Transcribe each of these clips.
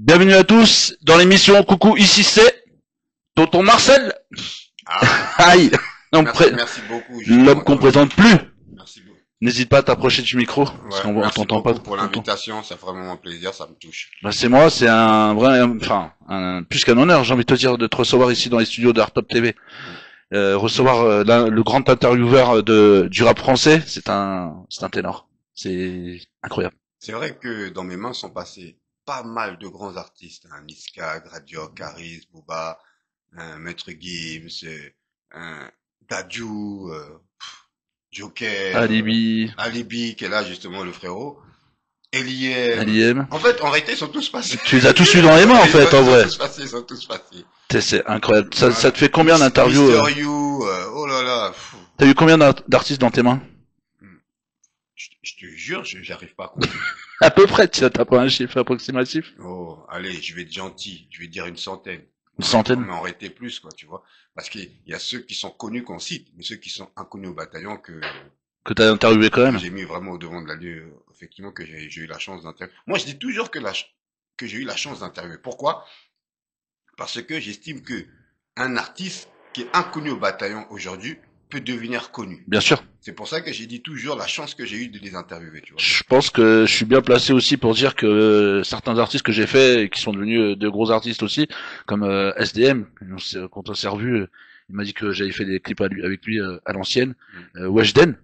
Bienvenue à tous dans l'émission Coucou, ici c'est Tonton Marcel. Ah, Aïe, merci beaucoup, l'homme justement, qu'on d'avoir. présente plus. Merci beaucoup. N'hésite pas à t'approcher du micro, parce Ouais, qu'on merci t'entend pas. beaucoup pour l'invitation. Ça fait vraiment un plaisir, ça me touche. Bah, c'est moi, c'est un vrai, enfin, plus qu'un honneur, j'ai envie de te dire, de te recevoir ici dans les studios de Top TV. Mm. Recevoir le grand intervieweur du rap français, c'est un ténor. C'est incroyable. C'est vrai que dans mes mains sont passés pas mal de grands artistes. Niska, Gradio, Caris, Booba, Maître Gims, euh, Dadju, Joker, Alibi, Alibi, qui est là justement le frérot, Eliem. Aliem. En fait, en réalité, ils sont tous passés. Tu les as tous eu dans les mains, en fait, en Ils sont vrai. tous passés, ils sont tous passés. C'est incroyable. Ça Voilà. te fait combien d'interviews Mister You, oh là là. T'as eu combien d'artistes dans tes mains? Je te jure, j'arrive pas à compter. À peu près, t'as pas un chiffre approximatif? Oh, allez, je vais être gentil, je vais dire une centaine. Une On centaine? arrêter plus, quoi, tu vois. Parce qu'il y a ceux qui sont connus qu'on cite, mais ceux qui sont inconnus au bataillon Que t'as interviewé quand que même? j'ai mis vraiment au devant de la lutte, effectivement, que j'ai eu la chance d'interviewer. Moi, je dis toujours que j'ai eu la chance d'interviewer. Pourquoi? Parce que j'estime que un artiste qui est inconnu au bataillon aujourd'hui peut devenir connu. Bien sûr. C'est pour ça que j'ai dit toujours la chance que j'ai eu de les interviewer, tu vois. Je pense que je suis bien placé aussi pour dire que certains artistes que j'ai faits et qui sont devenus de gros artistes aussi, comme SDM, quand on s'est revu, il m'a dit que j'avais fait des clips avec lui à l'ancienne. Weshden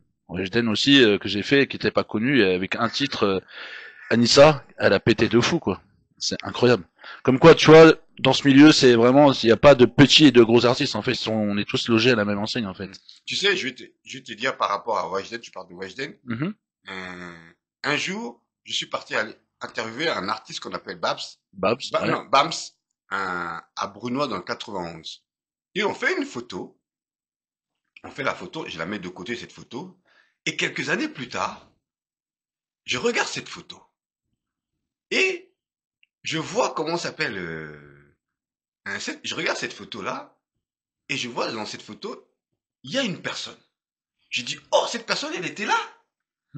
aussi que j'ai fait, qui était pas connu, et avec un titre, Anissa, elle a pété de fou quoi. C'est incroyable. Comme quoi, tu vois, dans ce milieu, c'est vraiment, il n'y a pas de petits et de gros artistes. En fait, on est tous logés à la même enseigne en fait. Tu sais, je vais te dire par rapport à Weshden, tu parles de Weshden. Mhm. Un jour, je suis parti aller interviewer un artiste qu'on appelle Babs. Babs, ouais. Non, Bams, à Brunois dans le 91. Et on fait une photo. On fait la photo, je la mets de côté cette photo. Et quelques années plus tard, je regarde cette photo. Et je vois comment s'appelle. Je regarde cette photo-là. Et je vois dans cette photo, il y a une personne. Je dis, oh, cette personne, elle était là.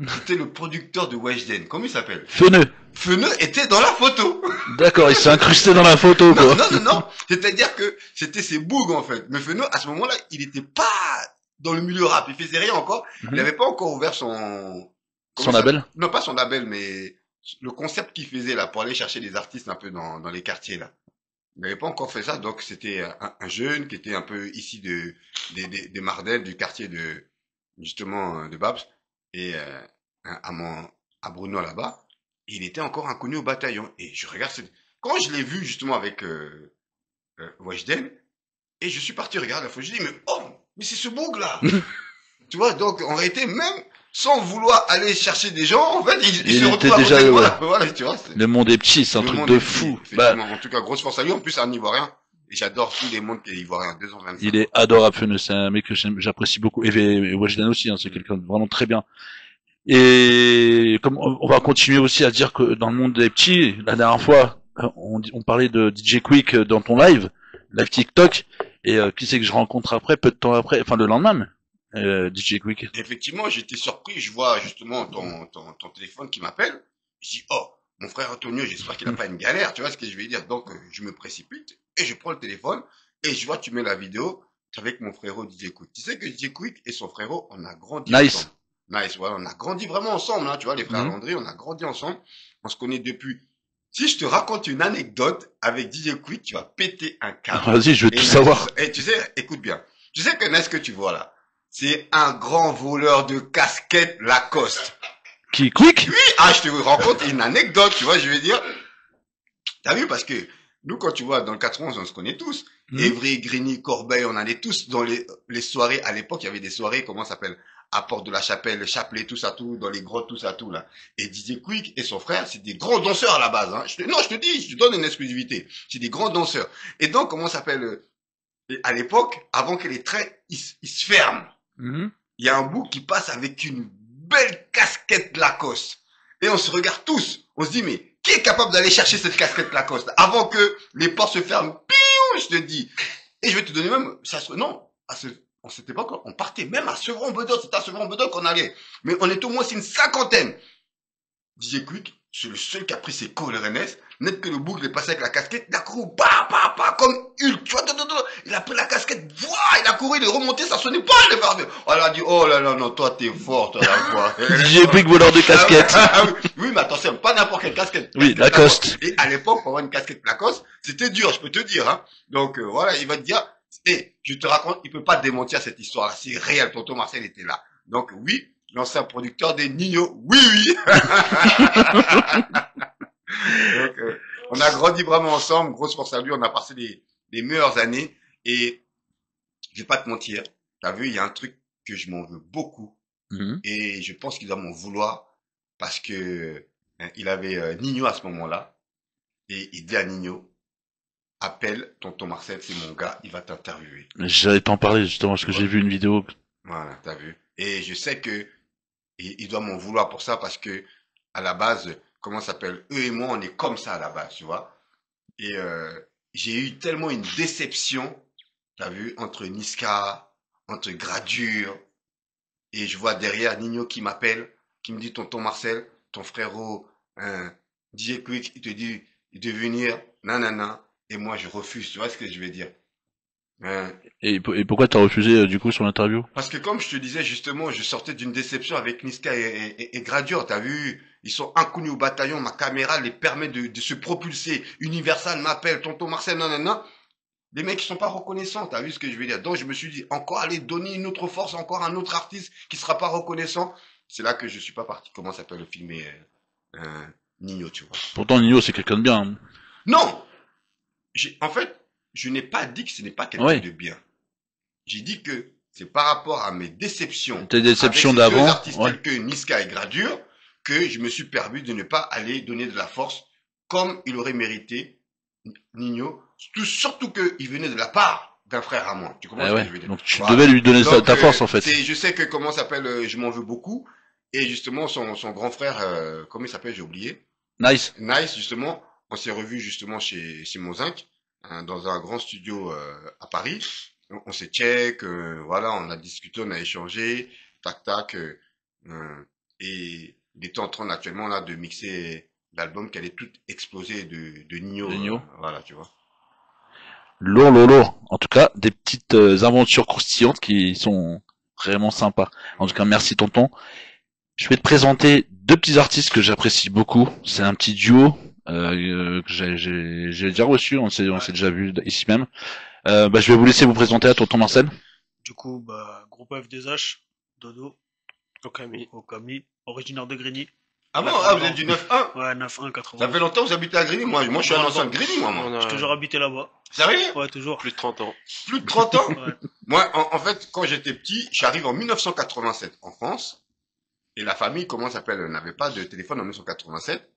C'était le producteur de Weshden. Comment il s'appelle? Feneux. Feneux était dans la photo. D'accord, il s'est incrusté dans la photo, Non, quoi. non, non, non. C'est-à-dire que c'était ses bougs, en fait. Mais Feneux, à ce moment-là, il était pas dans le milieu rap. Il faisait rien encore. Il n'avait pas encore ouvert Son label? Non, pas son label, mais le concept qu'il faisait, là, pour aller chercher des artistes un peu dans les quartiers, là. Il n'avait pas encore fait ça. Donc, c'était un jeune qui était un peu ici des Mardel, du quartier justement, de Babs. Et, à Bruno, là-bas. Il était encore inconnu au bataillon. Et je regarde quand je l'ai vu justement avec Weshden, et je suis parti regarder la photo, je dis mais oh, mais c'est ce boug là. Tu vois, donc en réalité même sans vouloir aller chercher des gens, en fait, il se était retrouve à déjà, côté de moi. ouais. Voilà, tu vois. Le monde est petit, c'est un Le truc monde de est fou. petit, Bah, effectivement. En tout cas, grosse force à lui. En plus, c'est un Ivoirien. Et j'adore tous les mondes qui est Ivoirien. 225. il est adorable, Feneux. C'est un mec que j'apprécie beaucoup. Et Weshden aussi, hein, c'est quelqu'un de vraiment très bien. Et comme on va continuer aussi à dire que dans le monde des petits, la dernière fois, on parlait de DJ Quick dans ton live TikTok, et qui c'est que je rencontre après, peu de temps après, enfin le lendemain, DJ Quick. Effectivement, j'étais surpris. Je vois justement ton téléphone qui m'appelle. Je dis, oh, mon frère Antonio, j'espère qu'il n'a pas une galère. Tu vois ce que je vais dire? Donc, je me précipite et je prends le téléphone et je vois, tu mets la vidéo avec mon frérot DJ Quick. Tu sais que DJ Quick et son frérot, on a grandi Nice. ensemble. Nice, voilà, on a grandi vraiment ensemble, hein, tu vois, les frères Landry, on a grandi ensemble. On se connaît depuis. Si je te raconte une anecdote avec DJ Quick, tu vas péter un câble. Vas-y, je veux tout savoir. Et tu sais, écoute bien. Tu sais que Nes que tu vois là, c'est un grand voleur de casquettes Lacoste. Qui Quick? Oui, ah, je te raconte une anecdote, tu vois, je veux dire. T'as vu, parce que nous, quand tu vois, dans le 91, on se connaît tous. Évry, Grigny, Corbeil, on allait tous dans les soirées. À l'époque, il y avait des soirées, comment ça s'appelle? À Porte de la Chapelle, le Chapelet, tout ça, tout, dans les grottes, tout ça, tout, là. Et DJ Quick et son frère, c'est des grands danseurs à la base, hein. Non, je te dis, je te donne une exclusivité. C'est des grands danseurs. Et donc, comment ça s'appelle? À l'époque, avant que les trains, ils se ferment. Il y a un bout qui passe avec une belle casquette Lacoste. Et on se regarde tous. On se dit, mais qui est capable d'aller chercher cette casquette Lacoste avant que les portes se ferment? Piou, je te dis. Et je vais te donner même, non, on s'était pas, on partait même à Sevron-Bedol. C'était à Sevron-Bedol qu'on allait. Mais on était au moins une cinquantaine. DJ Quick, c'est le seul qui a pris ses colérenes. Net que le bouc, il est passé avec la casquette, il a couru, comme Hulk, tu vois, il a pris la casquette, il a couru, il est remonté, ça sonnait pas, il est parti. On a dit, oh là là, non, toi, t'es fort, toi, là, quoi. J'ai pris que voleur de casquette. Oui, mais attention, pas n'importe quelle casquette. Oui, Lacoste. Et à l'époque, pour avoir une casquette Lacoste, c'était dur, je peux te dire, hein. Donc, voilà, il va te dire, je te raconte, il peut pas démentir cette histoire-là, c'est réel, tonton Marcel était là. Donc, oui, l'ancien producteur des Nino, oui, oui. Donc, on a grandi vraiment ensemble, grosse force à lui, on a passé les meilleures années, et je vais pas te mentir, t'as vu, il y a un truc que je m'en veux beaucoup, et je pense qu'il doit m'en vouloir, parce que il avait Nino à ce moment-là, et il dit à Nino, appelle tonton Marcel, c'est mon gars, il va t'interviewer. J'allais t'en parler justement, parce que j'ai vu une vidéo. Voilà, t'as vu. Et je sais que il doit m'en vouloir pour ça, parce que à la base, comment ça s'appelle, eux et moi, on est comme ça à la base, tu vois. Et j'ai eu tellement une déception, t'as vu, entre Niska, entre Gradure, et je vois derrière Nino qui m'appelle, qui me dit, tonton Marcel, ton frérot, DJ Quick, il te dit de venir, nanana, et moi je refuse, tu vois ce que je veux dire. Et pourquoi t'as refusé du coup son interview? Parce que comme je te disais justement, je sortais d'une déception avec Niska et Gradure, t'as vu, ils sont inconnus au bataillon, ma caméra les permet de se propulser, Universal m'appelle, tonton Marcel, nanana, les mecs ils sont pas reconnaissants, t'as vu ce que je veux dire. Donc je me suis dit, encore aller donner une autre force, encore un autre artiste qui sera pas reconnaissant, c'est là que je suis pas parti, comment s'appelle le film, Nino, tu vois. Pourtant Nino c'est quelqu'un de bien. Hein. Non, en fait, je n'ai pas dit que ce n'est pas quelqu'un de bien. J'ai dit que c'est par rapport à mes déceptions, tes déceptions avec ces d'avant, deux artistes tels que Niska et Gradure, que je me suis permis de ne pas aller donner de la force comme il aurait mérité Nino, surtout qu'il venait de la part d'un frère à moi. Tu comprends ce que je veux dire? Donc tu devais lui donner ta force en fait. Je sais que comment s'appelle, je m'en veux beaucoup, et justement son grand frère, comment il s'appelle, j'ai oublié. Nice. Nice, justement, on s'est revu justement chez Mozinc, dans un grand studio à Paris. On s'est check, voilà, on a discuté, on a échangé, tac tac, et il était en train actuellement là de mixer l'album qui allait tout exploser de Nino, voilà, tu vois. Lourd, lourd, lourd. En tout cas, des petites aventures croustillantes qui sont vraiment sympas. En tout cas, merci tonton. Je vais te présenter deux petits artistes que j'apprécie beaucoup. C'est un petit duo que j'ai déjà reçu, on s'est déjà vu ici même. Je vais vous laisser vous présenter à tonton Marcel. Du coup, groupe F2H, Dodo, Okami, originaire de Grigny. Ah bon, vous êtes du 9-1? Ouais, 9-1, 80. Ça fait longtemps que vous habitez à Grigny, moi je suis un ancien de Grigny, moi. J'ai toujours habité là-bas. Sérieux? Ouais, toujours. Plus de 30 ans. Plus de 30 ans? Ouais. Moi, en fait, quand j'étais petit, j'arrive en 1987 en France, et la famille, comment ça s'appelle, n'avait pas de téléphone en 1987,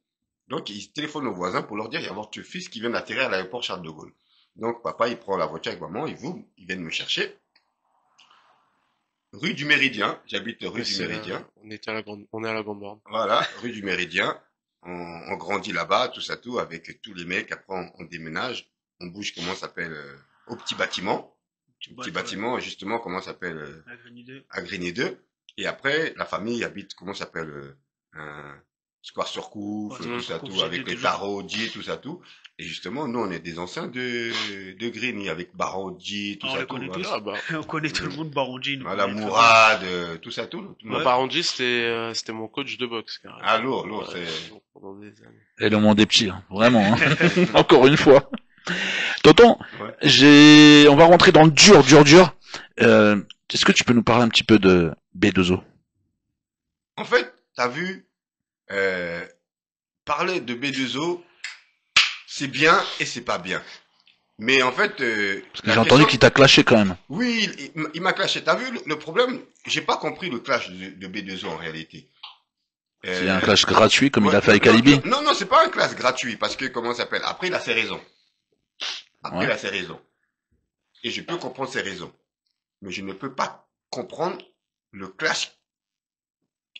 donc ils téléphonent aux voisins pour leur dire, il y a votre fils qui vient d'atterrir à l'aéroport Charles de Gaulle. Donc papa, il prend la voiture avec maman, ils viennent me chercher. Rue du Méridien, j'habite rue du Méridien. On est à la Grande Borne. Voilà, rue du Méridien. On grandit là-bas, tout ça, tout, avec tous les mecs. Après, on déménage. On bouge, comment ça s'appelle, au petit bâtiment. Petit bâtiment, justement, comment ça s'appelle, à Grigny 2. Et après, la famille habite, comment ça s'appelle, Square sur Couf, tout ça, tout, avec les Tarodiers, tout ça, tout. Et justement, nous, on est des anciens de Grigny, avec Baronji, tout ça, tout. Voilà. On connaît tout le monde, Baronji. Voilà, Mourad, tout ça, tout. Baronji, c'était mon coach de boxe, carrément. Ah, lourd, c'est... Pendant des années. Et le monde des petits, hein, vraiment. Hein. Encore une fois. Tonton, on va rentrer dans le dur. Est-ce que tu peux nous parler un petit peu de B2O? En fait, t'as vu, parler de B2O, c'est bien et c'est pas bien. Mais en fait, j'ai entendu qu'il t'a clashé quand même. Oui, il m'a clashé. T'as vu le problème? J'ai pas compris le clash de B2O en réalité. C'est un clash gratuit comme il a fait avec Alibi. Non, c'est pas un clash gratuit parce que comment ça s'appelle? Après, il a ses raisons. Il a ses raisons. Et je peux comprendre ses raisons. Mais je ne peux pas comprendre le clash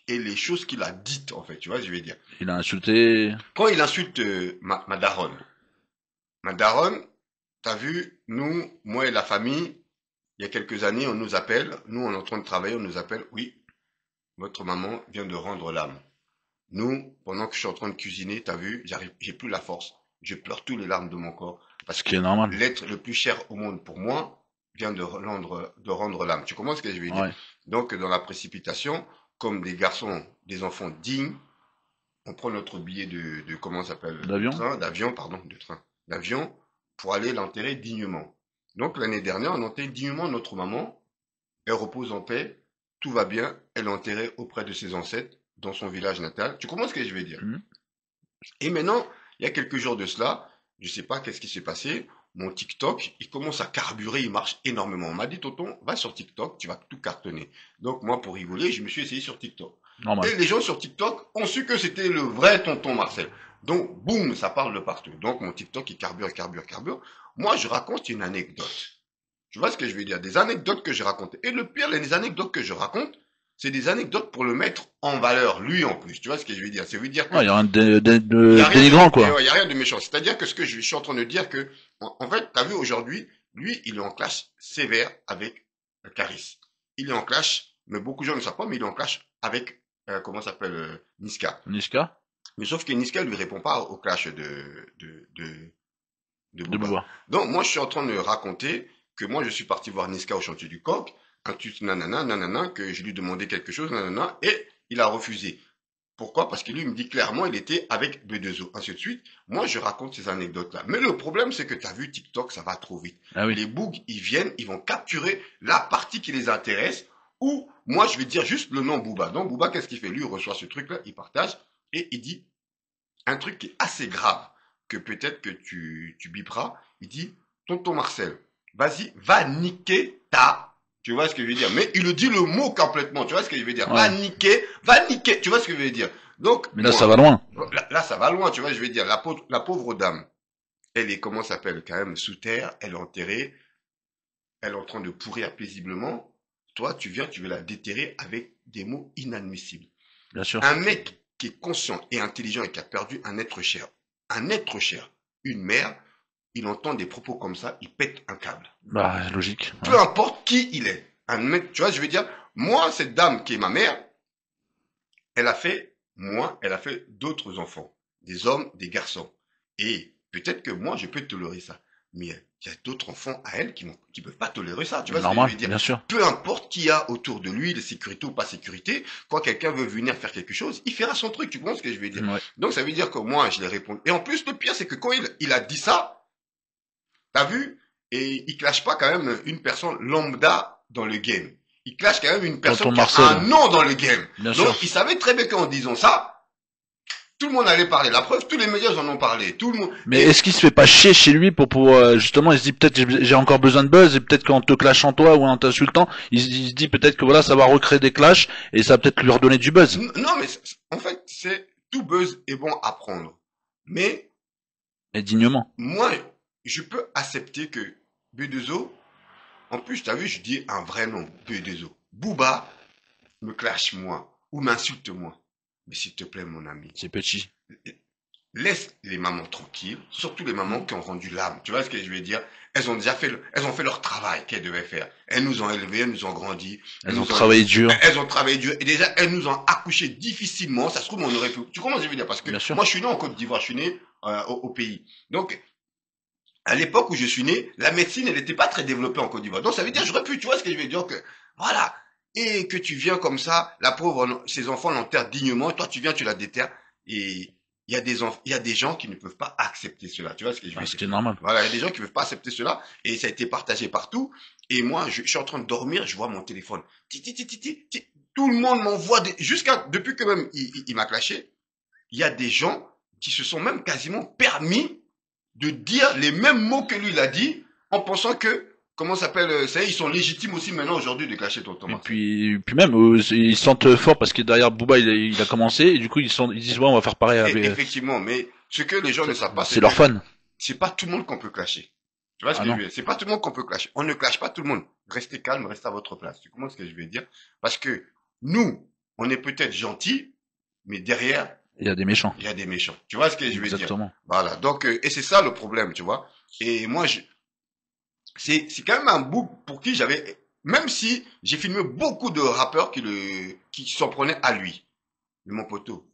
et les choses qu'il a dites, en fait. Tu vois ce que je veux dire? Il a insulté... Quand il insulte ma daronne. Ma daronne, t'as vu, nous, moi et la famille, il y a quelques années, on nous appelle. Nous, on est en train de travailler, on nous appelle. Oui, votre maman vient de rendre l'âme. Nous, pendant que je suis en train de cuisiner, t'as vu, j'ai plus la force. Je pleure tous les larmes de mon corps. Parce Ce que qui est normal. l'être le plus cher au monde pour moi vient de rendre l'âme. Tu comprends ce que je veux dire? Ouais. Donc, dans la précipitation, comme des garçons, des enfants dignes, on prend notre billet comment ça s'appelle? D'avion. D'avion, pardon, de train. D'avion pour aller l'enterrer dignement. Donc, l'année dernière, on enterre dignement notre maman. Elle repose en paix. Tout va bien. Elle est enterrée auprès de ses ancêtres dans son village natal. Tu comprends ce que je veux dire? Mhm. Et maintenant, il y a quelques jours de cela, je sais pas qu'est-ce qui s'est passé, mon TikTok, il commence à carburer, il marche énormément. On m'a dit, tonton, va sur TikTok, tu vas tout cartonner. Donc moi, pour rigoler, je me suis essayé sur TikTok. Normal. Et les gens sur TikTok ont su que c'était le vrai tonton Marcel. Donc, boum, ça parle de partout. Donc mon TikTok, il carbure, carbure, carbure. Moi, je raconte une anecdote. Tu vois ce que je veux dire? Des anecdotes que j'ai racontées. Et le pire, les anecdotes que je raconte, c'est des anecdotes pour le mettre en valeur, lui en plus. Tu vois ce que je veux dire? Ça veut dire que Ouais, il y a rien il y a rien dénigrant, de, quoi. il y a rien de méchant. C'est-à-dire que ce que je suis en train de dire que, en fait, t'as vu aujourd'hui, lui, il est en clash sévère avec Caris. Il est en clash, mais beaucoup de gens ne savent pas, mais il est en clash avec, comment ça s'appelle, Niska. Niska Mais sauf que Niska lui répond pas au clash de de Booba. Booba. Donc, moi, je suis en train de raconter que moi, je suis parti voir Niska au chantier du coq, un tuto nanana, nanana, que je lui demandais quelque chose, nanana, et il a refusé. Pourquoi? Parce que lui, il me dit clairement, il était avec B2O, ainsi de suite. Moi, je raconte ces anecdotes-là. Mais le problème, c'est que tu as vu TikTok, ça va trop vite. Ah oui. Les bugs, ils viennent, ils vont capturer la partie qui les intéresse, ou moi, je vais dire juste le nom Booba. Donc, Booba, qu'est-ce qu'il fait? Lui, il reçoit ce truc-là, il partage, et il dit un truc qui est assez grave, que peut-être que tu biperas. Il dit, tonton Marcel, vas-y, va niquer ta... Tu vois ce que je veux dire? Mais il le dit le mot complètement. Tu vois ce que je veux dire? Ouais. Va niquer. Tu vois ce que je veux dire? Donc, Mais là, moi, ça va loin. là, ça va loin. Tu vois, je veux dire, la pauvre dame, elle est, comment ça s'appelle, quand même, sous terre. Elle est enterrée. Elle est en train de pourrir paisiblement. Toi, tu viens, tu veux la déterrer avec des mots inadmissibles. Bien sûr. Un mec qui est conscient et intelligent et qui a perdu un être cher, une mère, il entend des propos comme ça, il pète un câble. Bah, logique. Peu Ouais. importe qui il est. Un mec, tu vois, je veux dire, moi, cette dame qui est ma mère, elle a fait d'autres enfants. Des hommes, des garçons. Et peut-être que moi, je peux tolérer ça. Mais il y a d'autres enfants à elle qui peuvent pas tolérer ça. Tu vois ce que je Normal, veux dire? bien sûr. Peu importe qui y a autour de lui, de sécurité ou pas sécurité, quand quelqu'un veut venir faire quelque chose, il fera son truc. Tu comprends ce que je veux dire? Ouais. Donc ça veut dire que moi, je les réponds. Et en plus, le pire, c'est que quand il a dit ça, t'as vu? Et il clash pas quand même une personne lambda dans le game. Il clash quand même une personne Tonton qui a Marcel. un nom dans le game. Bien Donc sûr. il savait très bien qu'en disant ça, tout le monde allait parler. La preuve, tous les médias en ont parlé. Tout le monde. Mais Et est-ce qu'il se fait pas chier chez lui pour justement, il se dit peut-être j'ai encore besoin de buzz et peut-être qu'en te clashant toi ou en t'insultant, il se dit peut-être que voilà, ça va recréer des clashs et ça va peut-être lui redonner du buzz. non, mais en fait, c'est tout buzz est bon à prendre. Mais Et dignement. moi, je peux accepter que B2O, en plus, t'as vu, je dis un vrai nom, B2O. Booba me clash moi ou m'insulte moi. Mais s'il te plaît, mon ami, C'est petit. laisse les mamans tranquilles, surtout les mamans qui ont rendu l'âme. Tu vois ce que je veux dire? Elles ont fait leur travail qu'elles devaient faire. Elles nous ont élevés, elles nous ont grandi. Elles ont travaillé dur. Elles ont travaillé dur. Et déjà, elles nous ont accouchés difficilement. Ça se trouve, on aurait pu... Tu comprends ce que je veux dire? Parce que Bien sûr. moi, je suis né en Côte d'Ivoire. Je suis né au pays. Donc, à l'époque où je suis né, la médecine, elle n'était pas très développée en Côte d'Ivoire. Donc, ça veut dire, j'aurais pu, tu vois ce que je veux dire? Que, voilà. Et que tu viens comme ça, la pauvre, ses enfants l'enterrent dignement. Et toi, tu viens, tu la déterres. Et il y a des gens qui ne peuvent pas accepter cela. Tu vois ce que je veux Ah, dire? ce qui est normal. Voilà, il y a des gens qui ne peuvent pas accepter cela. Et ça a été partagé partout. Et moi, je suis en train de dormir, je vois mon téléphone. Ti, ti, ti, ti, ti, ti. Tout le monde m'envoie depuis que même il m'a clashé, il y a des gens qui se sont même quasiment permis de dire les mêmes mots que lui il a dit, en pensant que, comment ça s'appelle, ça y est, ils sont légitimes aussi maintenant aujourd'hui de clasher tonton Et Marcel. puis même, ils se sentent forts parce que derrière Booba, il a commencé et du coup ils disent ouais, on va faire pareil Et avec. effectivement, mais ce que les gens ne savent pas, C'est leurs que fans. c'est pas tout le monde qu'on peut clasher. Tu vois ce Ah que je non. veux dire? C'est pas tout le monde qu'on peut clasher. On ne clash pas tout le monde. Restez calme, restez à votre place. Tu comprends ce que je veux dire? Parce que nous, on est peut-être gentils, mais derrière, Il y a des méchants. il y a des méchants. Tu vois ce que je veux dire? Exactement. Voilà. Donc, et c'est ça le problème, tu vois. Et moi, c'est quand même un bout pour qui même si j'ai filmé beaucoup de rappeurs qui s'en prenaient à lui. Mais mon poteau,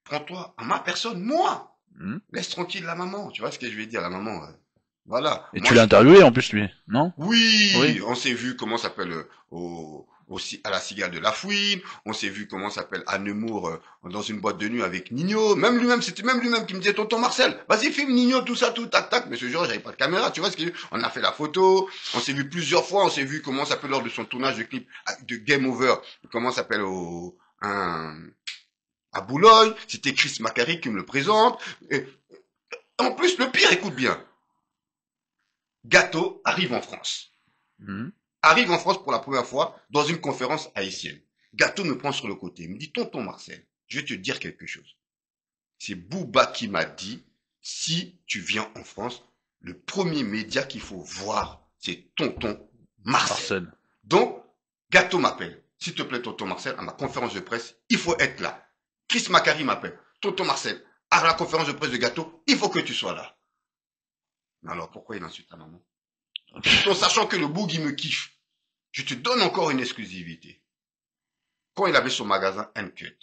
prends-toi à ma personne, moi. Mhm. Laisse tranquille la maman, tu vois ce que je vais dire, la maman. Voilà. Et Moi, tu l'as interviewé en plus, lui, non? oui, Oui. on s'est vu comment ça s'appelle à la Cigale de la Fouine, on s'est vu comment ça s'appelle à Nemours dans une boîte de nuit avec Nino, même lui-même, c'était même lui-même qui me disait tonton Marcel, vas-y filme Nino, tout ça, tout, tac, tac, mais ce jour j'avais pas de caméra, tu vois ce que on a fait la photo, on s'est vu plusieurs fois, on s'est vu comment ça s'appelle lors de son tournage de clip de Game Over, comment ça s'appelle à Boulogne, c'était Chris Macari qui me le présente, et en plus le pire, écoute bien, Gâteau arrive en France. Mhm. Arrive en France pour la première fois dans une conférence haïtienne. Gâteau me prend sur le côté. Il me dit, tonton Marcel, je vais te dire quelque chose. C'est Booba qui m'a dit, si tu viens en France, le premier média qu'il faut voir, c'est tonton Marcel. Marcel. Donc, Gâteau m'appelle. S'il te plaît, tonton Marcel, à ma conférence de presse, il faut être là. Chris Macari m'appelle. Tonton Marcel, à la conférence de presse de Gâteau, il faut que tu sois là. Mais alors, pourquoi il insulte ta maman? Tout en sachant que le boug, il me kiffe. Je te donne encore une exclusivité. Quand il avait son magasin Uncut,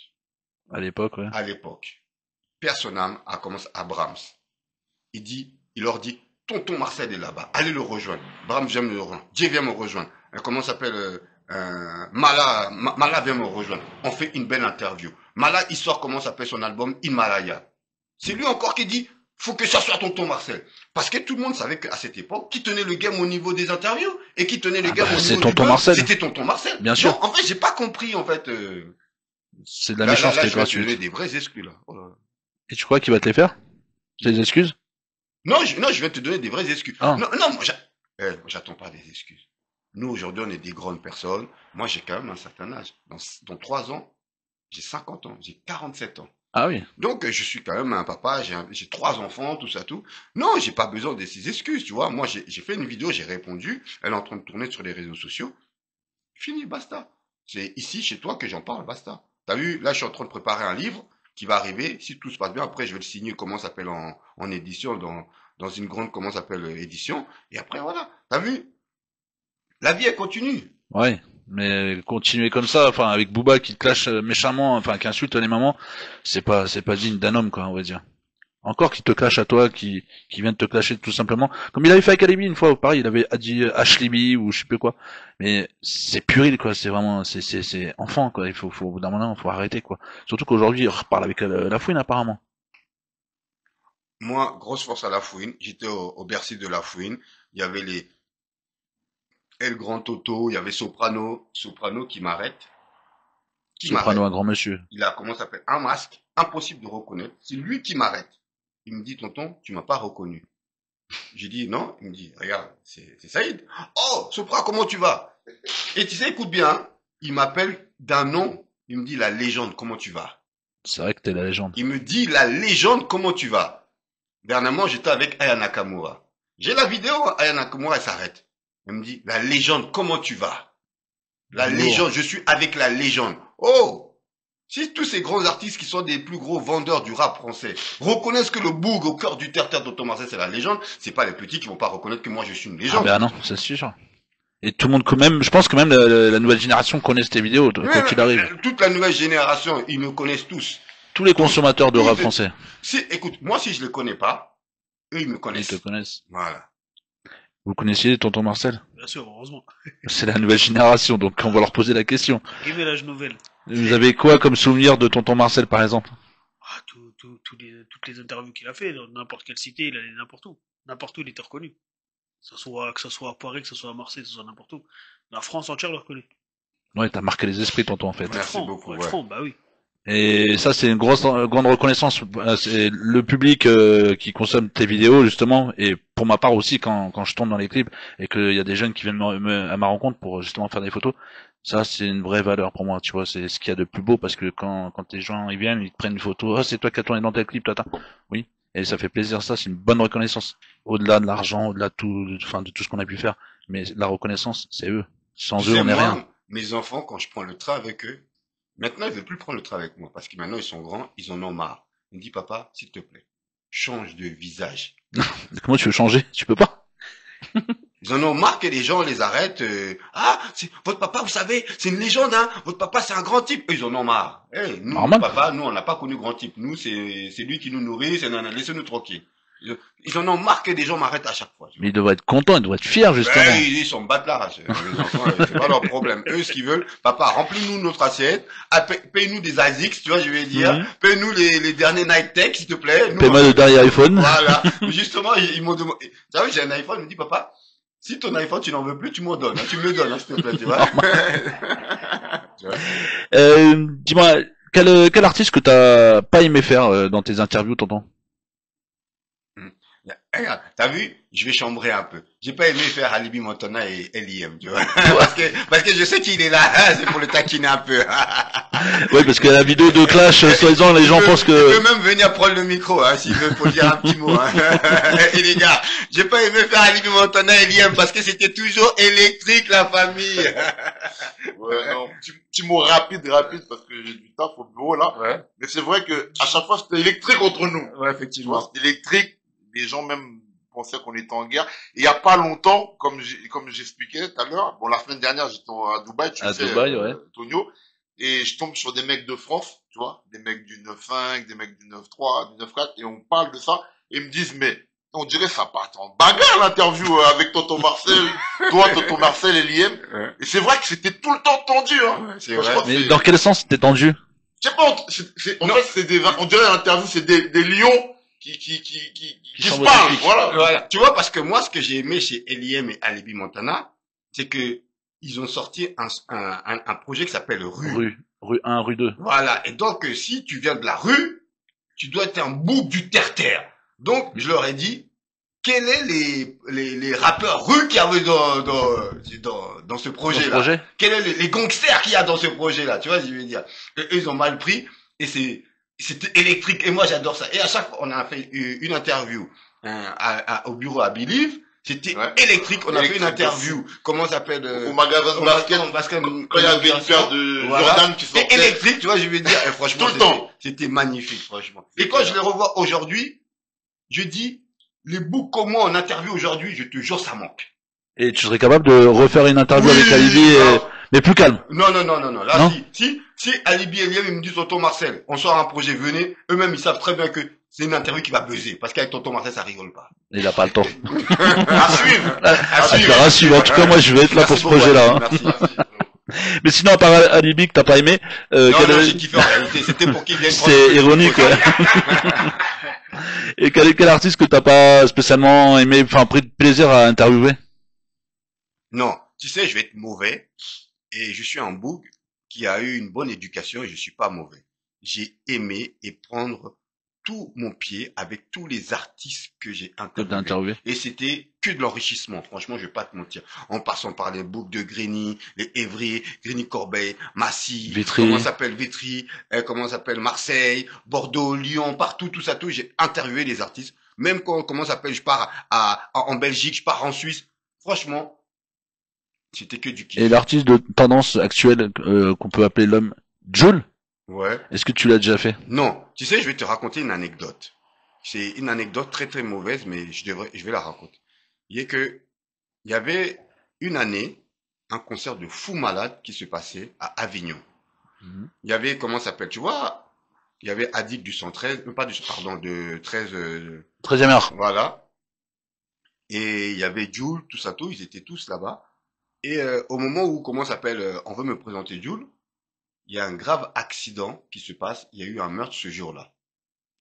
À l'époque, ouais. à l'époque, Personam a commencé à Brahms. Il leur dit, tonton Marcel est là-bas, allez le rejoindre. Brahms vient me le rejoindre. Dieu vient me rejoindre. Comment s'appelle Mala vient me rejoindre. On fait une belle interview. Mala, il sort comment s'appelle son album Himalaya. C'est lui encore qui dit, faut que ça soit tonton Marcel. Parce que tout le monde savait qu'à cette époque, qui tenait le game au niveau des interviews et qui tenait le game au c'est niveau tonton du Marcel. c'était tonton Marcel. Bien sûr. Non, en fait, j'ai pas compris, en fait. C'est de la Là, méchanceté je vais te gratuite. donner des vraies excuses, là. Oh là là. Et tu crois qu'il va te les faire? Des excuses? Non, je vais te donner des vraies excuses. Ah. Non, moi, j'attends pas des excuses. Nous, aujourd'hui, on est des grandes personnes. Moi, j'ai quand même un certain âge. Dans 3 ans, j'ai 50 ans. J'ai 47 ans. Ah oui. Donc, je suis quand même un papa, j'ai 3 enfants, tout ça, tout. Non, j'ai pas besoin de ces excuses, tu vois. Moi, j'ai fait une vidéo, j'ai répondu. Elle est en train de tourner sur les réseaux sociaux. Fini, basta. C'est ici, chez toi, que j'en parle, basta. T'as vu, là, je suis en train de préparer un livre qui va arriver. Si tout se passe bien, après, je vais le signer, comment ça s'appelle, en édition, dans une grande, comment ça s'appelle, édition. Et après, voilà. T'as vu? La vie, elle continue. Ouais. Mais continuer comme ça, enfin, avec Booba qui te clash méchamment, enfin, qui insulte les mamans, c'est pas digne d'un homme, quoi, on va dire. Encore qui te clash à toi, qui vient de te clasher tout simplement. Comme il avait fait Academy une fois, pareil, il avait dit Ashley B ou je sais plus quoi. Mais c'est puéril, quoi, c'est vraiment, c'est enfant, quoi. Au bout d'un moment, faut arrêter, quoi. Surtout qu'aujourd'hui, il reparle avec la fouine, apparemment. Moi, grosse force à la fouine. J'étais au Bercy de la fouine. Il y avait les El Grand Toto, il y avait Soprano qui m'arrête. Soprano, un grand monsieur. Il a, comment ça s'appelle, un masque, impossible de reconnaître. C'est lui qui m'arrête. Il me dit, tonton, tu m'as pas reconnu. J'ai dit, non. Il me dit, regarde, c'est Saïd. Oh, Sopra, comment tu vas? Et tu sais, écoute bien, hein, il m'appelle d'un nom. Il me dit, la légende, comment tu vas? C'est vrai que t'es la légende. Il me dit, la légende, comment tu vas? Dernièrement, j'étais avec Aya Nakamura. J'ai la vidéo, Aya Nakamura, elle s'arrête. Elle me dit, la légende, comment tu vas? La légende, je suis avec la légende. Oh! Si tous ces grands artistes qui sont des plus gros vendeurs du rap français reconnaissent que le boug au cœur du terre-terre de Thomas Marcel, c'est la légende, c'est pas les petits qui vont pas reconnaître que moi je suis une Ah légende. ben non, c'est sûr. Et tout le monde, quand même, je pense que même la nouvelle génération connaît tes vidéos, quoi qu'il arrive. Toute la nouvelle génération, ils me connaissent tous. Tous les consommateurs de rap français. Si, écoute, moi si je les connais pas, eux ils me Ils connaissent. te connaissent. Voilà. Vous connaissiez tonton Marcel? Bien sûr, heureusement. C'est la nouvelle génération, donc on va leur poser la question. Arrivé l'âge nouvelle. Vous avez quoi comme souvenir de tonton Marcel, par exemple? Ah, toutes les interviews qu'il a fait, dans n'importe quelle cité, il allait n'importe où. N'importe où, il était reconnu. Que ce soit à Paris, que ce soit à Marseille, que ce soit n'importe où. La France entière le reconnaît. Ouais, t'as marqué les esprits, tonton, en fait. Merci beaucoup, ouais. Franc, bah oui. Et ça, c'est une grande reconnaissance. C'est le public qui consomme tes vidéos, justement, et pour ma part aussi, quand je tombe dans les clips et qu'il y a des jeunes qui viennent à ma rencontre pour justement faire des photos, ça, c'est une vraie valeur pour moi, tu vois. C'est ce qu'il y a de plus beau, parce que quand les gens ils viennent, ils te prennent une photo, ah, c'est toi qui as tourné dans tel clip, tata. Oui. Et ça fait plaisir, ça, c'est une bonne reconnaissance. Au-delà de l'argent, au-delà de tout, enfin, de tout ce qu'on a pu faire. Mais la reconnaissance, c'est eux. Sans Tu eux, sais, on n'est moi, rien. mes enfants, quand je prends le train avec eux, maintenant ils veulent plus prendre le train avec moi parce que maintenant ils sont grands, ils en ont marre. Ils me disent, papa, s'il te plaît, change de visage. Comment tu veux changer? Tu peux pas. Ils en ont marre que les gens les arrêtent. Ah, votre papa, vous savez, c'est une légende, hein. Votre papa, c'est un grand type. Eux, ils en ont marre. Nous, Normal. papa, nous, on n'a pas connu grand type. Nous, c'est lui qui nous nourrit. Laissez-nous tranquilles. Ils en ont marre que des gens m'arrêtent à chaque fois. Mais ils devraient être contents, ils devraient être fiers, justement. Ils s'en battent la race. Les enfants, c'est pas leur problème. Eux, ce qu'ils veulent, papa, remplis-nous notre assiette, paye-nous des ASICS, tu vois, je vais dire, paye-nous les derniers Night Tech, s'il te plaît. Paye-moi le dernier iPhone. Voilà. Justement, ils m'ont demandé, tu vois, j'ai un iPhone, ils me dit, papa, si ton iPhone, tu n'en veux plus, tu m'en donnes, hein, tu me le donnes, hein, s'il te plaît, tu vois. Tu vois. Dis-moi, quel artiste que t'as pas aimé faire dans tes interviews, tonton? Regarde, t'as vu? Je vais chambrer un peu. J'ai pas aimé faire Alibi Montana et LIM, tu vois. parce que je sais qu'il est là, c'est pour le taquiner un peu. Oui, parce que la vidéo de Clash, soi-disant, les gens pensent que... Il peut même venir prendre le micro, hein, s'il veut, pour dire un petit mot, hein. Et les gars, j'ai pas aimé faire Alibi Montana et LIM parce que c'était toujours électrique, la famille. Ouais, non, petit mot rapide, parce que j'ai du taf au bureau, là. Ouais. Mais c'est vrai que, à chaque fois, c'était électrique entre nous. Ouais, Tu vois, effectivement. c'était électrique. Les gens même pensaient qu'on était en guerre. Et il y a pas longtemps, comme j'expliquais tout à l'heure, bon, la semaine dernière, j'étais à Dubaï, tu À sais, Dubaï, ouais. Tonio, et je tombe sur des mecs de France, tu vois, des mecs du 9.5, des mecs du 9.3, du 9.4, et on parle de ça, et ils me disent, mais, on dirait ça part en bagarre, l'interview, avec Tonton Marcel, toi, Tonton Marcel et Liem. Ouais. Et c'est vrai que c'était tout le temps tendu, hein. Ouais, c'est Moi, je vrai. crois que Mais c'est- dans quel sens c'était tendu? je sais pas, en fait, on dirait l'interview, c'est des lions qui se sont parlent, motiviques. voilà. Voilà. Tu vois, parce que moi, ce que j'ai aimé chez LIM et Alibi Montana, c'est que ils ont sorti un projet qui s'appelle Rue. Rue 1, rue 2. Voilà. Et donc, si tu viens de la rue, tu dois être un bouc du terre-terre. Donc, je leur ai dit, quels est les rappeurs rue qu'il y avait dans ce projet-là? Projet? Quels est les gangsters qu'il y a dans ce projet-là? Tu vois, je veux dire. Et eux, ils ont mal pris. Et c'était électrique. Et moi, j'adore ça. Et à chaque fois, on a fait une interview au bureau à Believe. C'était Ouais. électrique. On a fait une Électrique, interview. Comment ça s'appelle Au magasin de basket, quand il y avait une paire de Jordan qui C'était sortait. électrique, tu vois, je veux dire. Et franchement, Tout le temps. c'était magnifique, franchement. Et quand je les revois aujourd'hui, je dis, les boucs comme moi en interview aujourd'hui, je te jure, ça manque. Et tu serais capable de refaire une interview Oui, avec Alibi, non. mais plus calme. Non. Là, Non. si Alibi et Liam, ils me disent, tonton Marcel, on sort un projet, venez, eux-mêmes, ils savent très bien que c'est une interview qui va buzzer. Parce qu'avec tonton Marcel, ça rigole pas. Il a pas le temps. À suivre. À suivre. En tout cas, moi, je vais être là pour Merci ce projet-là. Hein. Merci. Mais sinon, à part Alibi que t'as pas aimé, Non, quel- j'ai kiffé en réalité. C'était pour qu'ils viennent c'est ironique, ouais. Et quel artiste que t'as pas spécialement aimé, enfin, pris de plaisir à interviewer? Non. Tu sais, je vais être mauvais. Et je suis un boug qui a eu une bonne éducation et je suis pas mauvais. J'ai aimé et prendre tout mon pied avec tous les artistes que j'ai Que t'as interviewés. interviewé? Et c'était que de l'enrichissement. Franchement, je vais pas te mentir. En passant par les boucs de Grigny, les Évry, Grigny Corbeil, Massy, Vitry. comment ça s'appelle Vitry, comment ça s'appelle Marseille, Bordeaux, Lyon, partout, tout ça, tout. J'ai interviewé les artistes. Même quand, comment ça s'appelle, je pars en Belgique, je pars en Suisse. Franchement, c'était que du kiff. Et l'artiste de tendance actuelle, qu'on peut appeler l'homme Jul, Ouais. est-ce que tu l'as déjà fait? Non. Tu sais, je vais te raconter une anecdote. C'est une anecdote très très mauvaise, mais je vais la raconter. Il y avait une année, un concert de fou malade qui se passait à Avignon. Il y avait, comment ça s'appelle, tu vois, il y avait Addict du 113, de 13, 13e art. voilà. Et il y avait Jules, tout ça, tout, ils étaient tous là-bas. Et au moment où, comment ça s'appelle, on veut me présenter Jules, il y a un grave accident qui se passe, il y a eu un meurtre ce jour-là.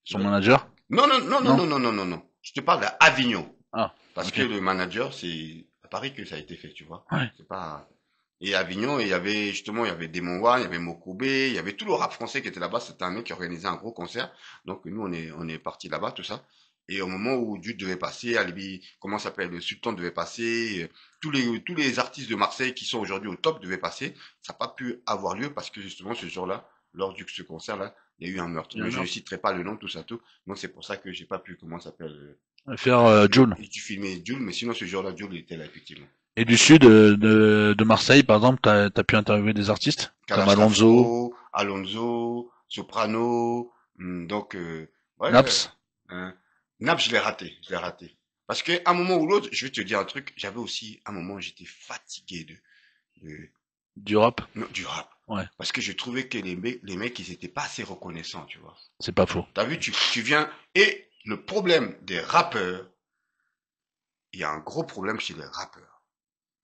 Son manager? Non. Non. Je te parle d'Avignon. Ah, Parce ok. que le manager, c'est à Paris que ça a été fait, tu vois. Ouais. C'est pas. Et Avignon, il y avait Demon One, il y avait Mokobé, il y avait tout le rap français qui était là-bas. C'était un mec qui organisait un gros concert. Donc nous, on est parti là-bas, tout ça. Et au moment où Dude devait passer, Alibi, comment ça s'appelle, le Sultan devait passer, tous les artistes de Marseille qui sont aujourd'hui au top devaient passer. Ça n'a pas pu avoir lieu parce que justement ce jour-là, lors de ce concert-là, il y a eu un meurtre. Il y a un Mais je ne meurtre. citerai pas le nom, tout ça, tout. Donc c'est pour ça que j'ai pas pu, comment ça s'appelle, Faire Jul. et tu filmais Jules, mais sinon ce jour-là, Jules était là, effectivement. Et du sud de Marseille, par exemple, t'as pu interviewer des artistes comme Alonso, Alonso, Soprano, donc, ouais. Naps. Naps, je l'ai raté. Parce qu'à un moment ou l'autre, je vais te dire un truc, j'avais aussi, un moment, j'étais fatigué de, Du rap, non, du rap. Ouais. Parce que je trouvais que les mecs, ils étaient pas assez reconnaissants, tu vois. c'est pas faux. T'as vu, tu viens, et le problème des rappeurs, il y a un gros problème chez les rappeurs.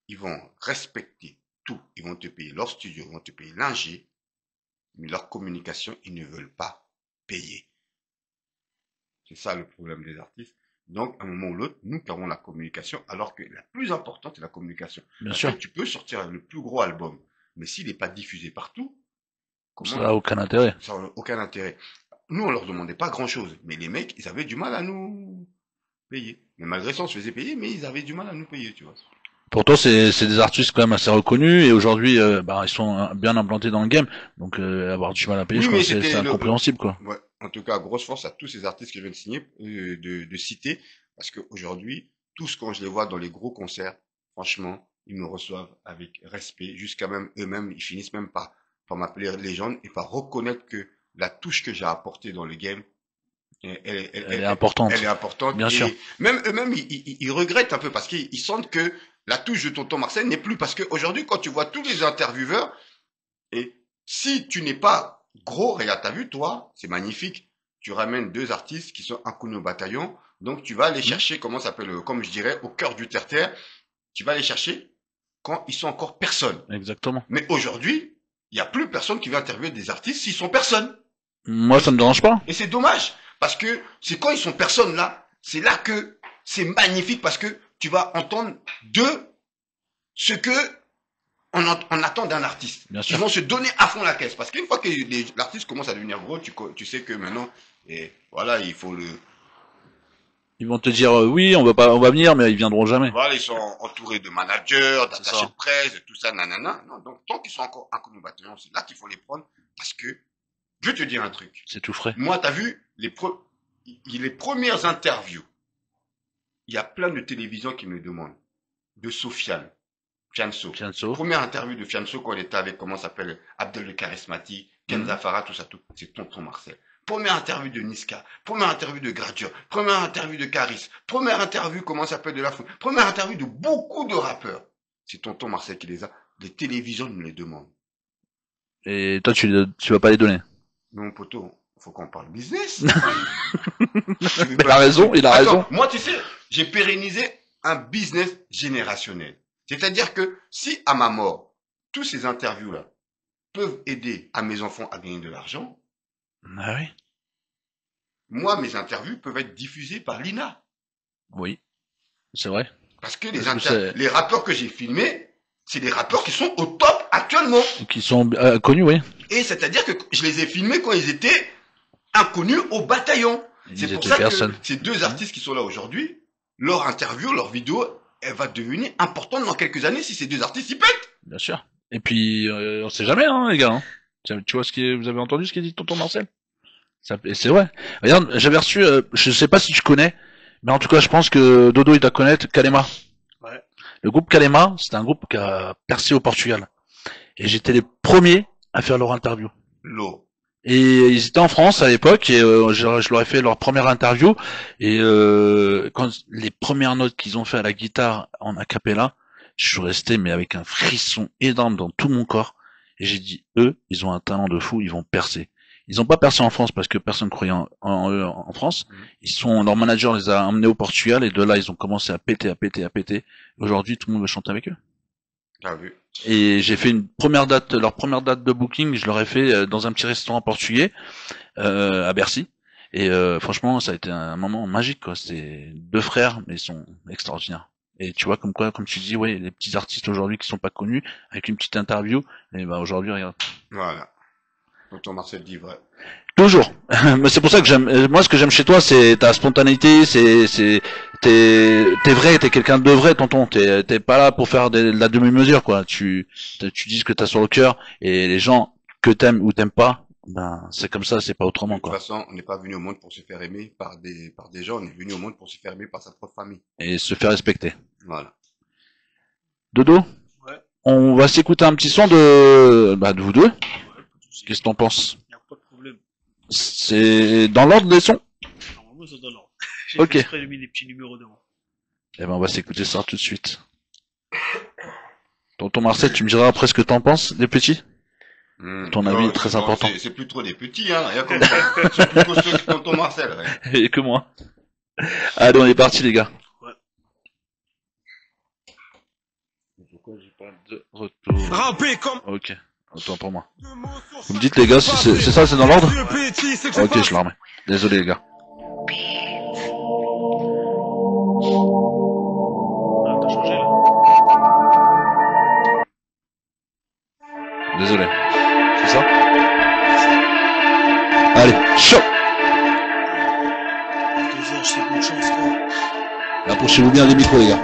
Ils vont respecter tout. Ils vont te payer leur studio, ils vont te payer l'ingé, mais leur communication, ils ne veulent pas payer. C'est ça le problème des artistes. Donc, à un moment ou l'autre, nous avons la communication, alors que la plus importante est la communication. Bien Parce sûr. que tu peux sortir le plus gros album, mais s'il n'est pas diffusé partout, Ça comment n'a aucun intérêt. ça n'a aucun intérêt. Nous, on leur demandait pas grand-chose, mais les mecs, ils avaient du mal à nous payer. Mais malgré ça, on se faisait payer, mais ils avaient du mal à nous payer, tu vois. Pourtant, c'est des artistes quand même assez reconnus et aujourd'hui, bah, ils sont bien implantés dans le game. Donc, avoir du mal à payer, Oui, je crois mais que c'est c'était incompréhensible, quoi. ouais. En tout cas, grosse force à tous ces artistes que je viens de signer, de citer, parce qu'aujourd'hui, tous quand je les vois dans les gros concerts, franchement, ils me reçoivent avec respect, jusqu'à même eux-mêmes, ils finissent même par m'appeler légende et par reconnaître que la touche que j'ai apportée dans le game, Elle est importante. elle est importante. Bien et sûr. même eux-mêmes, ils regrettent un peu parce qu'ils sentent que la touche de Tonton Marcel n'est plus. Parce qu'aujourd'hui, quand tu vois tous les intervieweurs, et si tu n'es pas gros, regarde, t'as vu, toi, c'est magnifique. Tu ramènes deux artistes qui sont inconnus au bataillon. Donc, tu vas aller chercher, comment ça s'appelle, comme je dirais, au cœur du terre-terre. Tu vas aller chercher quand ils sont encore personne. Exactement. Mais aujourd'hui, il n'y a plus personne qui va interviewer des artistes s'ils sont personne. Moi, ça me dérange pas. Et c'est dommage. Parce que c'est quand ils sont personne là, c'est là que c'est magnifique parce que tu vas entendre de ce que on attend d'un artiste. Bien sûr. Ils vont se donner à fond la caisse. Parce qu'une fois que l'artiste commence à devenir gros, tu sais que maintenant, et voilà, il faut le. Ils vont te dire oui, on va venir, mais ils viendront jamais. Voilà, ils sont entourés de managers, C'est d'attachés ça. de presse, de tout ça, nanana. Non, donc tant qu'ils sont encore inconnus au bataillon, c'est là qu'il faut les prendre. Parce que, je vais te dire un truc. C'est tout frais. Moi, t'as vu, les premières interviews, il y a plein de télévisions qui me demandent. De Sofiane, Fianso. Fianso. Première interview de Fianso quand il était avec, comment ça s'appelle, Abdel le Charismatique, Kenza Farah, tout ça, tout. C'est Tonton Marcel. Première interview de Niska. Première interview de Gradure. Première interview de Caris. Première interview, comment ça s'appelle, de la foule. Première interview de beaucoup de rappeurs. C'est Tonton Marcel qui les a. Les télévisions nous les demandent. Et toi, tu vas pas les donner. Mais mon poteau, faut qu'on parle business. Mais il a raison, il a Attends, raison. moi, tu sais, j'ai pérennisé un business générationnel. C'est-à-dire que si à ma mort, tous ces interviews-là peuvent aider à mes enfants à gagner de l'argent, Ah oui. moi, mes interviews peuvent être diffusées par l'INA. Oui. C'est vrai. Parce que C'est- les rappeurs que j'ai filmés, c'est des rappeurs qui sont au top actuellement. Qui sont connus, oui. Et c'est-à-dire que je les ai filmés quand ils étaient inconnus au bataillon. C'est Ils pour étaient ça personne. que ces deux artistes qui sont là aujourd'hui, leur interview, leur vidéo, elle va devenir importante dans quelques années si ces deux artistes y pètent. Bien sûr. Et puis, on sait jamais, hein, les gars. Hein. Tu vois vous avez entendu ce qu'a dit Tonton Marcel? Et c'est vrai. Regarde, j'avais reçu, je sais pas si tu connais, mais en tout cas, je pense que Dodo, il doit connaître Kalema. Ouais. Le groupe Kalema, c'est un groupe qui a percé au Portugal. Et j'étais les premiers à faire leur interview. L'eau. Et ils étaient en France à l'époque et je leur ai fait leur première interview et quand les premières notes qu'ils ont fait à la guitare en a cappella, je suis resté mais avec un frisson énorme dans tout mon corps et j'ai dit eux, ils ont un talent de fou, ils vont percer. Ils ont pas percé en France parce que personne croyait en eux en France. Leur manager les a emmenés au Portugal et de là ils ont commencé à péter. Aujourd'hui tout le monde veut chanter avec eux. T'as vu? Et j'ai fait leur première date de booking, je leur ai fait dans un petit restaurant portugais à Bercy. Et franchement, ça a été un moment magique, quoi. C'est deux frères, mais ils sont extraordinaires. Et tu vois, comme quoi, comme tu dis, ouais, les petits artistes aujourd'hui qui sont pas connus, avec une petite interview, et bah aujourd'hui, regarde. Voilà. Tonton Marcel dit vrai. Toujours. Mais c'est pour ça que moi, ce que j'aime chez toi, c'est ta spontanéité, t'es vrai, t'es quelqu'un de vrai, tonton. T'es pas là pour faire de la demi-mesure, quoi. Tu dis ce que t'as sur le cœur, et les gens que t'aimes ou t'aimes pas, ben, c'est comme ça, c'est pas De autrement, toute quoi. façon, on n'est pas venu au monde pour se faire aimer par des gens, on est venu au monde pour se faire aimer par sa propre famille. Et se faire respecter. Voilà. Dodo, Ouais. on va s'écouter un petit son de vous deux. Ouais, pas de souci. Qu'est-ce que t'en penses? Y a pas de problème. C'est dans l'ordre des sons? Normalement, c'est dans l'ordre. J'ai Ok. fait exprès, j'ai mis des petits numéros devant. Eh ben, on va s'écouter ça tout de suite. Tonton Marcel, tu me diras après ce que t'en penses des petits? Ton avis est très important. C'est plus trop des petits, hein. Rien comme ça. Ils sont plus costauds que tonton Marcel, ouais. Et que moi. Allez, on est parti, les gars. Ouais. Pourquoi j'ai pas de retour? Rappé comme Ok. Autant pour moi. Vous me dites, les gars, si c'est ça, c'est dans l'ordre? Ok, je la remets. Désolé, les gars. Ah, t'as changé là. Désolé. C'est ça? Allez, chaud! 2 heures, c'est bonne chance, quoi. Approchez-vous bien des micros, les gars.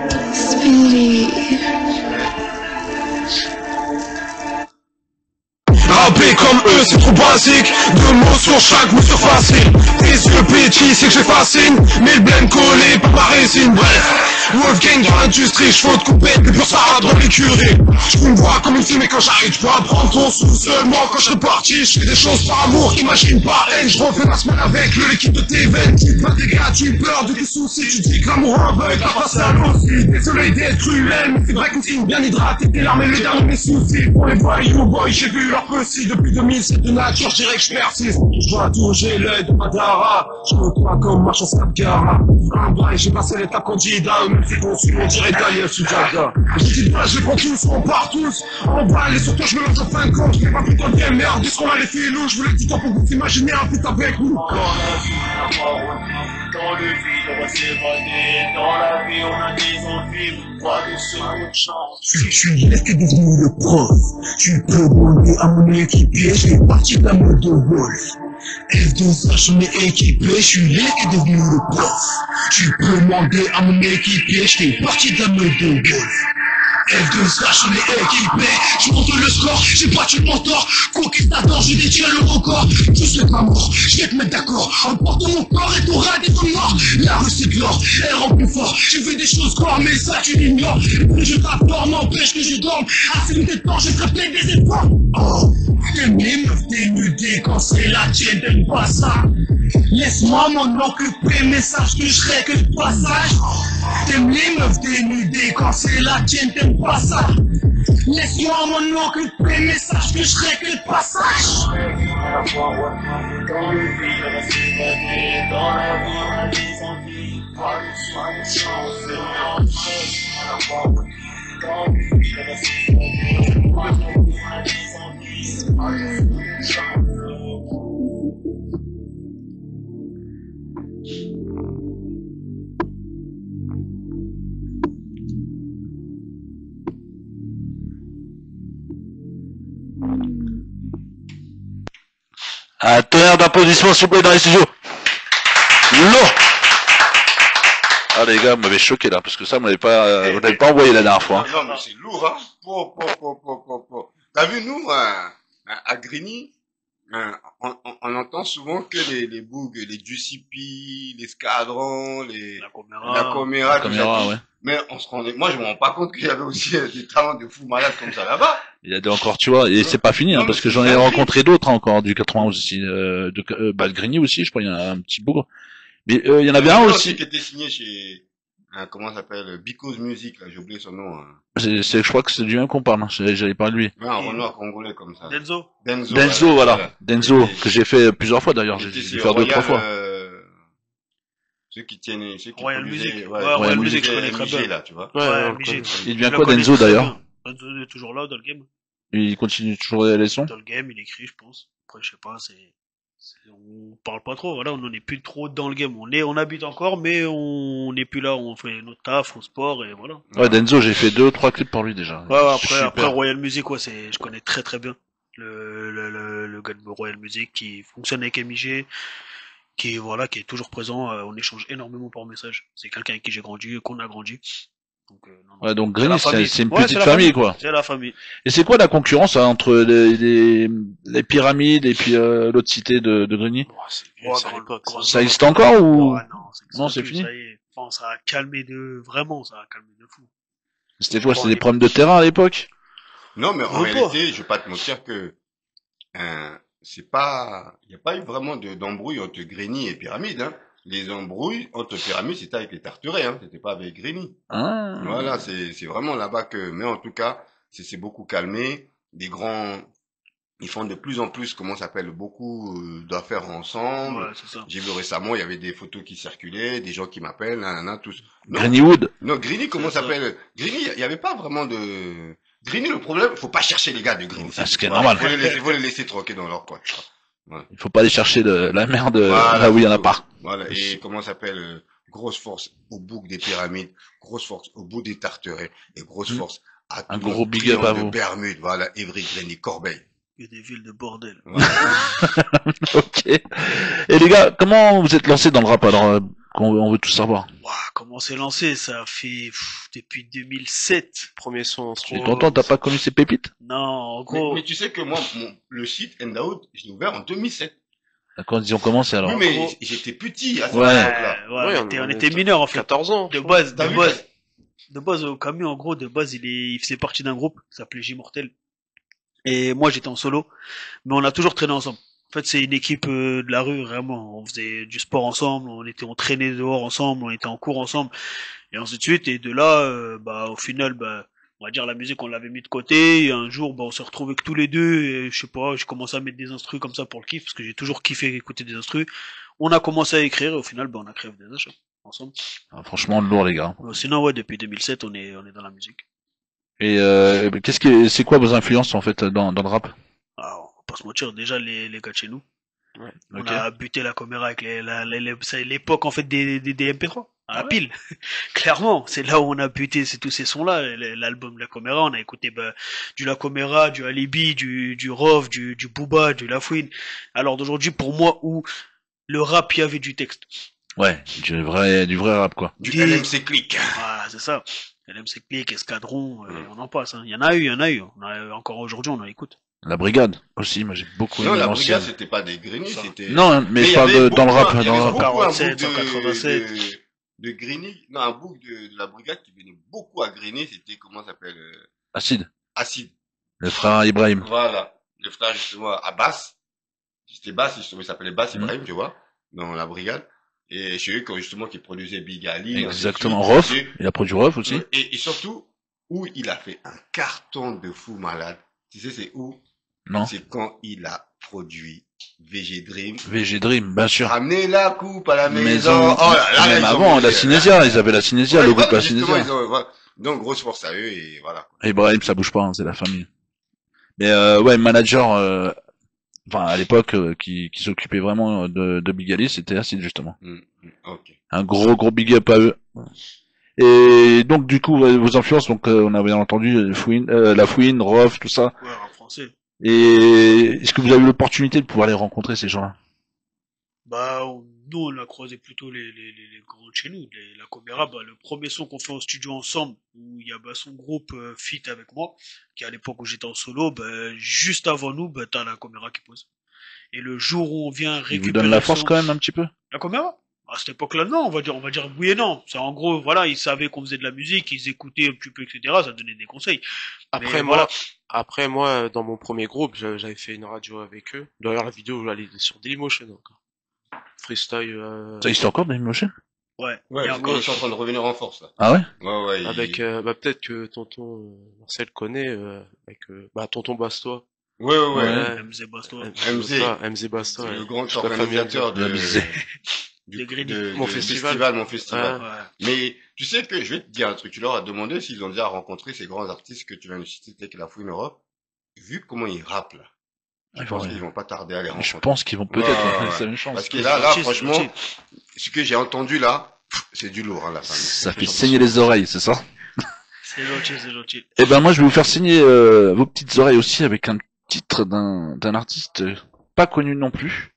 Rapper comme eux, c'est trop basique. 2 mots sur chaque mesure facile. Tes yeux petits, c'est que je fascine. Mais le blême collé par ma résine. Bref, Wolfgang dans l'industrie, je faut te couper des purs sarades dans l'écurie. Tu me vois comme une fumée quand j'arrive. Tu peux apprendre ton sous seulement quand je serai parti. Je fais des choses par amour, imagine par haine. Je refais ma semaine avec le liquide de tes veines. Tu te bats des gars, tu peur de tes soucis. Tu dis que l'amour aveugle, la face à l'ossi. Désolé d'être cruel, mais c'est vrai qu'une signe bien hydratée. T'es l'armée, le dernier de mes soucis. Pour les voyous, boy, j'ai vu leur petit depuis 2007 de nature, je dirais que je persiste. Je vois tout, j'ai l'œil de Madara. Je me crois comme marchand Sabgara. Un bail, j'ai passé l'étape candidat. Même si conçu, on dirait Daniel Sujaga. Je dis pas, je les prends tous, on part tous. En balle, et surtout, je me lance en fin de compte. Je fais pas putain de bien merde, dès qu'on a les filous. Je voulais du temps pour vous imaginer un pute avec nous. Dans le vide, on va s'évader. Dans la vie, on a des envies. Pas de seconde chance. Je suis resté devenu le prof. Tu peux demander à mon équipier, je fais partie de la mode de Wolf. F2H, je m'ai équipé, je suis resté devenu le prof. Tu peux demander à mon équipier, je fais partie de la mode de Wolf. F2H, je m'ai équipé, je monte le score, j'ai battu le mentor. Conquistador, je détient le record. Je suis pas mort, je vais te mettre d'accord. Emporte mon corps et ton rat des ton mort. La rue c'est de l'or, elle rend plus fort. J'ai fait des choses corps, mais ça tu l'ignores. Plus je t'apporte, m'empêche que je dorme. Assez de temps, j'ai frappé des efforts. Oh, t'aimes les meufs dénudées quand c'est la tienne, t'aimes pas ça. Laisse-moi m'en occuper, mais sache que je serai que de passage. T'aimes les meufs dénudées quand c'est la tienne, t'aimes pas ça. Laisse-moi m'en occuper, mais sache que je serai que de passage. Dans le vide, on va s'évader. Dans la vie, on a des envies. Pas de seconde chance. Dans le vide, on va s'évader. Dans la vie, on a des envies. Pas de seconde chance. Un tonnerre d'applaudissements, s'il vous plaît, dans les studios. Lourd. Ah, les gars, vous m'avez choqué, là, parce que ça, vous l'avez pas envoyé la dernière fois. Non, mais c'est lourd, hein. T'as vu, nous, à Grigny, on entend souvent que les bougs, les Juicy P, les Scadrons, la Coméra, tout ça. Ouais. Mais moi, je me rends pas compte qu'il y avait aussi des talents de fous malades comme ça là-bas. Il y a des encore, tu vois, et c'est pas fini, hein, Non, parce mais que c'est j'en ai dingue. rencontré d'autres, hein, encore, du 91 aussi, de Grigny aussi, je crois, il y en a un petit bougre. Mais, il y en avait un aussi. Qui était signé chez, comment ça s'appelle, Because Music, là, j'ai oublié son nom. Je crois que c'est du même qu'on parle, hein, j'avais pas de lui. Ouais, un Renoir congolais comme ça. Denzo. Denzo, voilà. Denzo, que j'ai fait plusieurs fois d'ailleurs, j'ai dû faire 2-3 fois. Ceux qui Royal produisaient- Music. ouais, Ouais, Royal Music, Music, je connais très MJ, bien. là, tu vois. Ouais, on le MJ. connaît. Il devient Je quoi, le connais Denzo, très d'ailleurs bien. Denzo est toujours là dans le game. Il continue toujours les sons. Dans le game, il écrit, je pense. Après, je sais pas, on parle pas trop, voilà, on n'en est plus trop dans le game. On habite encore, mais on n'est plus là, on fait notre taf, on sport, et voilà. Ouais, Denzo, j'ai fait 2-3 clips pour lui déjà. Ouais, après Super. Royal Music, ouais, je connais très très bien le gars de Royal Music qui fonctionne avec MIG, qui est toujours présent, on échange énormément par message. C'est quelqu'un avec qui j'ai grandi, qu'on a grandi. Donc, non. Ouais, donc C'est la Grigny, famille. c'est une Ouais, petite la famille, quoi. C'est la famille. Et c'est quoi la concurrence, hein, entre les pyramides et puis l'autre cité de Grigny? Oh, c'est vieux, Ouais, c'est à l'époque, ça. Ça existe encore ou Ouais, non, Non, ça c'est pue, fini. ça y est. Enfin, ça a calmé ça a calmé de fou. c'était quoi? C'était des problèmes de terrain à l'époque? Non, mais en Ouais, réalité, je vais pas te mentir que, il n'y a pas eu vraiment d'embrouille entre Grigny et Pyramide, hein. les embrouilles entre Pyramide, c'était avec les Tarterets, hein. C'était pas avec Grigny. Ah. Voilà, c'est vraiment là-bas que, mais en tout cas, c'est beaucoup calmé. Des grands, ils font de plus en plus, comment ça s'appelle, beaucoup d'affaires ensemble. Ouais, c'est ça. J'ai vu récemment, il y avait des photos qui circulaient, des gens qui m'appellent, nanana, tous. Non, Greenwood. non, Grigny, comment C'est ça s'appelle? Grigny, il y avait pas vraiment de... Grigny, le problème, faut pas chercher les gars de Grigny. Ah, ce qui est Voilà, normal. faut les laisser tranquilles dans leur coin. Il faut pas aller chercher de la merde Voilà, là où il y en a faut- pas. Voilà, et comment ça s'appelle, grosse force au bout des Pyramides, grosse force au bout des Tarterets, et grosse force à Un tout gros notre big up triangle à de vous. Bermude, voilà, Évry, Grigny, Corbeil. Il y a des villes de bordel. Voilà. Ok. Et les gars, comment vous êtes lancés dans le rap alors on veut tout savoir. Ouah, comment c'est lancé? Ça fait depuis 2007. Premier son en Tu studio. t'entends, t'as pas connu ces pépites? Non, en Mais, gros, mais tu sais que moi, le site Endout, je l'ai ouvert en 2007. Quand ils ont commencé alors? Oui, mais gros- j'étais petit à cette Ouais. époque-là. ouais, Ouais, on était mineurs en fait. 14 ans. De base, T'as de vu base, de base, au Camus, en gros, de base, il faisait partie d'un groupe qui s'appelait J-Mortel. Et moi, j'étais en solo, mais on a toujours traîné ensemble. En fait, c'est une équipe de la rue, vraiment. On faisait du sport ensemble, on traînait dehors ensemble, on était en cours ensemble, et ainsi de suite. Et de là, au final, on va dire la musique, on l'avait mis de côté. Et un jour, on s'est retrouvés que tous les deux. Et je sais pas, j'ai commencé à mettre des instrus comme ça pour le kiff, parce que j'ai toujours kiffé écouter des instrus. On a commencé à écrire, et au final, on a créé des achats ensemble. Ah, franchement, lourd les gars. Sinon, ouais, depuis 2007, on est dans la musique. Et c'est quoi vos influences en fait dans le rap? Alors, on va pas se mentir, déjà les gars de chez nous. Ouais. On Ok. a buté la caméra avec c'est l'époque en fait des MP3 à la Ouais. pile. Clairement, c'est là où on a buté tous ces sons-là. L'album La Caméra, on a écouté du La Caméra, du Alibi, du Rov, du Booba, du La Fouine. Alors d'aujourd'hui, pour moi, où le rap, il y avait du texte. Ouais, du vrai rap quoi. Du Des- LMC Click. Voilà, c'est ça. LMC Click, Escadron, Mm. on en passe. Hein. Il y en a eu. Encore aujourd'hui, on en écoute. La brigade aussi, moi j'ai beaucoup Non, aimé la l'ancienne. brigade, c'était pas des Grigny, Ça. c'était... Non, mais je il y parle avait dans le beaucoup, rap. il y Dans le avait rap. beaucoup un 147, book 187. de Grigny, non, un book de la brigade qui venait beaucoup à Grigny, c'était, comment ça s'appelle, Acide. Acide. Le frère Ibrahim. Voilà. Le frère, justement, Abbas. C'était Bass, justement, il s'appelait Bass Mm. Ibrahim, tu vois, dans la brigade. Et chez eux, justement, qui produisait Big Ali. Exactement. ainsi de Rof. suite. Il a produit Rof aussi. Et surtout, où il a fait un carton de fou malade. Tu sais, c'est où? Non. C'est quand il a produit VG Dream. VG Dream, bien sûr. Ramener la coupe à la maison. Maison. Oh là là, Même ils ont avant, mangé, la Cinésia, ils avaient la Cinésia, le groupe la justement, Cinésia. voilà. Donc, grosse force à eux, et voilà. Ibrahim, ça bouge pas, hein, c'est la famille. Mais ouais, manager, enfin à l'époque, qui s'occupait vraiment de Big Ali, c'était Acid justement. Ok. Un gros big up à eux. Et donc du coup, vos influences, donc on avait entendu La Fouine, Rof, tout ça. Ouais, en français. Et est-ce que vous avez eu l'opportunité de pouvoir les rencontrer ces gens-là? Nous, on a croisé plutôt les grands de chez nous. La Caméra, le premier son qu'on fait en studio ensemble, où il y a son groupe fit avec moi, qui à l'époque où j'étais en solo, juste avant nous, t'as La Caméra qui pose. Et le jour où on vient Ils récupérer vous donnent la le force son- quand même un petit peu? La Caméra? À cette époque-là, non, on va dire oui et non. C'est en gros, voilà, ils savaient qu'on faisait de la musique, ils écoutaient un petit peu, etc. Ça donnait des conseils. Après Mais moi, voilà. après moi, dans mon premier groupe, j'avais fait une radio avec eux. D'ailleurs, la vidéo, elle est sur Dailymotion encore. Freestyle, Ça existe encore Dailymotion? Ouais. Ouais, Et parce encore, qu'ils sont en train de revenir en force, là. Ah ouais? Ouais, avec, peut-être que tonton Marcel connaît, avec, tonton Bastois. Ouais. Ouais. MZ Basto. MZ Bastois. C'est ouais. le grand Je préfère organisateur bien de, dire. du, Des Grigny. Mon festival. mon festival. Ouais. Mais tu sais que je vais te dire un truc. Tu leur as demandé s'ils ont déjà rencontré ces grands artistes que tu viens de citer, tels que La Fouine Europe. Vu comment ils rappent là, je pense Ouais. qu'ils vont pas tarder à les Je rencontrer. pense qu'ils vont peut-être Ouais. ça a une chance. Parce que là, Gentil, franchement, gentil. ce que j'ai entendu là, c'est du lourd, hein, la famille. Ça fait saigner les oreilles, c'est ça? C'est gentil. Eh ben moi je vais vous faire signer vos petites oreilles aussi avec un titre d'un artiste pas connu non plus,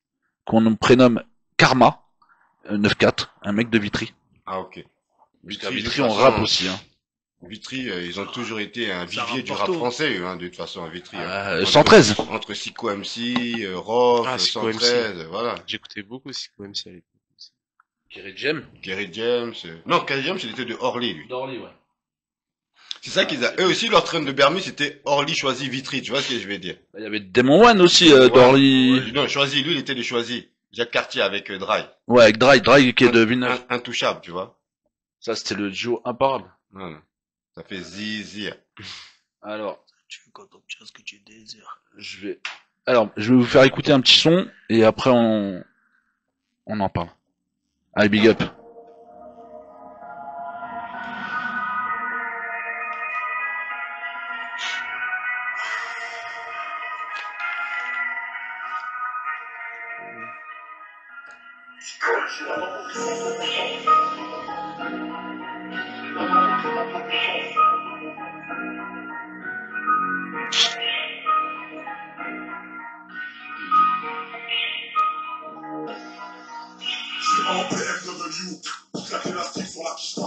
qu'on prénomme Karma 9-4, un mec de Vitry. Ah, ok. Vitry, de toute on façon, rappe aussi. Hein. Vitry, ils ont toujours été un Ça vivier rappe du rap partout. français, eux, hein, de toute façon, à Vitry. hein. 113. Entre Sico MC, Rof, Ah, Sico 113, voilà. J'écoutais beaucoup Sico MC à l'époque. Kerry Jem. Kerry James. Non, Kerry James, il était de Orly, lui. D'Orly, ouais. C'est ça qu'ils a. Eux aussi, leur train de Bermude, c'était Orly choisi Vitry, tu vois ce que je vais dire. Il y avait Demon One aussi d'Orly. Non, choisi, lui, il était de choisi. Jacques Cartier avec Dry. Ouais, avec Dry qui est de Villeneuve. Intouchable, tu vois. Ça, c'était le duo imparable. Ouais. Ça fait zizir. Alors, Tu veux quand obtiens ce que tu désires. je vais vous faire écouter un petit son et après on en parle. Allez, big up. C'est en PFW, claque élastique sur la pista.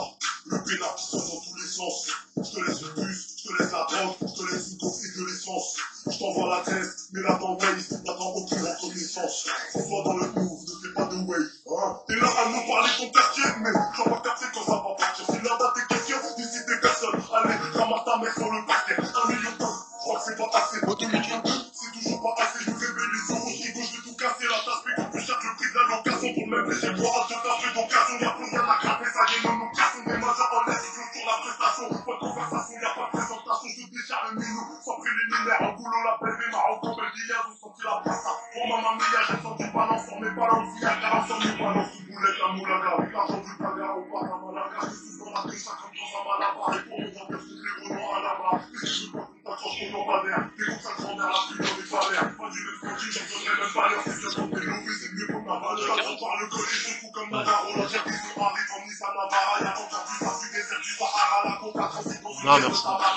Le pénal qui sonne dans tous les sens. Je te laisse le bus, je te laisse la drogue, je te laisse une coke et de l'essence. Je t'envoie l'adresse, mais là t'envahis, n'attends aucune reconnaissance. Sois dans le move, ne fais pas de wave, hein. T'es là à nous parler ton quartier, mais j'en vois capter quand ça va partir. Si là-bas t'es quelqu'un, d'ici t'es personne. Allez, ramasse ta mère sur le parquet. 1 million de je crois que c'est pas assez. 2 millions de c'est toujours pas assez. Je me réveille les euros, je rigole, je vais tout casser. La tasse paye plus cher que le prix de la location pour le même léger. Moi, je t'en fais d'occasion, y'a plus rien à gratter. Ça y est, nous cassons des majeurs en laisse, ils sur la prestation. Pas de conversation, y'a pas de présentation. Je te décharge le minou, sans préliminaire. En boulot, la belle des Marocco, belle d'Ilias, vous sentez la place. Pour ma mamie, j'ai senti balance sur mes balances. Il y a garant sur mes balances. Une boulette, la moulaga. L'argent du bagarre au bar, la malaga. Je suis dans la pêche, ça comme dans un malabar. Et pour me remplir toutes les grenons à la barre. Et si je veux pas qu'on t'accroche ton lampadaire. T'es comme ça grand-mère, la pluie dans les salaires. Pas du même produit, j'en donnerai même pas l'heure. C'est bien quand t'es mauvais, c'est mieux pour ma valeur. J'attends par le col et je fous comme Navarro. La terre qui se arrive en Nissan Navara. Y'a encore du ça, du désert, du Sahara. La coca transit dans une Non, caisse de merci. Tamara.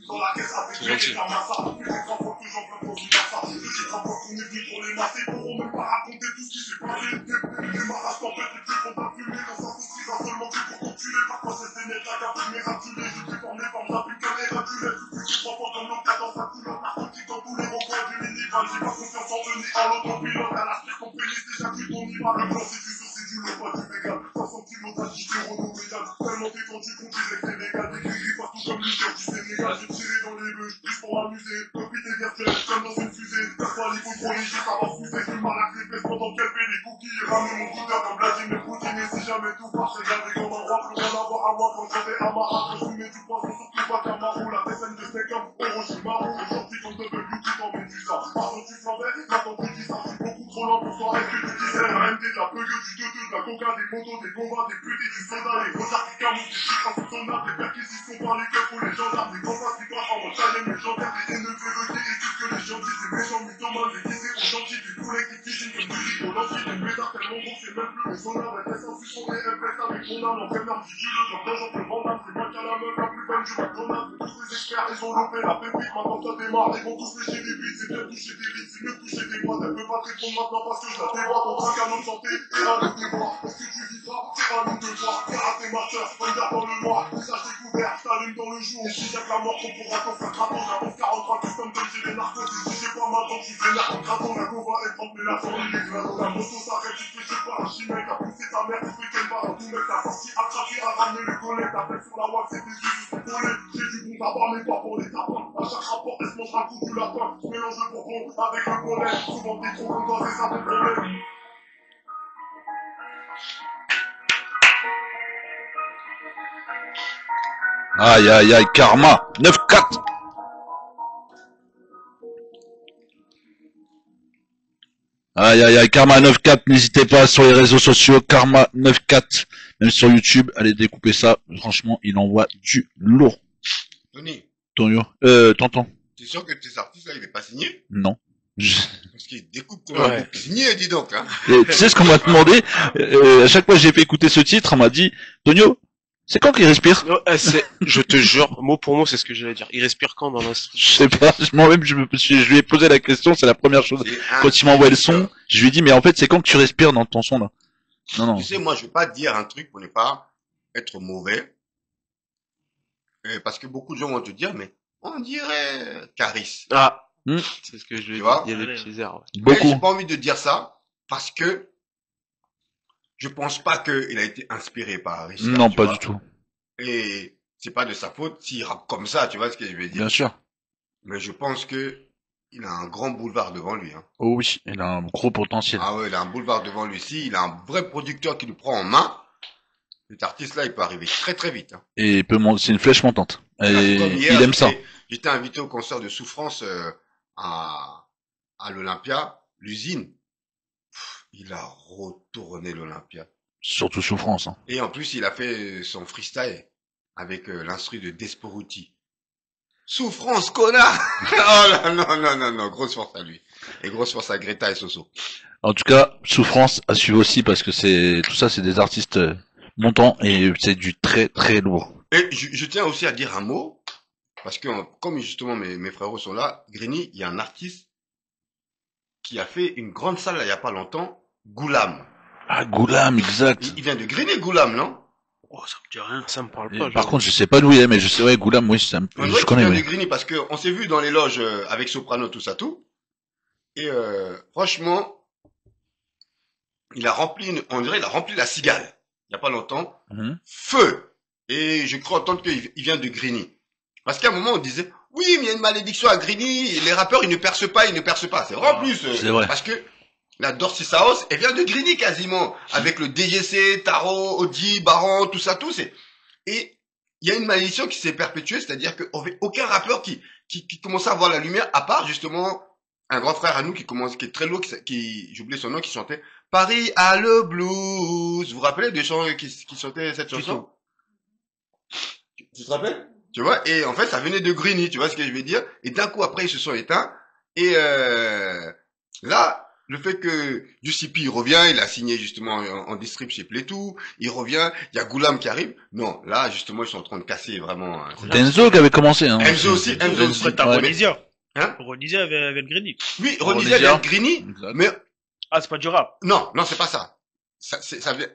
Dans la caisse avec C'est les gentil. massa. Plus les 3 fois que j'en veux pour une massa. Les 3 fois qu'on est venu pour les masser. Pourront même pas raconter tout ce qui s'est passé. Les marasses tempêtes, les plus font pas fumer. Dans sa saucisse, un seulement que pour t'enculer. Parfois c'est des mecs, la gamme, mes ratulés. Je suis formé par ma plus qu'un éradulé. Plus 3 fois comme l'autre dans sa couleur. Narcotique dans tous les recoins du minivan. J'ai pas confiance en eux ni en l'autopilote. À l'aspect qu'on pénisse déjà vu ton IVA. Le blanc c'est du sauce, c'est du lot, pas du vegan. 500 kilos d'agité renomédial. Tellement détendu qu'on dirait que c'est légal. Des gris partout comme l'hiver du Sénégal. J'ai tiré dans les bœufs, plus pour m'amuser. Copie virtuelle comme dans une fusée. Personne il faut trop léger, ça va fuser. Je mal avec les fesses pendant qu'elle fait des cookies. Et ramener mon goûteur comme Vladimir Poutine. Et si jamais tout part, c'est gavé comme un roi. Plus rien à voir à moi quand j'avais à ma rate. Je mets du poisson sur tout pas Camaro. La TSN de Stekam, Orochimaru. Aujourd'hui, ton double beauty dans Médusa. Pardon, tu flambais, maintenant tu dis ça. Je suis beaucoup trop lent pour toi. Est-ce que tu disais la MD, de la peugueux, du 2-2, de la coca, des motos, des govas, des putes et du soda. Les gros arts qui camouflent, des trucs insoupçonnables. Des perquisitions par les keufs pour les gendarmes. Des grands qui passent en mode taille, mais gendarmes. Des haineux féroqués et tout ce que les gens disent. Des méchants mythomanes, des guisés aux gentils. Du poulet qui cuisine comme du riz au lentille. Des pétards tellement gros, c'est même plus les sonars. Des fesses infusions et FS avec mon âme. En pleine arme du dieu, comme dans Jean-Paul Van Damme. C'est moi qui a la meuf la plus bonne du McDonald's. Tous les experts, ils ont lopé la pépite. Maintenant ça démarre, ils vont tous lécher des bites. C'est bien toucher des rites, c'est mieux toucher des boîtes. Elle peut pas te répondre maintenant parce que je la déboîte. On trinque à notre santé et à nos devoirs. Est-ce que tu vivras? C'est à nous de voir. Faire à tes marcheurs, regarde dans le noir. Visage découvert, t'allumes dans le jour. Et si y'a que la mort qu'on pourra t'en faire craton. J'avance 43 custom comme j'ai les narcos. Et si j'ai pas mal donc tu fais l'air en craton. La gova est trempe mais la forme il est grave. La moto s'arrête, tu te fais chier par un chimèque. T'as poussé ta mère, tu fais qu'elle va dans tout mec. T'as sorti attrapé à ramener le collet. T'as fait sur la wall, c'est tes yeux jusqu'au collet. J'ai du bon tabac mais pas pour les tapins. À chaque rapport, elle se mangera le coup du lapin. Je mélange le bourbon avec le bonnet. Souvent t'es trop content, c'est ça ton problème. Aïe aïe aïe, Karma 9-4. Aïe aïe aïe, Karma 9-4, n'hésitez pas sur les réseaux sociaux, Karma 9-4, même sur YouTube, allez découper ça, franchement, il envoie du lourd. Tony, Tonton. t'es sûr que tes artistes là, il est pas signé? Non. Parce qu'il découpe comme un bouc signé, dis donc, hein. Et tu sais ce qu'on m'a demandé, à chaque fois que j'ai fait écouter ce titre, on m'a dit, Tonio, c'est quand qu'il respire? Non, je te jure, mot pour mot, c'est ce que j'allais dire. Il respire quand dans l'instru? Je sais pas, moi-même je lui ai posé la question, c'est la première chose. Quand il m'a envoyé le son, je lui ai dit, mais en fait, c'est quand que tu respires dans ton son là? Non. Tu sais, moi, je vais pas dire un truc pour ne pas être mauvais. Parce que beaucoup de gens vont te dire, mais on dirait Caris. Ah, Hmm. c'est ce que je Tu veux vois dire. Il y a des petits airs, ouais. Mais j'ai Beaucoup. pas envie de dire ça parce que je pense pas qu'il a été inspiré par Richard. Non, tu pas vois. du tout. Et c'est pas de sa faute s'il rappe comme ça, tu vois ce que je veux dire. Bien sûr. Mais je pense que il a un grand boulevard devant lui. Hein. Oh oui, il a un gros potentiel. Ah ouais, il a un boulevard devant lui. Si il a un vrai producteur qui le prend en main, cet artiste-là, il peut arriver très très vite. Hein. Et il peut c'est une flèche montante. Et Comme hier, il aime ça. J'étais invité au concert de Souffrance à l'Olympia, l'usine. Il a retourné l'Olympia. Surtout Souffrance. Hein. Et en plus, il a fait son freestyle avec l'instru de Desporuti. Souffrance, connard. Oh là, non, grosse force à lui. Et grosse force à Greta et Soso. En tout cas, Souffrance à suivre aussi parce que tout ça, c'est des artistes montants et c'est du très très lourd. Et je tiens aussi à dire un mot, parce que comme justement mes frérots sont là, Grigny, il y a un artiste qui a fait une grande salle là, il y a pas longtemps, Goulam. Ah, Goulam, exact. Il vient de Grigny, Goulam, non? Oh, ça me dit rien. Ça me parle Et pas. par contre, je sais pas d'où il est, mais je sais, ouais, Goulam, oui, On je dirait connais, qu'il vient oui. de Grigny parce que on s'est vu dans les loges avec Soprano, tout ça, tout. Et franchement, on dirait il a rempli la cigale. Il y a pas longtemps. Mhm. Feu. Et je crois entendre qu'il vient de Grigny. Parce qu'à un moment, on disait, oui, mais il y a une malédiction à Grigny, les rappeurs, ils ne percent pas. C'est vrai en plus. C'est vrai. Parce que la Dorcy Saos, elle vient de Grigny quasiment. Avec le DGC, Taro, Audi, Baron, tout ça, tout. Et il y a une malédiction qui s'est perpétuée, c'est-à-dire qu'aucun rappeur qui commençait à voir la lumière, à part justement un grand frère à nous qui est très lourd, j'oublie son nom, qui chantait Paris a le blues. Vous vous rappelez des gens qui chantaient cette chanson? Tu te rappelles? Tu vois? Et en fait, ça venait de Grigny, tu vois ce que je veux dire? Et d'un coup, après, ils se sont éteints. Et là, le fait que Jussipi il revient, il a signé justement en distrib chez Plétou, il revient, il y a Goulam qui arrive. Non, là, justement, ils sont en train de casser vraiment. Denzo qui avait commencé, hein. Enzo aussi. Après, t'as Ouais. Ronisia. Hein? Ronisia avec le Grigny. Oui, Ronisia. Ronisia vient de Grigny, Exact. mais Ah, c'est pas du rap. non, c'est pas ça.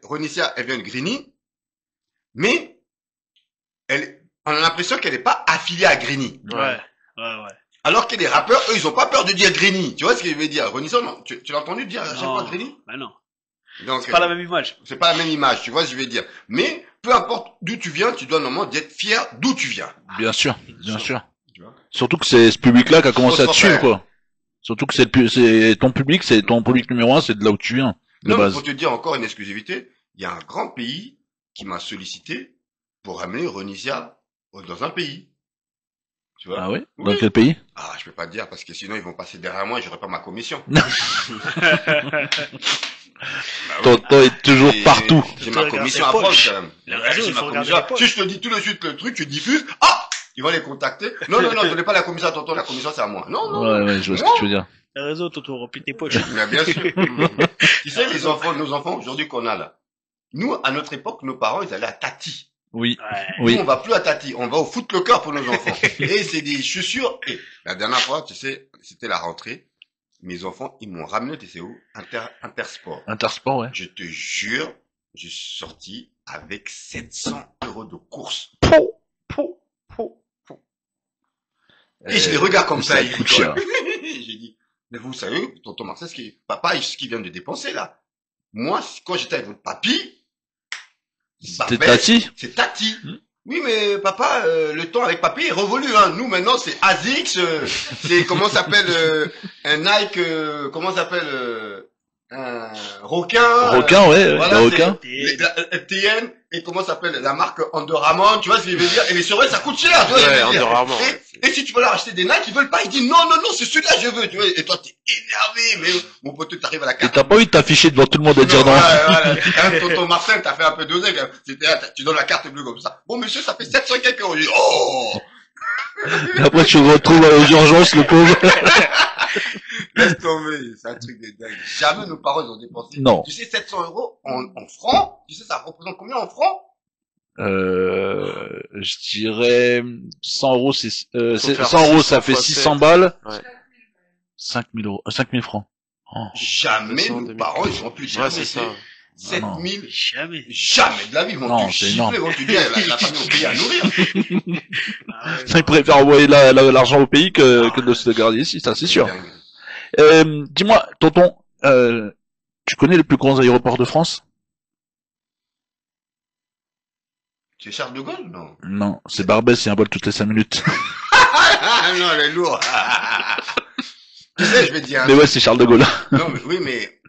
Ronisia, elle vient de Grigny, mais on a l'impression qu'elle n'est pas affiliée à Grigny. Ouais. Alors que les rappeurs, eux, ils ont pas peur de dire Grigny. Tu vois ce que je veux dire? Ronisia, non, tu l'as entendu dire à chaque fois Grigny? Bah non. Donc, C'est pas la même image. c'est pas la même image, tu vois ce que je veux dire. Mais, peu importe d'où tu viens, tu dois normalement être fier d'où tu viens. Bien sûr, bien sûr. Tu vois. Surtout que c'est ce public-là qui a commencé à te Grosse suivre, affaire. quoi. Surtout que c'est ton public, c'est ton public numéro 1, c'est de là où tu viens, de Non, mais base. pour te dire encore une exclusivité, il y a un grand pays qui m'a sollicité pour amener Ronisia dans un pays. Tu vois? Ah oui? Oui. Dans quel pays? Ah, je peux pas te dire parce que sinon ils vont passer derrière moi et j'aurai pas ma commission. Tonton est toujours Et partout. J'ai Tu ma regardes commission tes à prendre poches. quand même. Les Ouais, réseaux, j'ai il ma faut regarder commission. les poches. Si je te dis tout de suite le truc, tu diffuses. Ah! Ils vont les contacter. Non, donnez pas la commission à tonton, la commission c'est à moi. Non. Ouais, je vois ce que tu veux dire. Les réseaux, Toto, remplis tes poches. Mais bien sûr. Tu sais, nos enfants aujourd'hui qu'on a là. Nous, à notre époque, nos parents, ils allaient à Tati. Oui. Ouais. Oui. Nous, on va plus à Tati. On va au Foot Locker pour nos enfants. Et c'est des chaussures. Et la dernière fois, tu sais, c'était la rentrée. Mes enfants, ils m'ont ramené, tu sais où? Intersport. Intersport, ouais. Je te jure, j'ai sorti avec 700 € de course. Et je les regarde comme ça, ça ils coûte rigolent. cher. J'ai dit, mais vous savez, tonton Marcel, papa, ce qu'il vient de dépenser là. Moi, quand j'étais avec votre papy, C'était ben, Tati? c'est Tati. Oui, mais papa, le temps avec papy est révolu. Hein. Nous, maintenant, c'est ASICS, c'est, comment s'appelle, un Nike, comment s'appelle, un requin. Requin, ouais, voilà, des requins. la TN, et comment s'appelle, la marque Under Armour, tu vois ce que je veux dire. Et les survêtements, ça coûte cher, tu vois ce que je veux Ouais, dire. Under Armour. Et si tu veux leur acheter des Nike, ils veulent pas, ils disent non, c'est celui-là que je veux, tu vois. Et toi, t'es énervé, mais mon pote, t'arrives à la Et carte. t'as pas envie de t'afficher devant tout le monde et dire non. Voilà. Hein, tonton Marcel, t'as fait un peu d'oseille, quand même. C'était là, tu donnes la carte bleue comme ça. Bon, monsieur, ça fait 700 quelques euros. Je dis, oh! Et après, tu te retrouves aux urgences, le pauvre. Laisse tomber, c'est un truc de dingue. Jamais nos parents, ils ont dépensé. Non. Tu sais, 700 € en francs, tu sais, ça représente combien en francs? Je dirais 100 €, c'est faire 100 €, 600 ça fait fois 600 7. balles. Ouais. 5000 €, 5000 francs. Oh. Jamais 200, nos 2000. parents, ils ont plus Ouais, c'est ça. 7000. Jamais. Jamais de la vie, ils vont Non, te c'est chiffrer, énorme. ils vont te dire, la famille au pays à nourrir. Ah ouais, Ils préfèrent envoyer l'argent au pays que de se garder ici, ça c'est sûr. Dingue. Dis-moi, tonton, tu connais les plus grands aéroports de France? C'est Charles de Gaulle? Non. Non, c'est Barbès, c'est un vol toutes les 5 minutes. Ah, non, elle est lourde. Tu sais, je vais te dire un Mais ouais, c'est Charles de Gaulle. Non, mais, oui, mais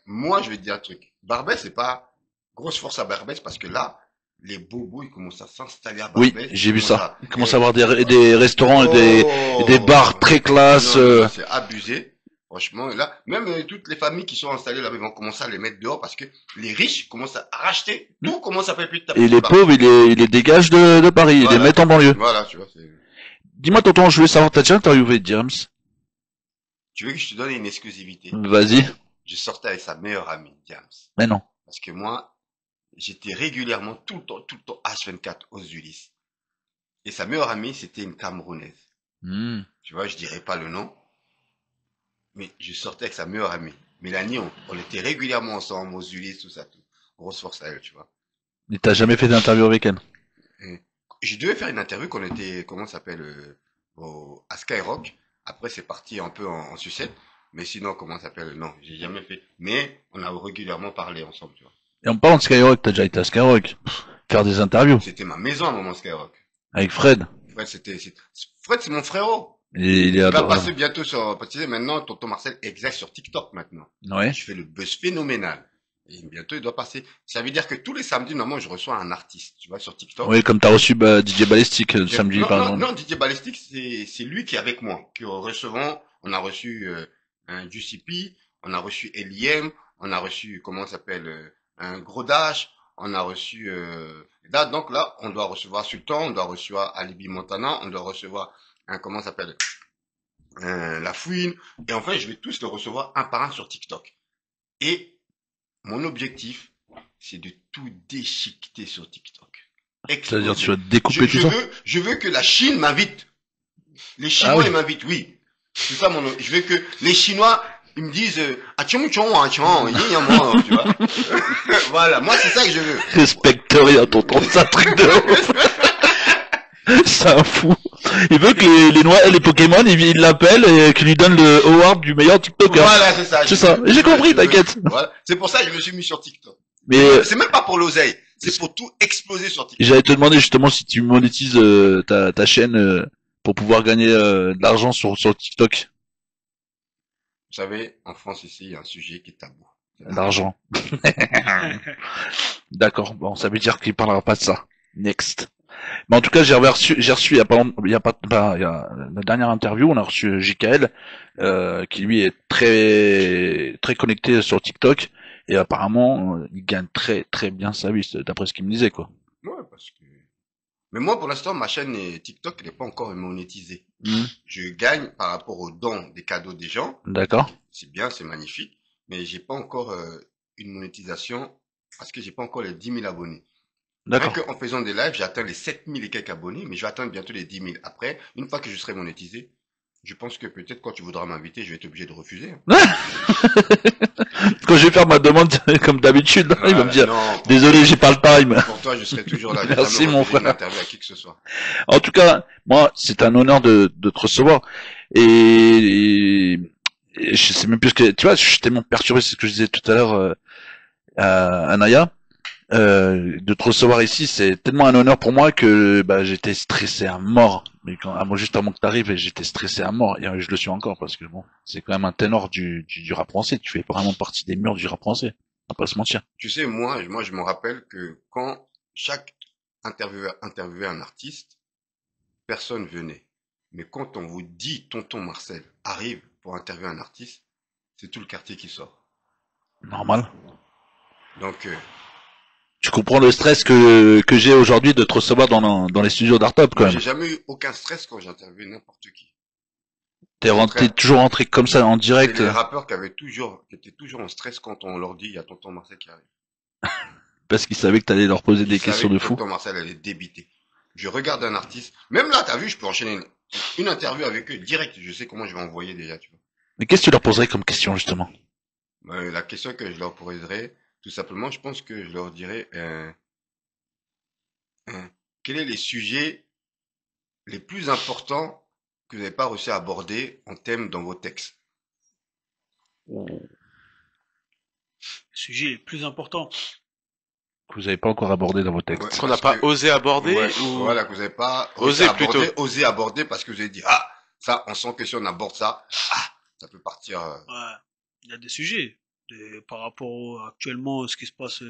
moi, je vais te dire un truc. Barbès, c'est pas grosse force à Barbès parce que là, les bobos, ils commencent à s'installer à Oui, Barbès. j'ai vu ça. Il commence à Et- avoir des restaurants et des bars très classe. Non, non, c'est abusé. Franchement, et là, même toutes les familles qui sont installées là, ils vont commencer à les mettre dehors parce que les riches commencent à racheter. Tout commence à faire plus de taper Et sur les Barbès. pauvres, ils les dégagent de Paris, ils les Voilà. mettent en banlieue. Voilà, tu vois. Dis-moi, tonton, je voulais savoir, t'as déjà interviewé James? Tu veux que je te donne une exclusivité? Vas-y. Je sortais avec sa meilleure amie, James. Mais non. Parce que moi, j'étais régulièrement tout le temps H24 aux Ulysses. Et sa meilleure amie, c'était une Camerounaise. Tu vois, je dirais pas le nom. Mais je sortais avec sa meilleure amie. Mélanie, on était régulièrement ensemble aux Ulysses, tout ça, tout. Grosse force à elle, tu vois. Et t'as jamais fait d'interview avec elle? Et je devais faire une interview qu'on était, comment ça s'appelle, à Skyrock. Après, c'est parti un peu en sucette. Mais sinon, comment ça s'appelle, non, j'ai jamais fait. Mais on a régulièrement parlé ensemble, tu vois. Et en parlant de Skyrock, t'as déjà été à Skyrock? Faire des interviews? C'était ma maison à un moment, Skyrock. Avec Fred? Fred, Fred, c'est mon frérot. Et il est Il va adorable. passer bientôt sur, parce que maintenant, tonton Marcel exerce sur TikTok maintenant. Ouais. Je fais le buzz phénoménal. Et bientôt, il doit passer. Ça veut dire que tous les samedis, normalement, je reçois un artiste, tu vois, sur TikTok. Oui, comme t'as reçu DJ Ballistic samedi, non, par non, exemple. non, DJ Ballistic, c'est lui qui est avec moi. On a reçu un Juicy P, on a reçu L.I.M, on a reçu, comment ça s'appelle, un Gros Dash, on a reçu... là, donc là, on doit recevoir Sultan, on doit recevoir Alibi Montana, on doit recevoir un, comment ça s'appelle, La Fouine. Et en fait, je vais tous les recevoir un par un sur TikTok. Et mon objectif, c'est de tout déchiqueter sur TikTok. C'est-à-dire, tu vas découper tout ça? Je veux que la Chine m'invite. Les Chinois, Ah oui. ils m'invitent, oui. C'est ça je veux que les Chinois, ils me disent, ah, tchon, tchon, ah, tchon, moi, tu vois. Voilà. Moi, c'est ça que je veux. Respecte rien, tonton, c'est un truc de ouf. C'est un fou. Il veut que les Pokémon, ils l'appellent et qu'ils lui donnent le award du meilleur TikToker. Voilà, c'est ça. C'est ça. J'ai compris, t'inquiète. Voilà. C'est pour ça que je me suis mis sur TikTok. Mais C'est même pas pour l'oseille. C'est pour tout exploser sur TikTok. j'allais te demander justement si tu monétises ta chaîne pour pouvoir gagner de l'argent sur TikTok. Vous savez, en France, ici, il y a un sujet qui est tabou. L'argent. D'accord. Bon, ça veut dire qu'il parlera pas de ça. Next. Mais en tout cas, j'ai reçu il y a pas longtemps- il y a la dernière interview, on a reçu JKL, qui lui est très connecté sur TikTok, et apparemment, il gagne très bien sa vie, d'après ce qu'il me disait, quoi. Ouais, parce que... Mais moi, pour l'instant, ma chaîne TikTok, elle n'est pas encore monétisée. Je gagne par rapport aux dons des cadeaux des gens. D'accord. C'est bien, c'est magnifique. Mais j'ai pas encore une monétisation parce que j'ai pas encore les 10 000 abonnés. D'accord. Rien qu'en faisant des lives, j'ai atteint les 7 000 et quelques abonnés, mais je vais atteindre bientôt les 10 000. Après, une fois que je serai monétisé, je pense que peut-être quand tu voudras m'inviter, je vais être obligé de refuser. Hein. Quand je vais faire ma demande, comme d'habitude, il va me dire, Non, désolé, j'ai pas le time. pour toi, je serai toujours là. J'ai Merci, jamais mon refusé une frère. interview à qui que ce soit. En tout cas, moi, c'est un honneur de te recevoir. Et je sais même plus ce que, tu vois, je suis tellement perturbé, c'est ce que je disais tout à l'heure à Naya. De te recevoir ici, c'est tellement un honneur pour moi que bah, j'étais stressé à mort. Mais moi, juste avant que t'arrives, j'étais stressé à mort. Et je le suis encore parce que bon, c'est quand même un ténor du rap français. Tu fais vraiment partie des murs du rap français. On va pas se mentir. Tu sais, moi, je me rappelle que quand chaque intervieweur interviewait un artiste, personne venait. Mais quand on vous dit tonton Marcel arrive pour interviewer un artiste, c'est tout le quartier qui sort. Normal. Donc, Tu comprends le stress que j'ai aujourd'hui de te recevoir dans les studios d'Artop, quand moi, même. j'ai jamais eu aucun stress quand j'interviewais n'importe qui. T'es toujours rentré comme ça en C'est direct. les rappeurs qui étaient toujours en stress quand on leur dit il y a tonton Marcel qui arrive. Parce qu'ils savaient que t'allais leur poser des Ils questions savaient de que fou. tonton Marcel allait débiter. Je regarde un artiste, même là, t'as vu, je peux enchaîner une interview avec eux direct. Je sais comment je vais envoyer déjà, tu vois. Mais qu'est-ce que tu leur poserais comme question, justement? La question que je leur poserais, tout simplement, je pense que je leur dirais, quels sont les sujets les plus importants que vous n'avez pas réussi à aborder en thème dans vos textes? Sujet le plus important. Que vous avez pas encore abordé dans vos textes. Ouais, Qu'on n'a parce pas que- osé aborder Ouais, ou... voilà, que vous n'avez pas Osé plutôt. osé aborder parce que vous avez dit, ah, ça, on sent que si on aborde ça, ah, ça peut partir. Ouais, il y a des sujets. Par rapport actuellement à ce qui se passe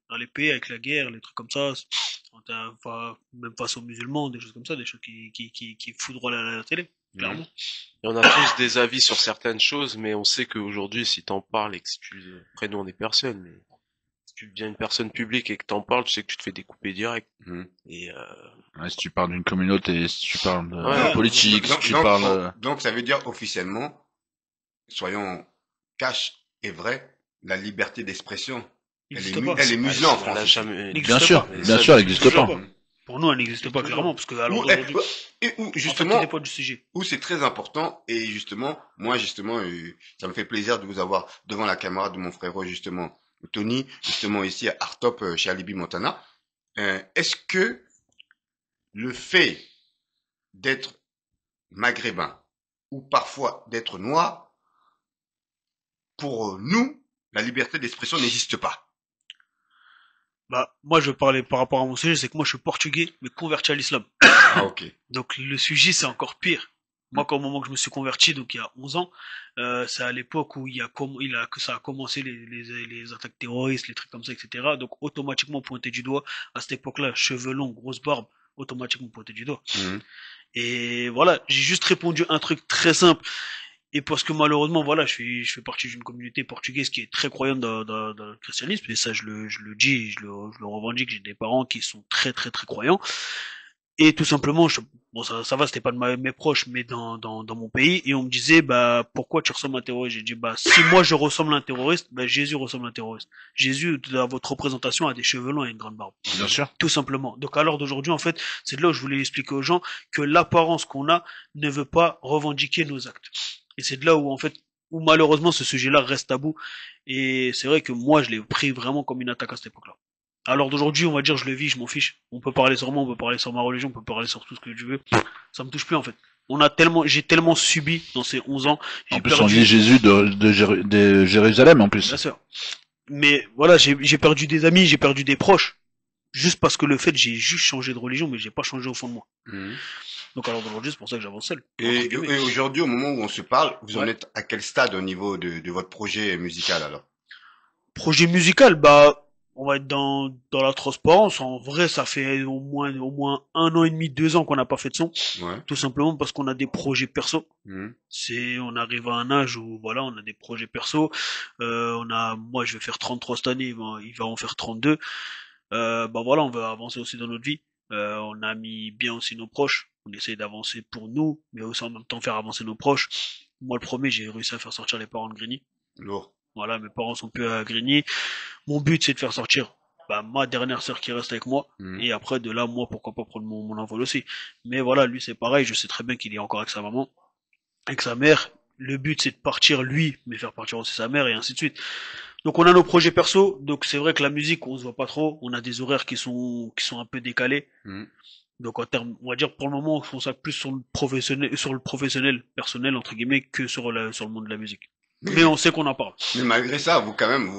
dans les pays avec la guerre, les trucs comme ça, même face aux musulmans, des choses comme ça, des choses qui foudroient la télé, clairement. Et on a tous des avis sur certaines choses, mais on sait qu'aujourd'hui, si t'en parles et que si tu... Après, nous, on est personne, mais si tu deviens une personne publique et que t'en parles, tu sais que tu te fais découper direct. Mhm. Et Ouais, si tu parles d'une communauté, si tu parles de Ouais. politique, si tu parles... donc, ça veut dire officiellement, soyons cash et vrai, la liberté d'expression, Il elle n'existe est, pas. elle est muselée en elle a France. jamais... N'existe Bien sûr, pas. bien sûr, elle n'existe pas. Pour nous, elle n'existe pas, clairement, parce que alors aujourd'hui, Ou en fait, justement, tout dépend du sujet. où c'est très important et justement, moi justement, ça me fait plaisir de vous avoir devant la caméra de mon frérot justement, Tony, justement ici à Artop chez Alibi Montana. Est-ce que le fait d'être maghrébin ou parfois d'être noir, pour nous, la liberté d'expression n'existe pas? Bah, moi, je parlais par rapport à mon sujet, c'est que moi, je suis portugais, mais converti à l'islam. Ah ok. Donc, le sujet, c'est encore pire. Moi, au moment que je me suis converti, donc il y a 11 ans, c'est à l'époque où que ça a commencé les attaques terroristes, les trucs comme ça, etc. Donc, automatiquement pointé du doigt. À cette époque-là, cheveux longs, grosse barbe, automatiquement pointé du doigt. Mhm. Et voilà, j'ai juste répondu un truc très simple. Et parce que malheureusement, voilà, je fais partie d'une communauté portugaise qui est très croyante dans le christianisme, et ça, je le dis, je le revendique, j'ai des parents qui sont très, très, très croyants. Et tout simplement, bon, ça va, c'était pas de mes proches, mais dans mon pays, et on me disait, bah, pourquoi tu ressembles à un terroriste? J'ai dit, bah, si moi je ressemble à un terroriste, bah, Jésus ressemble à un terroriste. Jésus, dans votre représentation, a des cheveux longs et une grande barbe. Bien sûr. Tout simplement. Donc, à l'heure d'aujourd'hui, en fait, c'est de là où je voulais expliquer aux gens que l'apparence qu'on a ne veut pas revendiquer nos actes. Et c'est de là où, en fait, où malheureusement ce sujet-là reste tabou. Et c'est vrai que moi, je l'ai pris vraiment comme une attaque à cette époque-là. Alors d'aujourd'hui, on va dire, je le vis, je m'en fiche. On peut parler sur moi, on peut parler sur ma religion, on peut parler sur tout ce que tu veux. Ça me touche plus, en fait. J'ai tellement subi dans ces 11 ans. En plus, on dit Jésus de Jérusalem, en plus. Bien sûr. Mais voilà, j'ai perdu des amis, j'ai perdu des proches. Juste parce que le fait, j'ai juste changé de religion, mais j'ai pas changé au fond de moi. Mhm. Donc alors d'aujourd'hui, c'est pour ça que j'avance seul. Et aujourd'hui, au moment où on se parle, vous en Ouais. êtes à quel stade au niveau de votre projet musical alors? Projet musical, bah, on va être dans la transparence. En vrai, ça fait au moins 1 an et demi, 2 ans qu'on n'a pas fait de son. Ouais. Tout simplement parce qu'on a des projets perso. Mhm. On arrive à un âge où, voilà, on a des projets perso. Moi, je vais faire 33 cette année, il va en faire 32. Bah voilà, on va avancer aussi dans notre vie. On a mis bien aussi nos proches. On essaie d'avancer pour nous, mais aussi en même temps faire avancer nos proches. Moi, le premier, j'ai réussi à faire sortir les parents de Grigny. Lourd. Voilà, mes parents sont plus à Grigny. Mon but, c'est de faire sortir ma dernière sœur qui reste avec moi. Mhm. Et après, de là, moi, pourquoi pas prendre mon envol aussi. Mais voilà, lui, c'est pareil. Je sais très bien qu'il est encore avec sa maman, avec sa mère. Le but, c'est de partir lui, mais faire partir aussi sa mère, et ainsi de suite. Donc, on a nos projets perso. Donc, c'est vrai que la musique, on se voit pas trop. On a des horaires qui sont un peu décalés. Mhm. Donc, en termes, on va dire, pour le moment, on se concentre plus sur le professionnel, personnel, entre guillemets, que sur le monde de la musique. Mais on sait qu'on en parle. Mais malgré ça, vous quand même,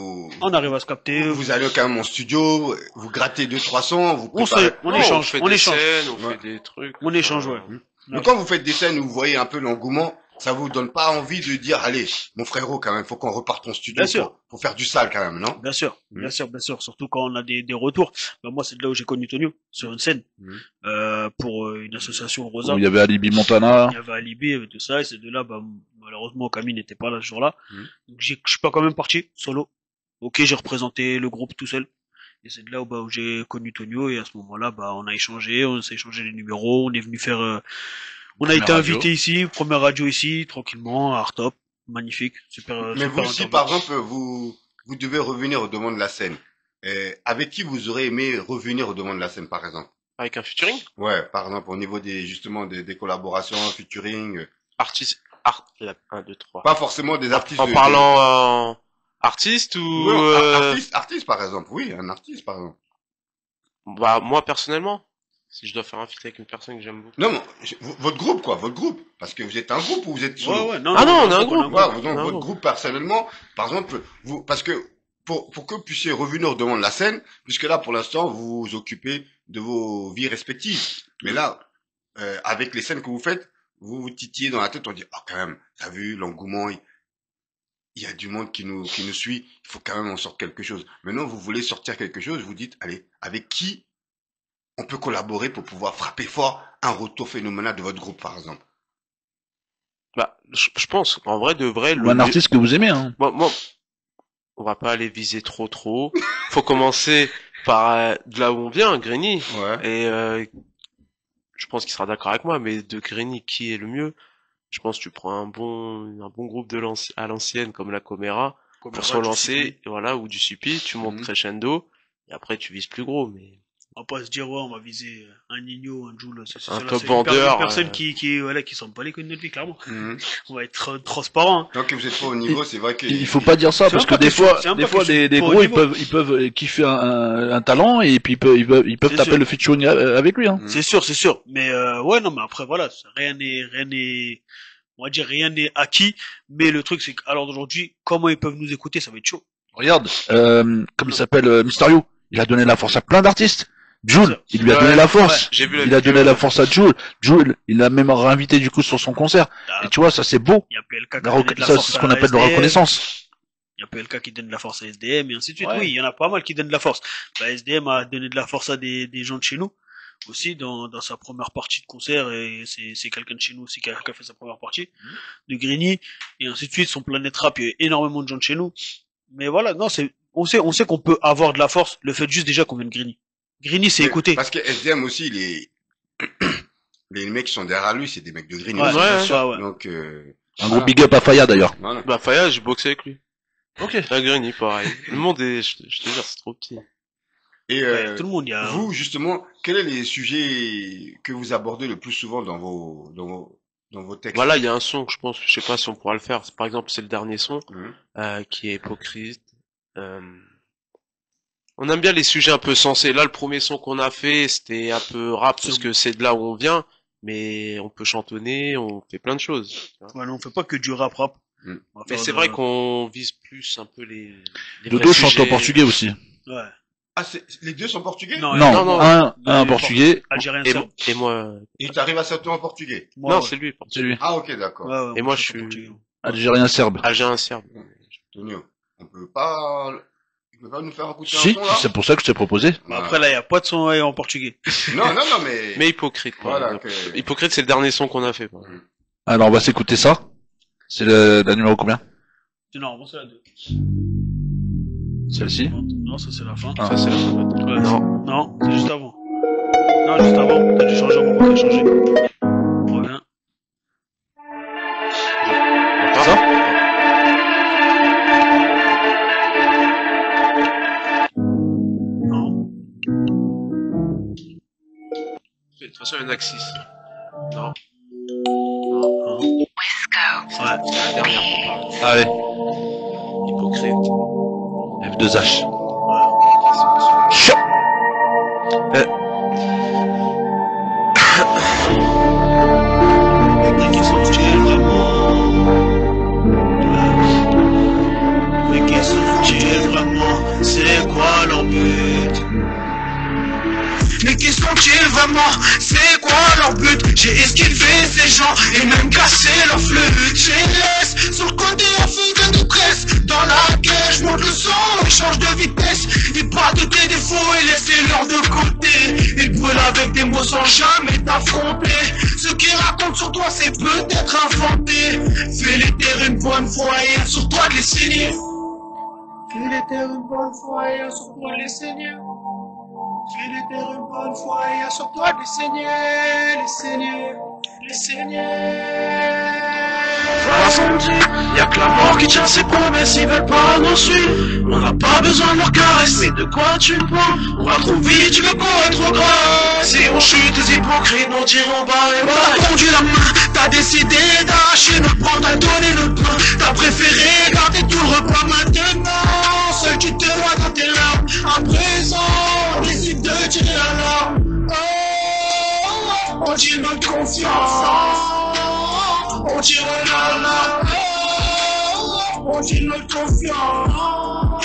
On arrive à se capter. vous allez quand même en studio, vous grattez 200-300, vous On préparez. on Non, échange, fait on des échange. scènes, on Ouais. fait des trucs. On échange, ouais. Mais quand vous faites des scènes où vous voyez un peu l'engouement, ça vous donne pas envie de dire, allez, mon frérot, quand même, faut qu'on reparte en studio Bien sûr. pour faire du sale quand même, non? Bien sûr, Mhm. bien sûr, bien sûr. Surtout quand on a des retours. Moi, c'est de là où j'ai connu Tonio, sur une scène, Mhm. pour une association Rosa. Où il y avait Alibi Montana. Il y avait Alibi, il y avait tout ça, et c'est de là, malheureusement, Camille n'était pas là ce jour-là. Mhm. Donc, je suis pas quand même parti, solo. Ok, j'ai représenté le groupe tout seul. Et c'est de là où j'ai connu Tonio, et à ce moment-là, on a échangé, on s'est échangé les numéros, on est venu faire, on a Première été radio. invité ici, première radio ici, tranquillement, à Artop. Magnifique, super. Mais super vous, si interview. par exemple, vous devez revenir au devant de la scène, avec qui vous aurez aimé revenir au devant de la scène, par exemple? Avec un featuring. Ouais, par exemple, au niveau justement des collaborations, featuring, Artiste, 1, 2, 3. pas forcément des artistes En parlant artiste ou Oui, artiste, par exemple, oui, un artiste, par exemple. bah moi personnellement, si je dois faire un feat avec une personne que j'aime beaucoup. Non, mais votre groupe, quoi, votre groupe. Parce que vous êtes un groupe ou vous êtes solo? Ouais, ouais, non, Ah non, on a un on groupe. Ouais, donc, Non, votre non. groupe, personnellement, par exemple, parce que, pour que vous puissiez revenir au devant de la scène, puisque là, pour l'instant, vous vous occupez de vos vies respectives. Mais là, avec les scènes que vous faites, vous vous titillez dans la tête, on dit, oh, quand même, t'as vu, l'engouement, il y a du monde qui nous suit, il faut quand même en sortir quelque chose. Maintenant, vous voulez sortir quelque chose, vous dites, allez, avec qui on peut collaborer pour pouvoir frapper fort un retour phénoménal de votre groupe, par exemple. Bah, je pense, en vrai, de vrai, Ou un artiste que vous aimez, hein. Moi, on va pas aller viser trop. Faut commencer par de là où on vient, Grigny. Ouais. Et je pense qu'il sera d'accord avec moi, mais de Grigny, qui est le mieux? Je pense que tu prends un bon groupe à l'ancienne comme la Comera pour se relancer, voilà, ou du Supi, tu montes crescendo, et après tu vises plus gros, mais... On va pas se dire, ouais, on va viser un Nino, un Jul, c'est Un ça, top c'est vendeur, une personne voilà, qui s'en bat les couilles de notre vie, clairement. On va être transparent, hein. Tant que vous êtes pas au niveau, c'est vrai que... Il faut pas dire ça, C'est parce même que pas des question- fois, c'est même pas des question gros, au ils peuvent kiffer un talent, et puis ils peuvent C'est taper sûr. le featuring avec lui, hein. C'est sûr. Mais, ouais, non, mais après, voilà, rien n'est, on va dire rien n'est acquis. Mais le truc, c'est qu'à l'heure d'aujourd'hui, comment ils peuvent nous écouter, ça va être chaud. Regarde, comme il s'appelle, Mysterio, il a donné la force à plein d'artistes. Jules, il lui a Ouais, donné la force. j'ai vu la Il a vidéo. donné la force à Jules. Jules, il l'a même réinvité du coup sur son concert. Ah, Et tu vois, ça c'est beau. il y a PLK qui donne de la Ça, force c'est ce qu'on à appelle de la SDM. reconnaissance. Il y a PLK qui donne de la force à SDM et ainsi de suite. Ouais. Oui, il y en a pas mal qui donnent de la force. Bah, SDM a donné de la force à des gens de chez nous aussi dans sa première partie de concert, et c'est quelqu'un de chez nous aussi qui a fait sa première partie de Grigny, et ainsi de suite. Son Planète Rap, il y a énormément de gens de chez nous. Mais voilà, non, on sait qu'on peut avoir de la force, le fait juste déjà qu'on vient de Grigny. Grigny, c'est écouté. Parce que SDM aussi, les mecs qui sont derrière lui, c'est des mecs de Green. Ouais, aussi. ouais. Donc, Un gros big up à Faya d'ailleurs. voilà. Bah, Faya, j'ai boxé avec lui. Ok. La Grigny, pareil. Le monde est, je te jure, c'est trop petit. Et Ouais, tout le monde, il y a... vous, justement, quels sont les sujets que vous abordez le plus souvent dans vos textes? Voilà, il y a un son que je pense, je sais pas si on pourra le faire. Par exemple, c'est le dernier son, Mhm. qui est hypocrite. On aime bien les sujets un peu sensés. Là, le premier son qu'on a fait, c'était un peu rap parce que c'est de là où on vient, mais on peut chantonner, on fait plein de choses. Tu vois. Ouais, non, on fait pas que du rap. Mm. On va Mais faire c'est de- vrai qu'on vise plus un peu les Dodo vrais chante en sujets. portugais aussi. Ouais. Ah, les deux sont portugais? Non, Non, non, un non, en il est portugais, Algérien, Et, serbe. et moi, Et tu arrives à sortir en portugais? Moi, non, ouais. c'est lui. c'est lui. Ah, ok, d'accord. Ouais, ouais, Et moi, je je suis suis portugais. Algérien serbe. algérien serbe. Tonio, on peut pas nous faire écouter un Si, son, là? c'est pour ça que je t'ai proposé. Bah, après, là, il y a pas de son en portugais. Non, mais... Mais hypocrite, par Voilà, exemple. que- Hypocrite, c'est le dernier son qu'on a fait. par exemple. Alors on va s'écouter ça. C'est la numéro combien? Non, bon, c'est la 2. Celle-ci. Non, ça, c'est la fin. Ah. Ça, c'est la fin. Ouais, Non. Non, c'est juste avant. Non, juste avant. T'as dû changer un moment, t'as changé. Reviens. Attends. Ça Non. De toute façon, il y en a que 6. Non. Non. Ouais. C'est la dernière qu'on parle. Allez, Hypocrite. F2H. Ouais. Chut. Mais qui sont-ils vraiment? Mais qui sont-ils vraiment? C'est quoi leur but? Mais qui sont-ils vraiment? C'est quoi leur but? J'ai esquivé ces gens et même cassé leur flûte. Je les laisse sur le côté en feu de détresse. Dans laquelle je monte le son et change de vitesse. Ils parlent de tes défauts et laissez-leur de côté. Ils brûlent avec des mots sans jamais t'affronter. Ce qu'ils racontent sur toi c'est peut-être inventé. Fais-les taire une bonne fois et sur toi de les saigner. Fais-les taire une bonne fois et sur toi de les saigner. Fais-les taire une bonne fois et sur toi de les saigner. Les saigner, les saigner. Y'a que la mort qui tient ses promesses, ils veulent pas nous suivre. On n'a pas besoin de leur caresse, mais de quoi tu me parles? On va trop vite, tu veux qu'on rétrograde. Si on chute, les hypocrites nous diront bah et bah. T'as tendu la main, t'as décidé d'arracher notre pain, t'as donné le pain. T'as préféré garder tout le repas maintenant. Seul tu te vois dans tes larmes. À présent, on décide de tirer l'alarme. Oh, on dit notre confiance. On tire la larme. On dit notre confiance.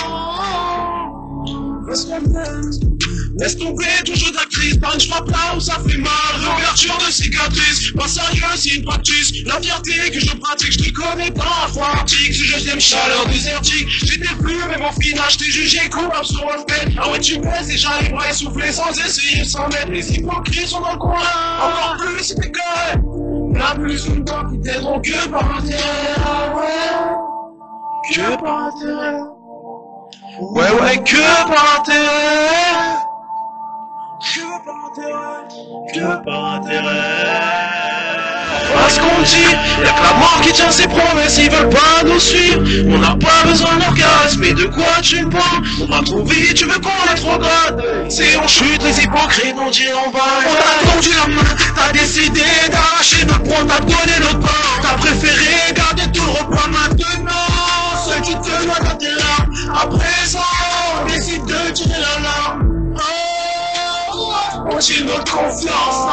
Laisse tomber, toujours d'actrice, par une frappe là où ça fait mal. Réouverture de cicatrices, pas sérieux, c'est une practice. La fierté que je pratique, je te connais pas, informatique. Ce deuxième chaleur désertique, j'étais plus, mais mon final, je t'ai jugé coupable sur le fait. Ah ouais, tu m'aimes et j'arrive à essouffler sans essayer, sans mettre. Les hypocrites sont dans le coin, encore plus, c'était carré. La plus une temps qui t'aideront que par intérêt, ah ouais. Que par intérêt. Ouais, que par intérêt. Que par intérêt. Que par intérêt. Parce qu'on dit, y'a que la mort qui tient ses promesses, ils veulent pas nous suivre. On n'a pas besoin de leur charisme, mais de quoi tu me parles? On va trop vite, tu veux qu'on est trop grade. C'est on chute, les hypocrites nous diront bas. On t'a tendu la main, t'as décidé d'arracher notre prendre, t'as donné notre pain. T'as préféré garder tout le repas maintenant. Ceux qui te doivent dans tes larmes. À présent, on décide de tirer la larme. Oh, on tire notre confiance.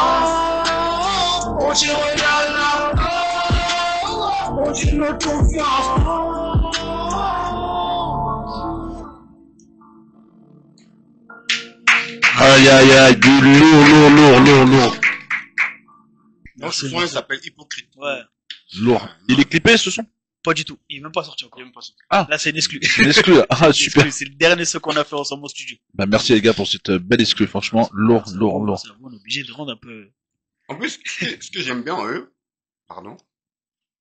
On tire la larme. On tire notre confiance. Aïe aïe aïe, du lourd. Non, ce son, il s'appelle Hypocrite. Ouais. Lourd. Il est clippé ce son? Pas du tout. Il est même pas sorti encore. Ah. Là, c'est une exclu. C'est une exclu. Ah, super. C'est le dernier son qu'on a fait ensemble au studio. Bah, merci les gars pour cette belle exclu, franchement. Lourd. On est obligé de rendre un peu... En plus, ce que j'aime bien en eux, pardon,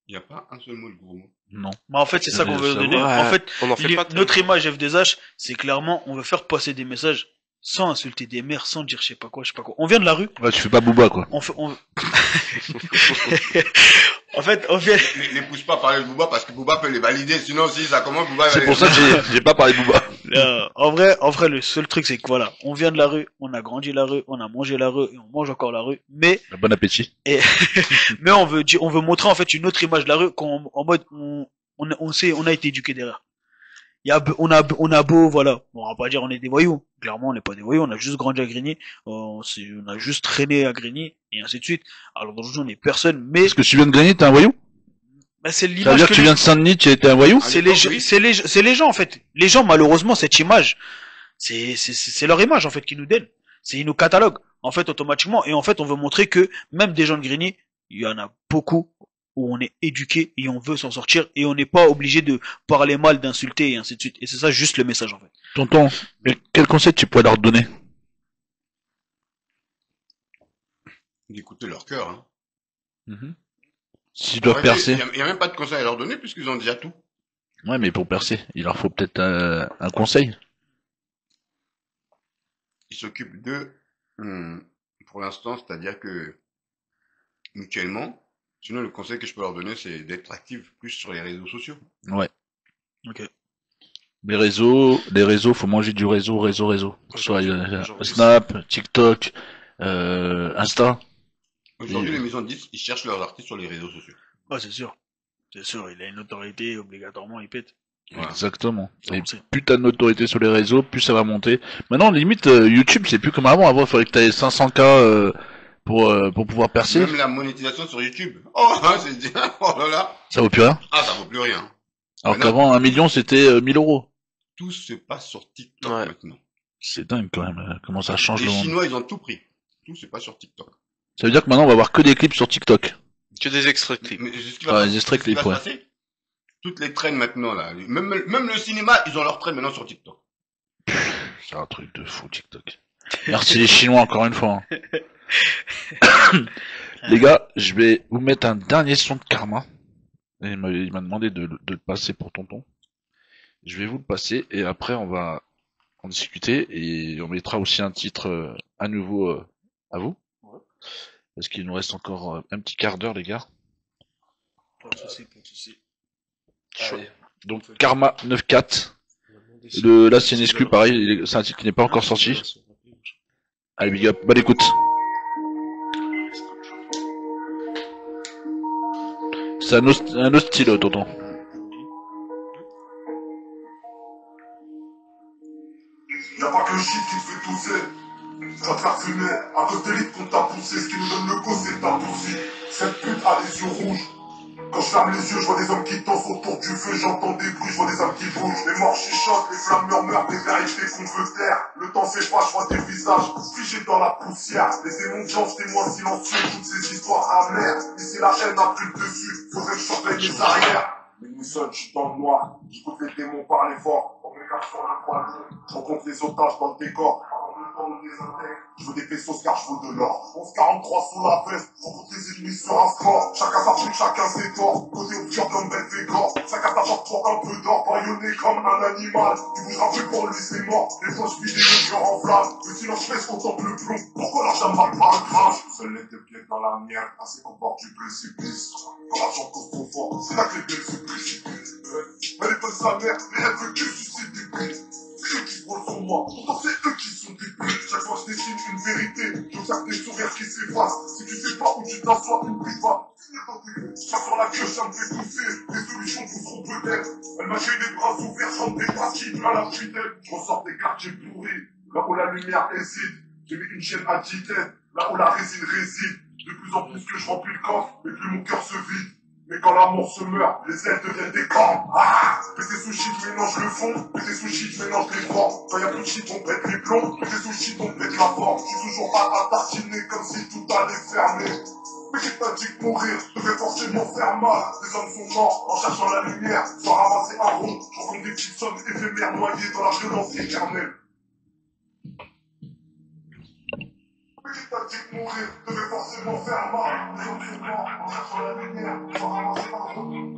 il n'y a pas un seul mot de gros mot. Non. Mais en fait, c'est ça qu'on veut donner. Ouais, En fait, on en fait pas. notre image F2H, c'est clairement, on veut faire passer des messages sans insulter des mères, sans dire je sais pas quoi. On vient de la rue. Ouais, tu fais pas Booba, quoi. En fait, on vient... Les pousse pas à parler de Booba parce que Booba peut les valider. Sinon, si ça commence, Booba va C'est les... pour ça que j'ai pas parlé de Booba. En vrai, le seul truc, c'est que voilà, on vient de la rue, on a grandi la rue, on a mangé la rue et on mange encore la rue. Mais, Bon appétit. mais on veut montrer en fait une autre image de la rue en mode, on a été éduqué derrière. On a beau, voilà. On va pas dire on est des voyous. Clairement, on n'est pas des voyous. On a juste grandi à Grigny. On a juste traîné à Grigny. Et ainsi de suite. Alors, aujourd'hui, on est personne, mais, Est-ce que tu viens de Grigny, t'es un voyou? bah, c'est Ça veut l'image dire que tu viens de Saint-Denis, tu étais un voyou? c'est les gens, en fait. Les gens, malheureusement, cette image, c'est leur image, en fait, qui nous donne. Ils nous cataloguent, en fait, automatiquement. Et en fait, on veut montrer que même des gens de Grigny, il y en a beaucoup où on est éduqué et on veut s'en sortir et on n'est pas obligé de parler mal, d'insulter et ainsi de suite. Et c'est ça juste le message, en fait. Tonton, quel conseil tu pourrais leur donner? D'écouter leur cœur, hein. S'ils doivent percer. Il y a même pas de conseil à leur donner puisqu'ils ont déjà tout. Ouais, mais pour percer, il leur faut peut-être un conseil. Ils s'occupent d'eux, pour l'instant, c'est-à-dire que, mutuellement, sinon le conseil que je peux leur donner, c'est d'être actifs plus sur les réseaux sociaux. Ouais. Ok. Les réseaux, faut manger du réseau. Soit Snap, TikTok, Insta. Aujourd'hui, les maisons de disques, ils cherchent leurs artistes sur les réseaux sociaux. Ouais, c'est sûr. C'est sûr, il a une autorité, obligatoirement, il pète. Voilà. Exactement. Ça, Et on sait. plus t'as de notoriété sur les réseaux, plus ça va monter. Maintenant, limite, YouTube, c'est plus comme avant. Avant, il fallait que t'aies 500K pour pouvoir percer. Même la monétisation sur YouTube. Oh, hein, c'est dit, oh là là. Ça vaut plus rien. Ah, ça vaut plus rien. Alors Maintenant, qu'avant, 1 million, c'était 1000 euros. tout se passe sur TikTok Ouais. maintenant. C'est dingue quand même, comment ça change Les le monde. Chinois, ils ont tout pris. Tout se passe sur TikTok. Ça veut dire que maintenant, on va avoir que des clips sur TikTok. Que des extraits de clips. Mais c'est ce qui Ah, va les extraits c'est ce qui va clips, se passer. Toutes les traînes maintenant, là. Même le cinéma, ils ont leurs traînes maintenant sur TikTok. C'est un truc de fou, TikTok. Merci les Chinois, encore une fois. hein. Les gars, je vais vous mettre un dernier son de Karma. Et il m'a demandé de le passer pour tonton. Je vais vous le passer et après on va en discuter et on mettra aussi un titre à nouveau à vous. Parce qu'il nous reste encore un petit quart d'heure, les gars. Pas de soucis. Allez. Donc Karma 9-4. Là c'est une exclu, pareil, c'est un titre qui n'est pas encore sorti. Allez, big up, bonne écoute. C'est un autre style, tonton. Y'a pas que le shit qui te fait tousser. Ça te faire fumer. À cause de l'île qu'on t'a poussé. Ce qui nous donne le go, c'est ta boursie. Cette pute a les yeux rouges. Quand je ferme les yeux, je vois des hommes qui dansent autour du feu, j'entends des bruits, je vois des âmes qui bougent, les morts chuchotent, les flammes murmurent, des vérités qu'on veut taire. Le temps s'efface, je vois des visages figés dans la poussière. Les démons blancs, témoins silencieux, toutes ces histoires amères. Ici la haine a pris le dessus, faudrait que je surveille mes arrières. Minuit sonne, je suis dans le noir, j'écoute les démons parler fort. On regarde sur la croisée, je rencontre les otages dans le décor. Avant le temps de les intègre, je veux des vaisseaux car je veux de l'or. 11-43 sous la veste, je rencontre les ennemis sur un score. Chacun sa truc, chacun ses torts. Côté obscur comme bête et corps. Chacun sa porte pour un peu d'or, baïonné comme un animal. Tu bougeras plus pour lui, c'est mort. Les poches vidées, le cœur en flamme. Le silence pèse, contemple le plomb. Pourquoi l'argent marque pas un crâne? Seuls les deux pieds dans la mienne, assez qu'on porte du précipice. Quand l'argent cause trop fort, c'est là que les belles se précipitent. Mais les bonnes sa mère, les rêves que suscitent des bites. C'est eux qui se brûlent sur moi, pourtant c'est eux qui sont des putes. Chaque fois je dessine une vérité, j'observe des sourires qui s'effacent. Si tu sais pas où tu t'assois, une prise va finir dans tes culs. Chaque sur la queue, ça me fait pousser, les solutions pousseront peut-être. Elle m'accueille les bras ouverts, j'entre des pastilles à la fidèle. Je ressors des quartiers pourris, là où la lumière hésite. J'ai mis une chaîne à 10 têtes, là où la résine réside. De plus en plus que je remplis le corps, mais plus mon cœur se vide. Mais quand l'amour se meurt, les ailes deviennent des corps. Ah, pété sushi, je mélange le fond. Pété sushi, je mélange les formes. Quand y'a plus de shit, on pète les plombs. Pété sushi, on pète la forme. Je suis toujours à tartiner comme si tout allait fermer. Mais qui t'a dit que mourir devait forcément faire mal? Les hommes sont morts en cherchant la lumière. Sans ramasser un rond, je rencontre des petites sommes éphémères noyées dans la violence éternelle. Mais qui t'a dit que mourir devait forcément faire mal? Les hommes sont morts en cherchant la lumière. Sans ramasser un rond.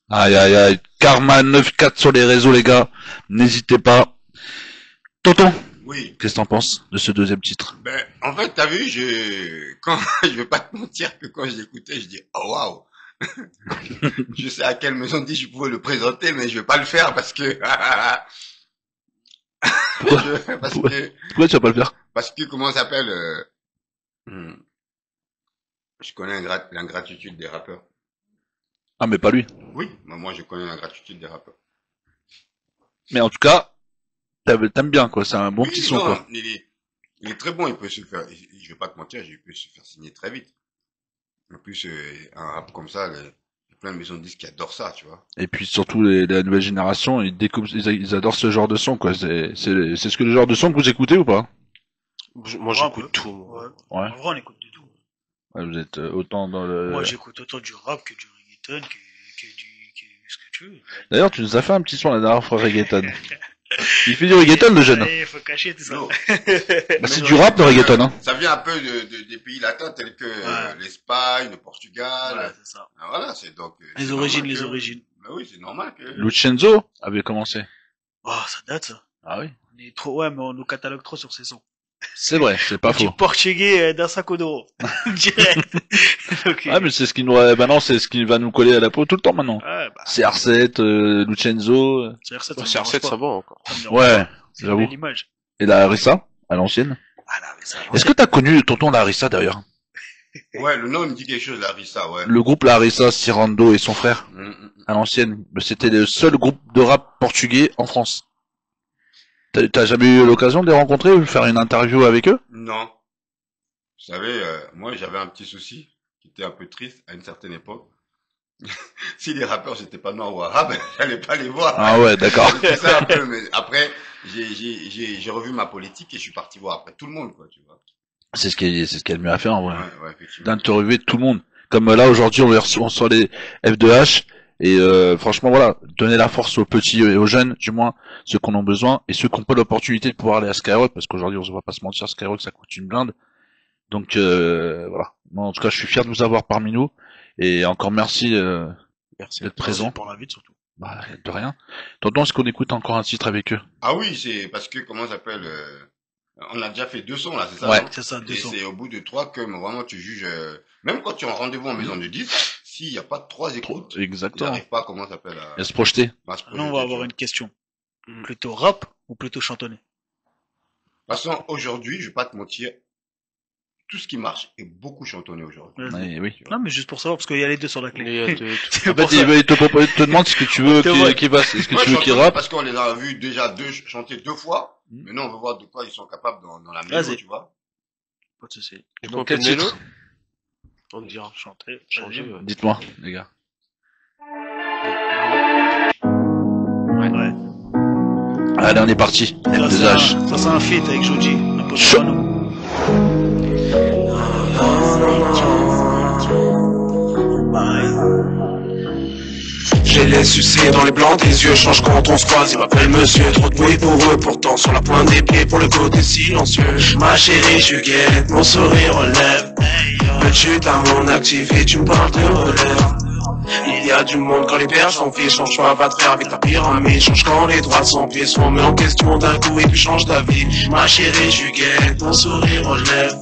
Aïe aïe aïe. Karma 94 sur les réseaux, les gars. N'hésitez pas. Tonton, Oui. qu'est-ce que t'en penses de ce deuxième titre? Ben, en fait, t'as vu, je vais pas te mentir que quand je l'écoutais, je dis, oh waouh. Je sais à quelle maison de disques je pouvais le présenter, mais je vais pas le faire parce que, Pourquoi tu vas pas le faire? parce que comment ça s'appelle, je connais l'ingratitude des rappeurs. Ah, mais pas lui. Oui, moi je connais l'ingratitude des rappeurs. Mais en tout cas, t'aimes bien, quoi. C'est un bon Oui, petit son, non, quoi. il est très bon, il peut se faire, je vais pas te mentir, il peut se faire signer très vite. En plus, un rap comme ça, il y a plein de maisons de disques qui adorent ça, tu vois. Et puis surtout la nouvelle génération, ils adorent ce genre de son, quoi. C'est ce que le genre de son que vous écoutez ou pas? Moi, j'écoute tout, moi. Ouais. Ouais. En vrai, on écoute de tout. Ouais, vous êtes autant dans le... Moi, j'écoute autant du rap que du reggaeton, que ce que tu veux. D'ailleurs, tu nous as fait un petit son la dernière fois, reggaeton. Il fait du reggaeton, le jeune. Il faut cacher tout ça. Non. Bah, c'est du rap, le reggaeton, hein. Ça vient un peu des pays latins tels que l'Espagne, le Portugal. Ouais, c'est ça. Ah, voilà, c'est donc. Les c'est origines, normal les que- origines. Bah oui, c'est normal que. Lucenzo avait commencé. Oh, ça date, ça. Ah oui. On est trop, ouais, mais on nous catalogue trop sur ces sons. C'est vrai, c'est pas Du faux. portugais d'un sac d'euro. Direct. Ok. Ah, mais c'est ce qui nous, maintenant, c'est ce qui va nous coller à la peau tout le temps maintenant. Ouais, bah, CR7, Lucenzo. CR7, Bah, CR7, ça va encore. Ouais, c'est j'avoue. l'image. Et la Harissa, à l'ancienne. Ah là, mais ça. Est-ce que t'as connu tonton la Harissa d'ailleurs? Ouais, le nom il me dit quelque chose, Larissa, ouais. Le groupe La Harissa, Cyrando et son frère, à l'ancienne. C'était le seul groupe de rap portugais en France. T'as jamais eu l'occasion de les rencontrer ou de faire une interview avec eux? Non. Vous savez, moi j'avais un petit souci qui était un peu triste à une certaine époque. Si les rappeurs j'étais pas noirs ou arabes, j'allais pas les voir. Ah ouais, d'accord. C'est ça un peu, mais après, j'ai revu ma politique et je suis parti voir après tout le monde, quoi, tu vois. C'est ce qui est le mieux à faire en vrai. Ouais, effectivement. D'interviewer tout le monde. Comme là aujourd'hui on sort les F2H et franchement voilà, donner la force aux petits et aux jeunes, du moins ceux qu'on a besoin et ceux qui n'ont pas l'opportunité de pouvoir aller à Skyrock parce qu'aujourd'hui on se va pas se mentir, Skyrock ça coûte une blinde. Donc voilà. Moi en tout cas je suis fier de vous avoir parmi nous et encore merci Merci. d'être présent. Pour l'invite, surtout. Bah de rien. Tonton, est-ce qu'on écoute encore un titre avec eux? Ah oui, c'est parce que, comment ça s'appelle, on a déjà fait 2 sons là, c'est ça? Ouais. non C'est ça, Et 200. c'est au bout de 3 que vraiment tu juges, même quand tu es en rendez-vous en maison de disque, s'il n'y a pas 3 écoutes, ils Exactement. n'arrivent pas, comment ça s'appelle, Et à se projeter. à se Maintenant, on projeter, va tu avoir vois. une question. Plutôt rap ou plutôt chantonné? De toute façon, aujourd'hui, je vais pas te mentir, tout ce qui marche est beaucoup chantonné aujourd'hui. Vas-y. Ouais, oui. Non, mais juste pour savoir, parce qu'il y a les deux sur la clé. Mais il y a de- C'est En pour fait, ça. il te demande ce que tu veux qu'il fasse. Est-ce que Ouais, tu veux qu'il chantonné rappe? parce qu'on les a vus déjà chanter 2 fois. Mhm. Maintenant, on veut voir de quoi ils sont capables dans la Vas-y. mélo, tu vois. Pas de soucis. Tu Donc, comptes quel le mélo? titre? On te dira. Chanter. Changer, ouais. Dites-moi, les gars. Ouais. Allez, on est parti. M2H. Ça, c'est un feat avec Joji. Chaud. J'ai les sucés dans les blancs des yeux, change quand on se croise, il m'appelle monsieur, trop de bruit pour eux, pourtant sur la pointe des pieds pour le côté silencieux. Ma chérie, je guette, mon sourire relève. Veux-tu t'as mon actif et tu me parles de relève. Il y a du monde quand les berges sont fiches, change pas, va te faire avec ta pyramide, change quand les droits sont pieds, se remet en question d'un coup et puis change d'avis. Ma chérie, je guette, mon sourire relève.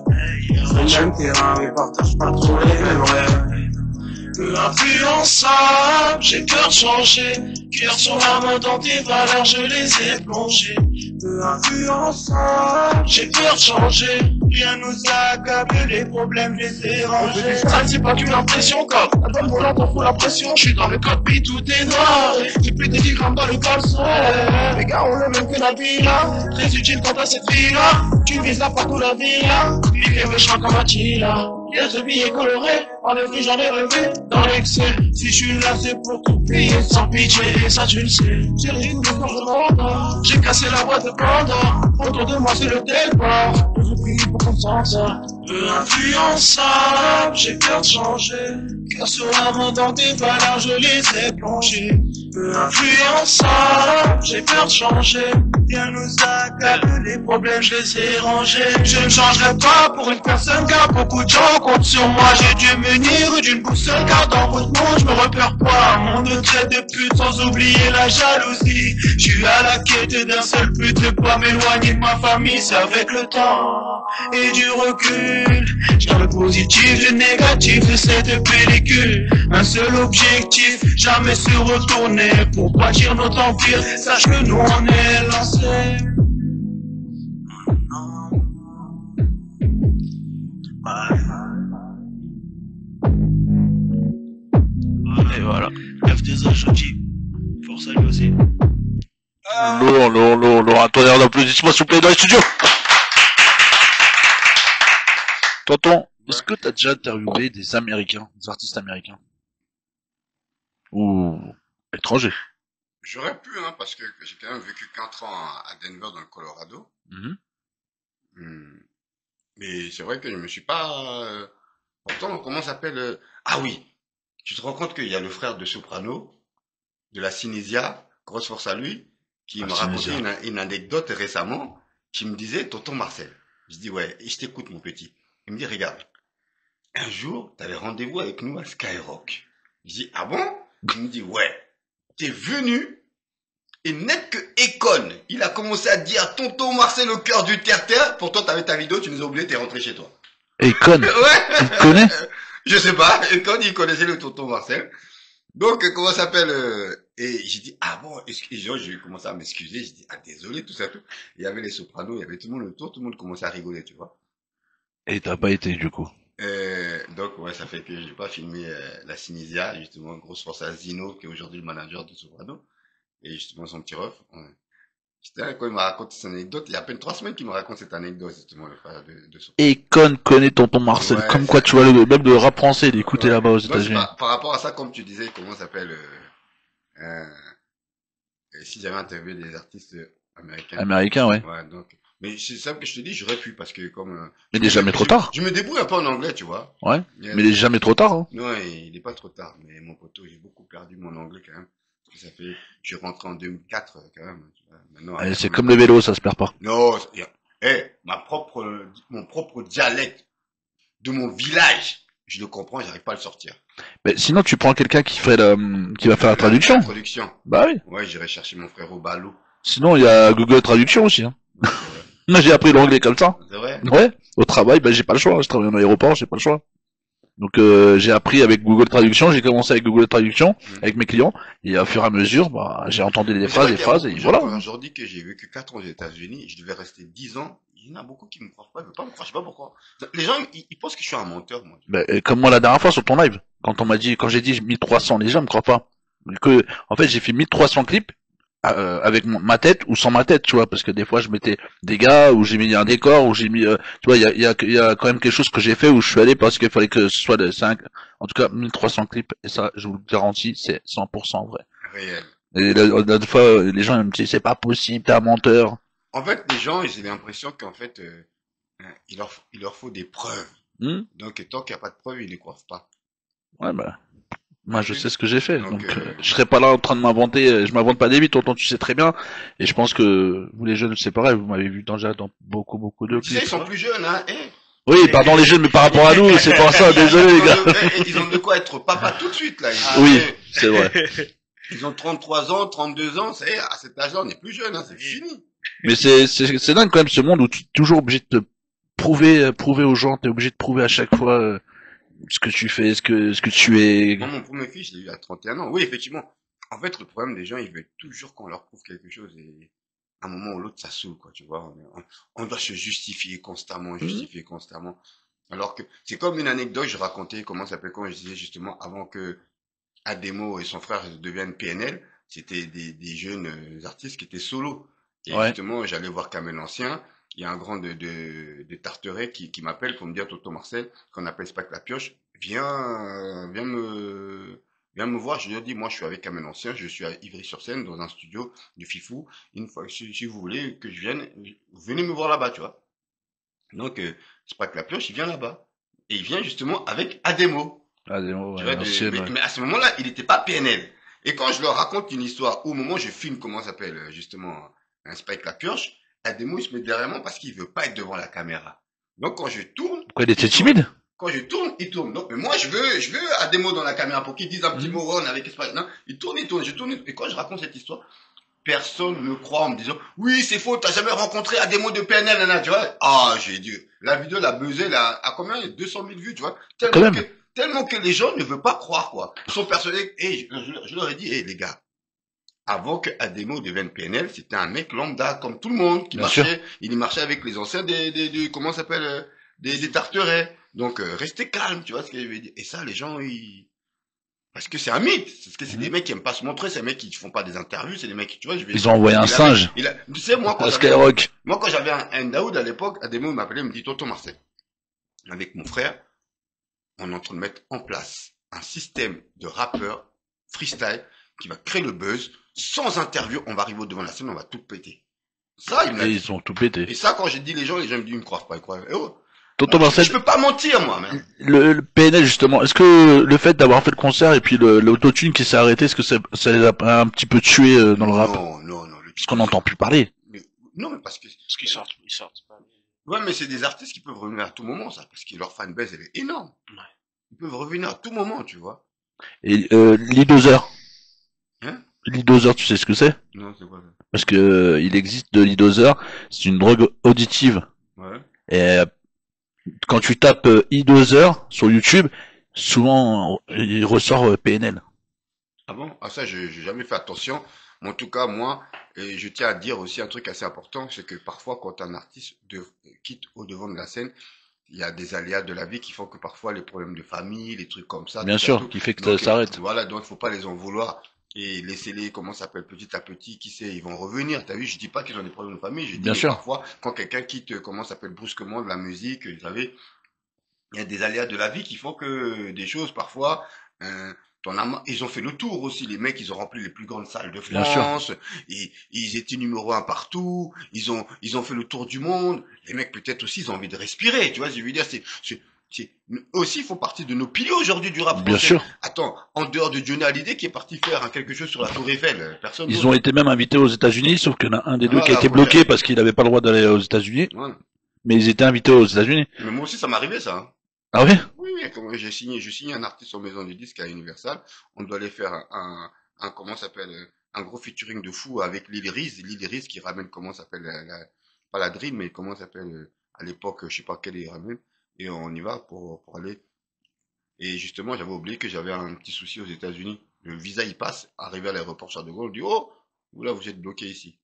C'est le même terrain, mais partage pas trop les mêmes rêves. Peu influençable, j'ai peur de changer. Cœur sur la main dans tes valeurs, je les ai plongées. Peu influençable, j'ai peur de changer. Rien nous accable, les problèmes, je les ai rangés. Ça c'est pas qu'une impression, comme la bonne volante, on fout la pression. Je suis dans le cockpit, tout est noir. J'ai plus de 10 grammes dans le caleçon. Les gars, on le même que la villa. Très utile quand t'as cette vie-là. Tu vises la partout la villa. Vivre méchant comme Attila. Hier ce billet coloré, en effet j'en ai rêvé dans l'excès. Si je suis là c'est pour t'oublier sans pitié, et ça tu le sais. J'ai réduit tout le temps de monde, j'ai cassé la boîte de Pandore. Autour de moi c'est le téléport, je prie pour qu'on s'en sorte. Peu influençable, j'ai peur de changer. Cœur sur la main dans tes valeurs, je les ai plongées. Peu influençable, j'ai peur de changer. Rien nous accable, les problèmes je les ai rangés. Je ne changerai pas pour une personne car beaucoup de gens comptent sur moi. J'ai dû munir d'une boussole car dans votre monde je me repère pas. Mon de traite de pute sans oublier la jalousie. Je suis à la quête d'un seul but, ne pas m'éloigner de ma famille. C'est avec le temps et du recul. J'ai le positif, le négatif de cette pellicule. Un seul objectif, jamais se retourner pour bâtir notre empire. Sache que nous on est lancés. Et voilà. F2H Joji. Force à lui aussi. Lourd, un tonnerre d'applaudissements s'il vous plaît dans les studios. Tonton, est-ce que t'as déjà interviewé des Américains, des artistes américains? Ou étrangers? J'aurais pu, hein, parce que j'ai quand même vécu 4 ans à Denver dans le Colorado. Mais c'est vrai que je me suis pas... Pourtant, comment ça s'appelle Ah oui, tu te rends compte qu'il y a le frère de Soprano, de la Cinésia, grosse force à lui, qui m'a raconté une anecdote récemment, qui me disait, tonton Marcel. Je dis, ouais, et je t'écoute mon petit. Il me dit, regarde, un jour, t'avais rendez-vous avec nous à Skyrock. Je dis, ah bon? Il me dit, ouais, t'es venu, et net que Econ, il a commencé à dire, tonton Marcel, le cœur du terre-terre, pourtant t'avais ta vidéo, tu nous as oublié, t'es rentré chez toi. Econ? Ouais. Tu le connais? Je sais pas, Econ, il connaissait le tonton Marcel. Donc, comment ça s'appelle et j'ai dit, ah bon, j'ai commencé à m'excuser, j'ai dit, ah désolé, tout ça, tout. Il y avait les Sopranos, il y avait tout le monde autour, tout le monde commençait à rigoler, tu vois. Et t'as pas été, du coup. Donc, ouais, ça fait que j'ai pas filmé la Cinésia, justement, grosse force à Zino, qui est aujourd'hui le manager de Soprano, et justement son petit ref. Ouais. Quand il m'a raconté cette anecdote, il y a à peine 3 semaines qu'il me raconte cette anecdote, justement, le frère de Soprano. Econ connaît tonton Marcel. Ouais, comme quoi, tu vois, même le rap français, il est écouté là-bas aux Donc, États-Unis. par rapport à ça, comme tu disais, comment ça s'appelle si j'avais interviewé des artistes américains. Américain, ouais. Ouais, donc. Mais c'est simple que je te dis, j'aurais pu parce que comme. Mais il est jamais trop tard. Je me débrouille un peu en anglais, tu vois. Ouais. Mais il est jamais trop tard, hein. Non, il est pas trop tard. Mais mon poteau, j'ai beaucoup perdu mon anglais quand même. Parce que ça fait, je suis rentré en 2004 quand même. Tu vois. Maintenant, C'est comme le vélo, ça se perd pas. Non, mon propre dialecte de mon village, je le comprends, j'arrive pas à le sortir. Mais sinon, tu prends quelqu'un qui va faire la traduction. La traduction. Bah oui. Ouais, j'irai chercher mon frère au Balou. Sinon, il y a Google Traduction aussi, hein. Ouais, Moi, j'ai appris l'anglais comme ça. c'est vrai. Ouais. Au travail, bah, j'ai pas le choix. Je travaille en aéroport, j'ai pas le choix. Donc, j'ai appris avec Google Traduction. J'ai commencé avec Google Traduction, avec mes clients. Et au fur et à mesure, bah, j'ai entendu des phrases, et voilà. Aujourd'hui que j'ai vécu 4 ans aux États-Unis, je devais rester 10 ans. Il y en a beaucoup qui me croient pas, ils veulent pas me croire, je sais pas pourquoi. Les gens, ils pensent que je suis un menteur, moi. Bah, comme moi la dernière fois sur ton live, quand j'ai dit 1300, les gens me croient pas. En fait, j'ai fait 1300 clips avec ma tête ou sans ma tête, tu vois, parce que des fois je mettais des gars, ou j'ai mis un décor, ou j'ai mis, tu vois, il y a quand même quelque chose que j'ai fait où je suis allé parce qu'il fallait que ce soit de 5, en tout cas 1300 clips, et ça, je vous le garantis, c'est 100% vrai. Réel. Et la fois, les gens ils me disent, c'est pas possible, t'es un menteur. En fait, les gens, ils ont l'impression qu'en fait, il leur faut des preuves. Donc, tant qu'il n'y a pas de preuves, ils ne croient pas. Ouais, bah. Moi, je sais ce que j'ai fait, donc Donc, je serais pas là en train de m'inventer. Je m'invente pas des vies, tonton, tu sais très bien. Et je pense que vous les jeunes, c'est pareil. Vous m'avez vu déjà dans beaucoup de tu sais, ils sont plus jeunes, hein. Oui, pardon les jeunes, mais par rapport à nous, c'est pour ça. Désolé les gars. Ils ont de quoi être papa tout de suite, là. Oui, c'est vrai. Ils ont 33 ans, 32 ans, ça y est, à cet âge-là, on n'est plus jeune, hein, c'est fini. Mais c'est dingue quand même ce monde où tu es toujours obligé de te prouver aux gens, t'es obligé de prouver à chaque fois ce que tu fais, ce que tu es. Moi, mon premier fils, je l'ai eu à 31 ans. Oui, effectivement. En fait, le problème des gens, ils veulent toujours qu'on leur prouve quelque chose et à un moment ou l'autre, ça saoule, quoi, tu vois. On doit se justifier constamment, Alors que c'est comme une anecdote que je racontais, comment ça s'appelle, quand je disais justement avant que Ademo et son frère deviennent PNL, c'était des jeunes artistes qui étaient solo. Et Ouais. justement, j'allais voir Kamel Ancien. Il y a un grand de Tarteret qui m'appelle pour me dire, Toto Marcel, qu'on appelle Spack la pioche, viens me voir. Je lui ai dit, moi, je suis avec Kamel Ancien, je suis à Ivry-sur-Seine, dans un studio de Fifou. Une fois, si vous voulez que je vienne, venez me voir là-bas, tu vois. Donc, Spack la pioche, il vient là-bas. Et il vient justement avec Ademo. Ah, des mots, Tu ouais, vois, ancienne, ouais. mais à ce moment-là, il n'était pas PNL. Et quand je leur raconte une histoire, au moment où je filme, comment ça s'appelle, justement, un Spike la pioche, Ademo, il se met derrière moi parce qu'il veut pas être devant la caméra. Donc, quand je tourne, Pourquoi il était il tourne. timide? Quand je tourne, il tourne. Donc, mais moi, je veux Ademo dans la caméra pour qu'il dise un petit mot Ron avec Spike. Non, il tourne, je tourne. Et quand je raconte cette histoire, personne ne me croit en me disant, oui, c'est faux, t'as jamais rencontré Ademo de PNL, nana, tu vois. Ah, j'ai dit, la vidéo, la buzzé, à combien? Il y a 200 000 vues, tu vois. Tellement que les gens ne veulent pas croire, quoi. Ils sont persuadés, et je leur ai dit, les gars, avant que Ademo devienne PNL, c'était un mec lambda, comme tout le monde, qui Bien sûr. marchait, il marchait avec les anciens comment ça s'appelle, des Tarterets. Donc, restez calme, tu vois ce que je veux dire. Et ça, les gens, parce que c'est un mythe. Parce que c'est des mecs qui aiment pas se montrer, c'est des mecs qui font pas des interviews, c'est des mecs, tu vois, Ils ont envoyé un singe. Tu sais, moi, À Skyrock. quand j'avais un Daoud à l'époque, Ademo m'appelait, il me dit, Tonton Marcel, avec mon frère, on est en train de mettre en place un système de rappeurs freestyle qui va créer le buzz. Sans interview, on va arriver au devant de la scène, on va tout péter. Ça, il me l'a Et dit. ils ont tout pété. Et ça, quand j'ai dit les gens me disent, ils me croient pas, ils croient. Eh oh, Tonton moi, Marcel, je peux pas mentir, moi, même. le PNL justement, est-ce que le fait d'avoir fait le concert et puis l'autotune qui s'est arrêté, est-ce que ça les a un petit peu tués dans le rap? Non. Parce qu'on n'entend plus parler. Non, mais parce que. Parce qu'ils sortent pas. Ouais, mais c'est des artistes qui peuvent revenir à tout moment, ça, parce que leur fanbase, elle est énorme. Ouais. Ils peuvent revenir à tout moment, tu vois. Et l'e-dozer. Hein? L'e-dozer, tu sais ce que c'est? Non, c'est quoi ça? Parce que il existe de l'e-dozer, c'est une drogue auditive. Ouais. Et quand tu tapes e-dozer sur YouTube, souvent il ressort PNL. Ah bon? Ah ça, j'ai jamais fait attention. Mais en tout cas, moi, et je tiens à dire aussi un truc assez important, c'est que parfois, quand un artiste quitte au devant de la scène, il y a des aléas de la vie qui font que parfois les problèmes de famille, les trucs comme ça. Bien tout ça, sûr, tout. qui fait que Donc, ça s'arrête. Voilà, donc il faut pas les en vouloir et laisser-les, comment ça s'appelle, petit à petit, qui sait, ils vont revenir. T'as vu, je dis pas qu'ils ont des problèmes de famille, je dis Bien mais sûr. parfois, quand quelqu'un quitte, comment ça s'appelle, brusquement de la musique, vous savez, il y a des aléas de la vie qui font que des choses, parfois, ils ont fait le tour aussi, les mecs, ils ont rempli les plus grandes salles de Bien sûr. France, et ils étaient numéro 1 partout, ils ont fait le tour du monde. Les mecs, peut-être aussi, ils ont envie de respirer, tu vois, je veux dire, aussi, ils font partie de nos piliers aujourd'hui du rap Bien français. sûr. Attends, en dehors de Johnny Hallyday qui est parti faire quelque chose sur la Tour Eiffel, personne Ils d'autre. ont été même invités aux États-Unis, sauf qu'il y en a un des deux qui a Voilà, été voilà. bloqué parce qu'il n'avait pas le droit d'aller aux États-Unis. Ouais. Mais ils étaient invités aux États-Unis. Mais moi aussi, ça m'est arrivé, ça. Hein. Ah oui? Oui, comme je signe un artiste en maison du disque à Universal. On doit aller faire comment ça s'appelle, un gros featuring de fou avec Lil Riz. Lil Riz qui ramène, comment ça s'appelle, pas la Dream, mais comment ça s'appelle, à l'époque, je sais pas quel il ramène. Et on y va pour aller. Et justement, j'avais oublié que j'avais un petit souci aux États-Unis. Le visa, il passe. Arrivé à l'aéroport Charles de Gaulle, on dit, oh, vous là, vous êtes bloqué ici.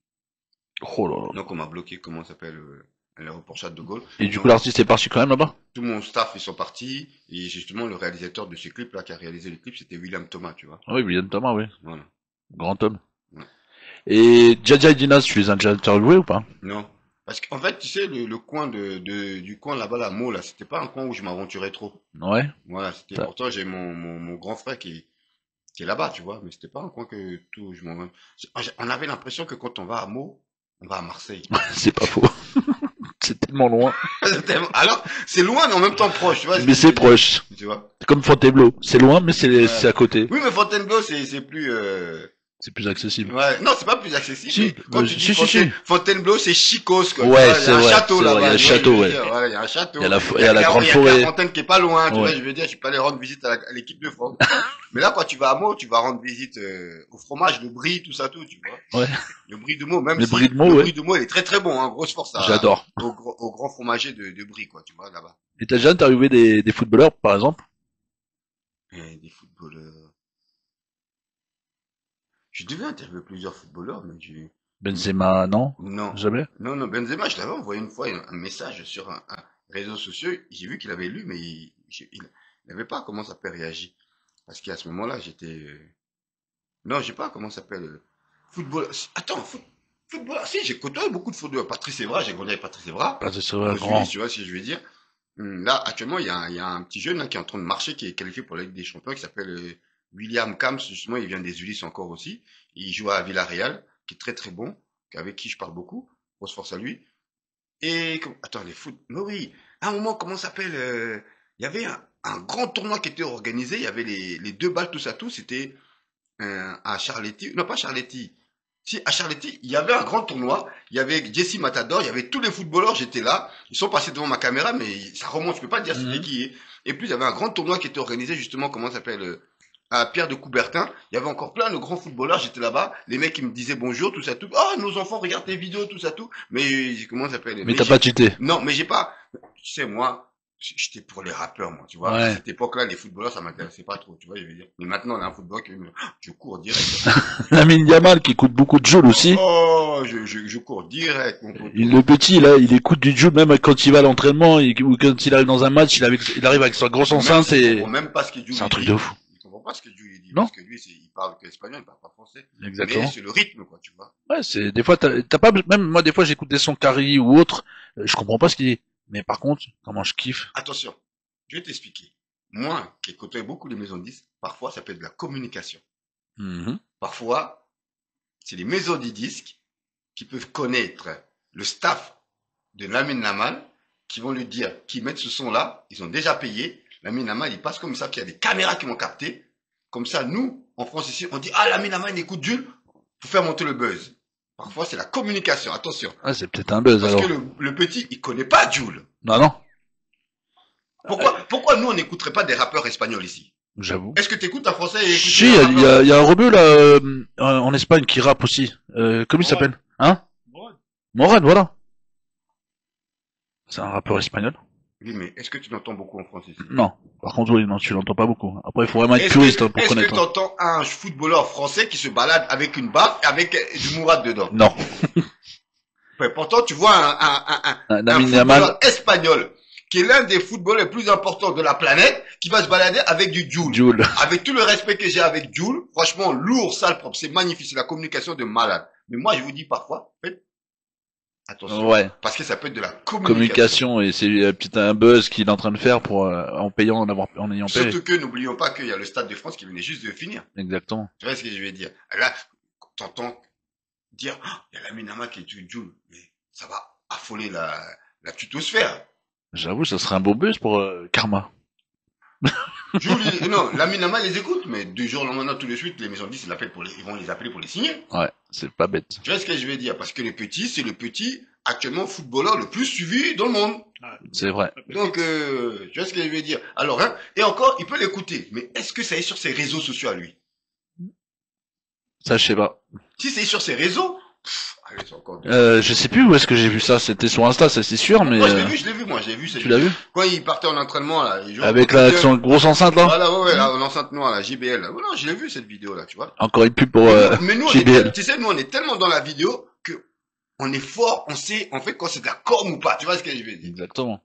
Oh là là. Donc, on m'a bloqué, comment ça s'appelle, à l'aéroport Charles de Gaulle. Et du coup, l'artiste est parti quand même là-bas? Tout mon staff, ils sont partis. Et justement, le réalisateur de ce clip-là, qui a réalisé le clip, c'était William Thomas, tu vois. Oui, William Thomas, oui. Voilà. Grand homme. Ouais. Et Djadja et Dinas, tu les as déjà interviewés ou pas? Non. Parce qu'en fait, tu sais, le coin du coin là-bas, la Meaux, là, c'était pas un coin où je m'aventurais trop. Ouais. Voilà, c'était, Ça- pourtant, j'ai mon grand frère qui est là-bas, tu vois, mais c'était pas un coin que tout, on avait l'impression que quand on va à Meaux, on va à Marseille. C'est pas faux. C'est tellement loin. Alors, c'est loin, mais en même temps proche, tu vois. Mais c'est proche. Tu vois. C'est comme Fontainebleau. C'est loin, mais Ouais. c'est à côté. Oui, mais Fontainebleau, c'est plus, C'est plus accessible. ouais, non, c'est pas plus accessible. Si, mais quand tu dis si. Fontainebleau, c'est chicos, quoi. Ouais, Tu vois, c'est il y a un vrai, château c'est là-bas. vrai, il y a le tu vois, château, je veux ouais. dire, ouais, il y a un château. Il y a la grande Il y a forêt. Clairefontaine qui est pas loin, tu Ouais. vois, je veux dire, je suis pas allé rendre visite à l'équipe de France. Mais là, quand tu vas à Meaux, tu vas rendre visite, au fromage, le brie, tout ça, tout, tu vois. Ouais. Le brie de Meaux, même Le si, brie de Meaux, le ouais. brie de Meaux, il est très très bon, hein, grosse force J'adore. au grand fromager de brie, quoi, tu vois, là-bas. Et t'as déjà interviewé des footballeurs, par exemple? Et des footballeurs. Je devais interviewer plusieurs footballeurs, mais Benzema, non? non. Jamais? Non, Benzema, je l'avais envoyé une fois un message sur un réseau social. J'ai vu qu'il avait lu, mais il n'avait pas comment ça s'appelle réagi. Parce qu'à ce moment-là, non, j'ai pas comment ça s'appelle. Footballeur. Attends, footballeur. Si, j'ai côtoyé beaucoup de footballeurs. Patrice Evra, j'ai connu avec Patrice Evra. Parce que c'est Aux grand. Suisses, tu vois ce que je veux dire. Là, actuellement, il y a un petit jeune là, qui est en train de marcher, qui est qualifié pour la Ligue des Champions, qui s'appelle William Kams. Justement, il vient des Ulysses encore aussi. Il joue à Villarreal, qui est très très bon, avec qui je parle beaucoup. Grosse force à lui. Et attends, les foot. Mais oui, à un moment, comment ça s'appelle il y avait un grand tournoi qui était organisé. Il y avait les deux balles, tout ça, tout. C'était à Charletti. Non, pas Charletti. Si, à Charletti, il y avait un grand tournoi. Il y avait Jesse Matador, il y avait tous les footballeurs, j'étais là. Ils sont passés devant ma caméra, mais ça remonte, je peux pas dire c'était qui. Et puis, il y avait un grand tournoi qui était organisé, justement, comment ça s'appelle à Pierre de Coubertin. Il y avait encore plein de grands footballeurs, j'étais là-bas. Les mecs, ils me disaient bonjour, tout ça, tout. Oh, nos enfants, regardent tes vidéos, tout ça, tout. Mais, comment ça s'appelle Mais t'as pas cheaté. Non, mais j'ai pas. Tu sais, moi, j'étais pour les rappeurs, moi, tu vois. Ouais. À cette époque-là, les footballeurs, ça m'intéressait pas trop, tu vois, je veux dire. Mais maintenant, on a un footballeur je cours direct. Lamine Yamal qui coûte beaucoup de joules aussi. Oh, je cours direct, mon pote. Le petit, là, il écoute du joule même quand il va à l'entraînement ou quand il arrive dans un match, il arrive avec sa grosse enceinte Il et comprend même pas ce que Jules c'est un truc dit. de fou. Il comprend pas ce que Jules dit. Non. Parce que lui, il parle que espagnol, il parle pas français. Exactement. Mais c'est le rythme, quoi, tu vois. Ouais, c'est, des fois, t'as pas, même moi, des fois, j'écoute des sons Carrie ou autres, je comprends pas ce qu'il dit. Mais par contre, comment je kiffe. Attention, je vais t'expliquer. Moi, qui ai côtoyé beaucoup les maisons de disques, parfois, ça peut être de la communication. Mhm. Parfois, c'est les maisons de disques qui peuvent connaître le staff de Lamine Yamal, qui vont lui dire, qui mettent ce son-là, ils ont déjà payé. Lamine Yamal, il passe comme ça, qu'il y a des caméras qui vont capter. Comme ça, nous, en France ici, on dit, ah, Lamine Yamal, il écoute Jules, pour faire monter le buzz. Parfois, c'est la communication, attention. Ah, c'est peut-être un buzz, Parce alors. que le petit, il connaît pas Jules. Non. Pourquoi nous, on n'écouterait pas des rappeurs espagnols ici? J'avoue. Est-ce que tu écoutes un français et écoutes Si, il y a un rebeu, là, en Espagne qui rappe aussi. Comment il s'appelle? Hein? Morad, voilà. C'est un rappeur espagnol. Oui, mais est-ce que tu l'entends beaucoup en France ici? Non. Par contre, oui, non, tu l'entends pas beaucoup. Après, il faut vraiment être Est-ce puriste que, hein, pour est-ce que connaître. tu entends un footballeur français qui se balade avec une barre et avec du Mourad dedans? Non. Ouais, pourtant, tu vois un Lamine footballeur Yamal, espagnol qui est l'un des footballeurs les plus importants de la planète qui va se balader avec du Jul. Jul. Avec tout le respect que j'ai avec Jul, franchement, lourd, sale, propre, c'est magnifique, c'est la communication de malade. Mais moi, je vous dis parfois, faites attention. Ouais. Parce que ça peut être de la Communication, et c'est peut-être un buzz qu'il est en train de faire pour, en payant, en ayant payé. Surtout que n'oublions pas qu'il y a le Stade de France qui venait juste de finir. Exactement. Tu vois ce que je veux dire? Là, t'entends dire, oh, il y a Lamine Yamal qui est Jul, mais ça va affoler la tutosphère. J'avoue, ça serait un beau buzz pour Karma. Non, Lamine Yamal les écoute, mais du jour au lendemain, tout de suite, les maisons de disques ils vont les appeler pour les signer. Ouais, c'est pas bête. Tu vois ce que je veux dire? Parce que le petit, c'est le petit, actuellement, footballeur le plus suivi dans le monde. C'est vrai. Donc, tu vois ce que je veux dire? Alors, hein, et encore, il peut l'écouter, mais est-ce que ça est sur ses réseaux sociaux à lui? Ça, je sais pas. Si c'est sur ses réseaux, allez, c'est encore... Je sais plus où est-ce que j'ai vu ça. C'était sur Insta, ça c'est sûr, mais... Moi, je l'ai vu, moi, je l'ai vu. Tu l'as vu? Quand il partait en entraînement, là, il jouait Avec son grosse enceinte, là? Voilà, ouais, l'enceinte noire, la JBL, là. Voilà, je l'ai vu, cette vidéo, là, tu vois. Encore une pub pour Mais nous, JBL. tu sais, nous, on est tellement dans la vidéo que on est fort, on sait, en fait, quand c'est de la com ou pas. Tu vois ce que je veux dire? Exactement.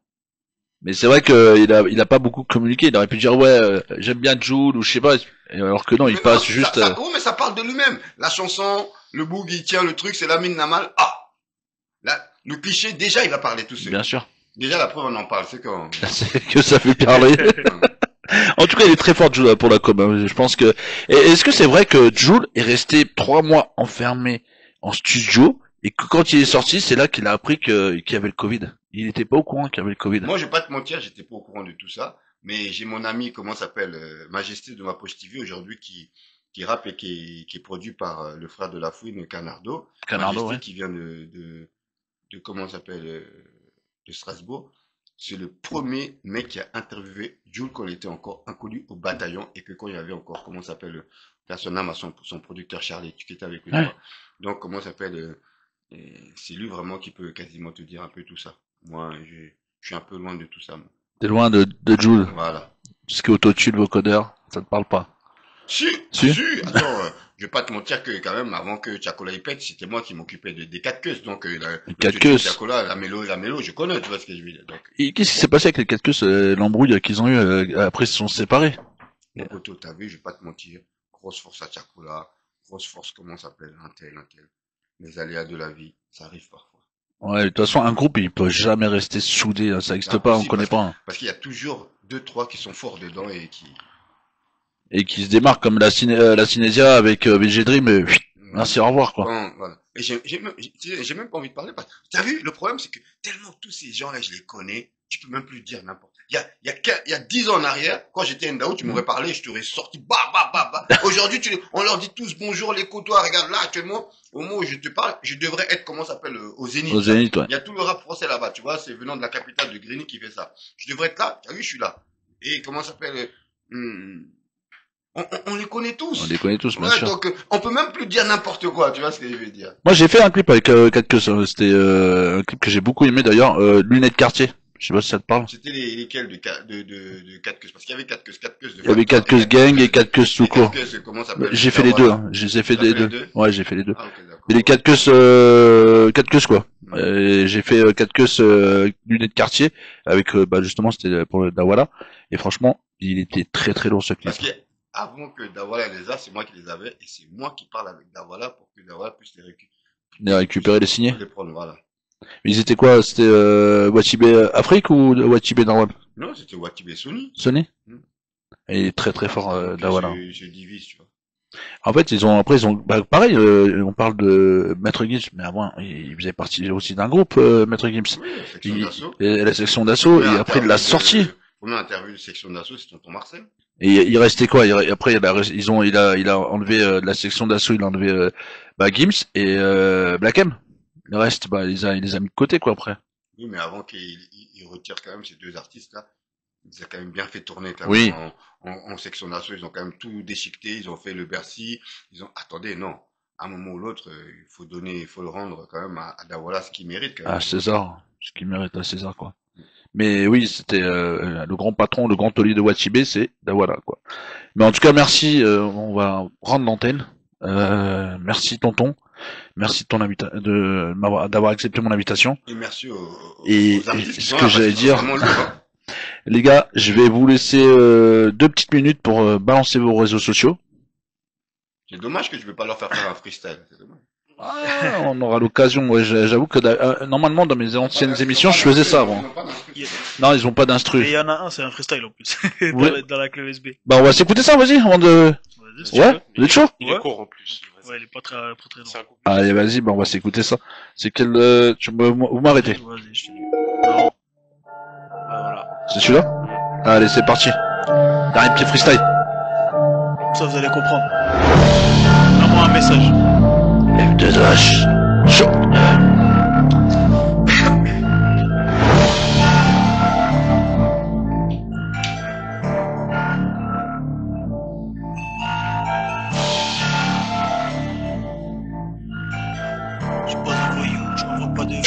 Mais c'est vrai que il a pas beaucoup communiqué. Il aurait pu dire ouais, j'aime bien Jul ou je sais pas. Et alors que non, il Mais passe non, juste. mais ça parle de lui-même. La chanson, le boogie, tiens, le truc, c'est Lamine Namal. Ah! Là, le cliché, déjà, il va parler tout seul. Bien sûr. Déjà, la preuve, on en parle, c'est quand. C'est que ça fait parler. En tout cas, il est très fort Jul pour la com. Hein. Je pense que. Et est-ce que c'est vrai que Jul est resté 3 mois enfermé en studio et que quand il est sorti, c'est là qu'il a appris qu'il y avait le Covid. Il était pas au courant qu'il y avait le Covid. Moi, je vais pas te mentir, j'étais pas au courant de tout ça. Mais j'ai mon ami, comment s'appelle, Majesté de ma poche TV aujourd'hui, qui rappe et qui est produit par le frère de la fouine, Canardo. Canardo, Majesté ouais. qui vient de comment s'appelle, de Strasbourg. C'est le premier mec qui a interviewé Jul quand il était encore inconnu au bataillon et que quand il y avait encore, comment s'appelle, personne à son producteur Charlie, qui était avec lui. Ouais. Donc, comment s'appelle, c'est lui vraiment qui peut quasiment te dire un peu tout ça. Moi, je suis un peu loin de tout ça, moi. T'es loin de Jul. Voilà. Ce qui est autotune, vocodeur, ça te parle pas. Si. Attends, je vais pas te mentir que quand même, avant que Chacola y pète, c'était moi qui m'occupais des 4 queues. Donc, Les 4 queues. Chacola, la mélo, je connais, tu vois ce que je veux dire. Donc, Et qu'est-ce qui s'est passé avec les 4 queues, l'embrouille qu'ils ont eu après ils se sont séparés? mon poteau, t'as vu, je vais pas te mentir. Grosse force à Chacola, grosse force, comment ça s'appelle, un tel. Les aléas de la vie, ça arrive parfois. Ouais, de toute façon, un groupe, il peut jamais rester soudé, hein, ça existe C'est pas, on impossible, connaît pas. Hein. Parce qu'il y a toujours 2-3 qui sont forts dedans et qui... Et qui se démarquent comme la Cinésia avec VG Dream, merci, au revoir, quoi. Voilà. Et j'ai même pas envie de parler parce que, t'as vu, le problème, c'est que tellement tous ces gens-là, je les connais, tu peux même plus dire n'importe. Il y a 10 ans en arrière, quand j'étais Ndao, tu m'aurais parlé, je t'aurais sorti, bah. Aujourd'hui, on leur dit tous bonjour, les côtois, regarde là, actuellement, au moment où je te parle, je devrais être, comment ça s'appelle, au Zénith. Au Zénith, ouais. Il y a tout le rap français là-bas, tu vois, c'est venant de la capitale de Grigny qui fait ça. Je devrais être là, t'as vu, je suis là. Et comment ça s'appelle, on les connaît tous. On les connaît tous, bien Ouais, sûr. donc, on peut même plus dire n'importe quoi, tu vois ce que je veux dire. Moi, j'ai fait un clip avec 4 queues, hein. C'était un clip que j'ai beaucoup aimé d'ailleurs, Lunettes Quartier. Je sais pas si ça te parle. C'était lesquels de 4 queues, parce qu'il y avait 4 queues, Il y avait 4 queues gang et 4 queues tout court. Comment ça s'appelle? J'ai fait les deux, hein. Je les ai fait les deux. Ouais, j'ai fait les deux. Ah, ok, d'accord. Et les 4 queues quoi. J'ai fait 4 queues lunettes quartier avec justement c'était pour Dawala et franchement il était très très long ce clip. Parce que avant que Dawala les a, c'est moi qui les avais et c'est moi qui parle avec Dawala pour que Dawala puisse Les récupérer, les signer. les prendre, voilà. Mais ils étaient quoi? C'était Watibé Afrique ou Watibé normal? Non, c'était Watibé Sony. Sony. Et il est très très fort Dawala. Je divise, tu vois. En fait ils ont pareil on parle de Maître Gims mais avant il faisait partie aussi d'un groupe Maître Gims. Oui, la section d'assaut. Et la section d'assaut et après il l'a sorti. Première interview de section d'assaut, c'est Tonton Marcel. Et il restait quoi? Après, il a enlevé de la section d'assaut, il a enlevé Gims et Black M. Le reste, il les a mis de côté quoi après. Oui, mais avant qu'il retire quand même ces deux artistes-là, ils ont quand même bien fait tourner quand Oui. même en section d'assaut. Ils ont quand même tout déchiqueté, ils ont fait le Bercy. Attendez, non. À un moment ou l'autre, il faut le rendre quand même à Dawala ce qu'il mérite quand même. À César, ce qu'il mérite à César quoi. Mais oui, c'était le grand patron, le grand taulier de Watibé, c'est Dawala quoi. Mais en tout cas, merci. On va rendre l'antenne. Merci tonton. Merci de ton d'avoir accepté mon invitation. Et merci aux ce artistes qui sont que là, j'allais parce qu'ils dire, sont vraiment lourds, hein. Les gars, je vais vous laisser 2 petites minutes pour balancer vos réseaux sociaux. C'est dommage que je ne vais pas leur faire un freestyle. C'est dommage. Ah, on aura l'occasion. Ouais, j'avoue que normalement dans mes anciennes émissions, je faisais ça avant. Non, ils ont pas Et d'instru. il y en a un, c'est un freestyle en plus. Ouais. dans la clé USB. Bah on va s'écouter ça, vas-y, avant de. Vas-y, si tu Ouais, veux. vous êtes chaud? Il est court en plus. Ouais, il est pas très long. C'est un coup. Allez, vas-y, on va s'écouter ça. C'est quel vous m'arrêtez. Vas-y, je te dis. Ouais, voilà. C'est celui-là? Allez, c'est parti. Dernier petit freestyle. Comme ça, vous allez comprendre. Vraiment un message. F2H. Chaud. Je suis pas un voyou, je m'envoie pas de vie.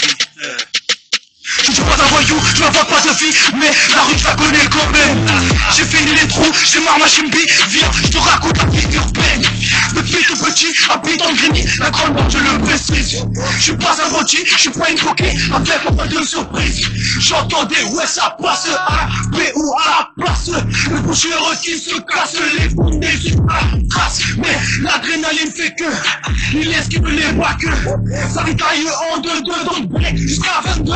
Je suis pas un voyou, je m'invente pas de vie, mais la rue ça connaît quand même. J'ai fini les trous, j'ai marre ma chimbi, viens, je te raconte la vie urbaine. Depuis tout petit, habite en Grigny, la grande bande je le baisse Street. Je suis pas un rôti, je suis pas une coquille, avec un peu de surprise. J'entendais, ouais, ça passe, A, B ou A, place. Le boucheur qui se casse, les fonds des yeux à la trace. Mais l'adrénaline fait que, il esquive les bacs. Ça ritaille en 2-2 dans le break jusqu'à 22.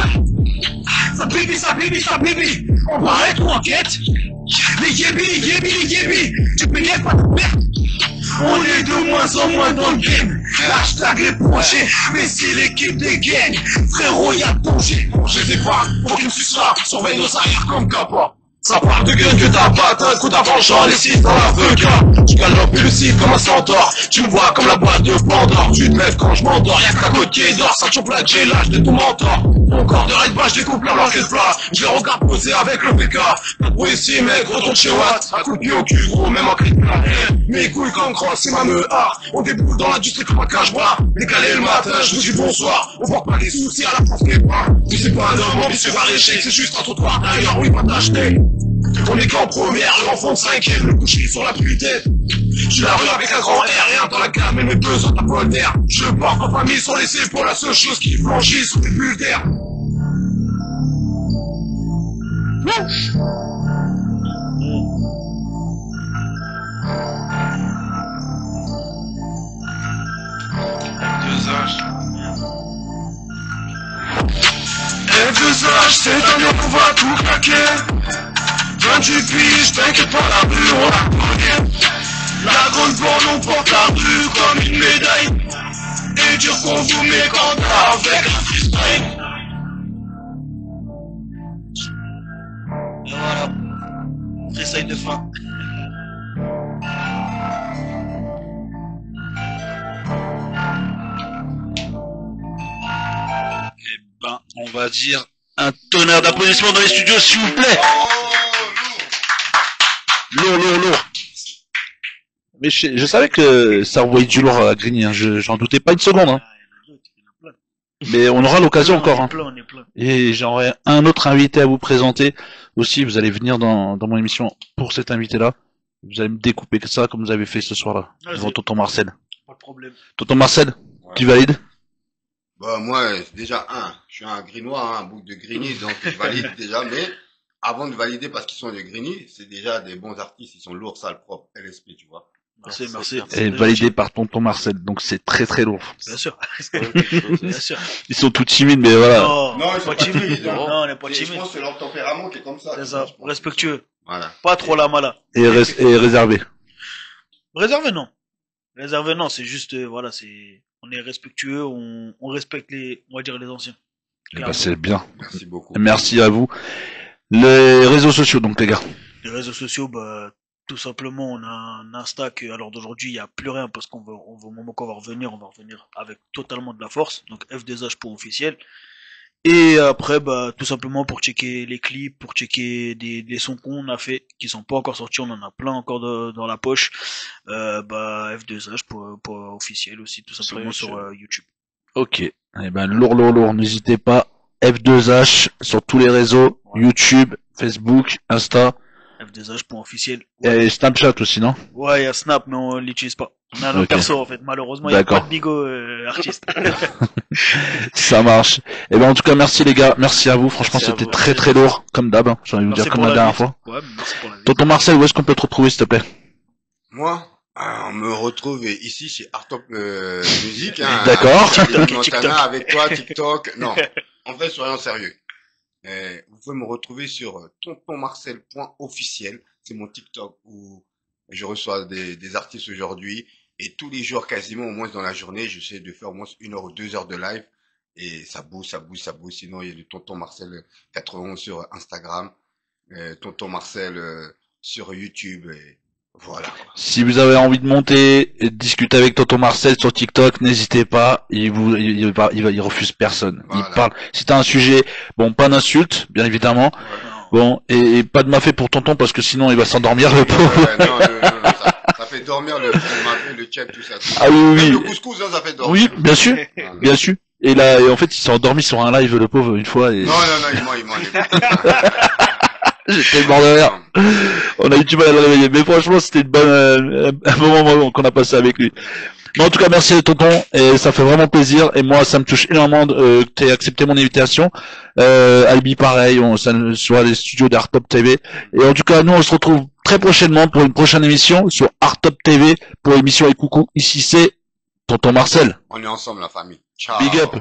Ça bibi, on va être en quête. Les yébi, tu payais pas de perte. On est de moins en moins dans le game. Hashtag les projets, mais si l'équipe dégaine, frérot y'a danger. Je les épare, aucune sucera, surveille nos arrières comme capa. Ça parle de gueule que t'as pas, t'as un coup d'avant-champ, les six dans la feuca. Tu galopes le site comme un centaure, tu me vois comme la boîte de Pandore. Tu te lèves quand je m'endors, y'a que ta côte qui est d'or, ça chope la j'ai l'âge de ton mentor. Mon corps de raid bas, je découpe la blanche et place. Je les regarde poser avec le PK. Pas de bruit ici, mec, retourne chez Watt. Un coup de pied au cul, gros, même en cri de plat. Mes couilles comme crosse, c'est ma meuhard. On déboule dans l'industrie comme un cache-bras. Décalé le matin, je vous dis bonsoir. On voit pas les soucis à la France des bras. Tu sais pas un homme ambitieux par l'échec, c'est juste un trottoir d'ailleurs où il va t'acheter. On est qu'en première, eux en font cinquième, le coucher sur la putaine. J'suis la rue avec un grand R, rien dans la gamme et mes besoins de la bonne air. Je porte en famille sans laisser pour la seule chose qui flanchit sous les bulles d'air. F2H, cette année on va tout claquer. 28 piges, t'inquiète pas, la rue on la connaît. La grande borne on porte la rue comme une médaille. Et dire qu'on vous met quand avec un freestyle. Et voilà. Freestyle de fin. Eh ben, on va dire un tonnerre d'applaudissements dans les studios, s'il vous plaît. Lourd. Mais je savais que ça envoyait du lourd à Grigny, hein. J'en doutais pas une seconde, hein. Mais on aura l'occasion encore, hein. On est plein. Et j'aurai un autre invité à vous présenter. Aussi, vous allez venir dans mon émission pour cet invité-là. Vous allez me découper que ça, comme vous avez fait ce soir-là. Devant Tonton Marcel. Pas de problème. Tonton Marcel, tu valides? Bah, moi, déjà, je suis un grinois, un bouc de Grigny, donc je valide déjà, mais avant de valider parce qu'ils sont de Grigny, c'est déjà des bons artistes, ils sont lourds, sales, propres, LSP, tu vois. Merci. Et validé par Tonton Marcel, donc c'est très très lourd. Bien sûr. Bien sûr. Ils sont tout timides, mais voilà. Non, Non, ils sont pas timide. hein. Non, on n'est pas Je timide. pense que c'est leur tempérament qui est comme ça. C'est ça. Respectueux. Voilà. Pas trop la mala. Et réservé. Réservé, non. C'est juste, voilà, on est respectueux, on respecte on va dire les anciens. Eh ben, c'est bien. Merci beaucoup. Merci à vous. Les réseaux sociaux, donc, les gars. Les réseaux sociaux, bah, tout simplement, on a un Insta que, alors d'aujourd'hui, il n'y a plus rien parce au moment qu'on va revenir, on va revenir avec totalement de la force. Donc, F2H pour officiel. Et après, bah, tout simplement pour checker les clips, pour checker des sons qu'on a fait, qui sont pas encore sortis, on en a plein encore dans la poche. Bah, F2H pour officiel aussi, tout simplement sur YouTube. Ok. Eh ben, lourd. N'hésitez pas. F2H sur tous les réseaux. YouTube, Facebook, Insta. F2H pour officiel. Et Snapchat aussi, non? Ouais, il y a Snap, mais on l'utilise pas. On a notre perso, en fait. Malheureusement, il n'y a pas de bigo artiste. Ça marche. Et ben, en tout cas, merci les gars. Merci à vous. Franchement, c'était très très lourd. Comme d'hab, hein. J'ai envie de vous dire comme la dernière fois. Ouais, merci pour la vie. Tonton Marcel, où est-ce qu'on peut te retrouver, s'il te plaît? Moi, on me retrouve ici chez Art Top Music, hein. D'accord. Montana avec toi, TikTok. Non. En fait, soyons sérieux. Vous pouvez me retrouver sur tontonmarcel.officiel. C'est mon TikTok où je reçois des artistes aujourd'hui. Et tous les jours, quasiment, au moins dans la journée, j'essaie de faire au moins 1 heure ou 2 heures de live. Et ça bouge. Sinon, il y a du Tonton Marcel 91 sur Instagram. Tonton Marcel sur YouTube. Et voilà. Si vous avez envie de monter et de discuter avec Tonton Marcel sur TikTok, n'hésitez pas. Il refuse personne. Voilà. Il parle. Si t'as un sujet, bon, pas d'insulte, bien évidemment. Voilà. Bon, et pas de mafé pour Tonton parce que sinon il va s'endormir le pauvre. Non, ça fait dormir le check, tout ça. Ah oui. Même le couscous, hein, ça fait dormir. Oui, bien sûr, bien sûr. Et là, en fait, il s'est endormi sur un live, le pauvre, une fois. Et... Non, il ment. J'étais mort de rire. On a eu du mal à le réveiller. Mais franchement, c'était un bon moment qu'on a passé avec lui. Mais en tout cas, merci tonton, et ça fait vraiment plaisir, et moi, ça me touche énormément que t'aies accepté mon invitation. Albi, pareil, sur les studios d'Art Top TV. Et en tout cas, nous, on se retrouve très prochainement pour une prochaine émission sur Art Top TV, pour l'émission Et Coucou. Ici, c'est tonton Marcel. On est ensemble, la famille. Ciao. Big up.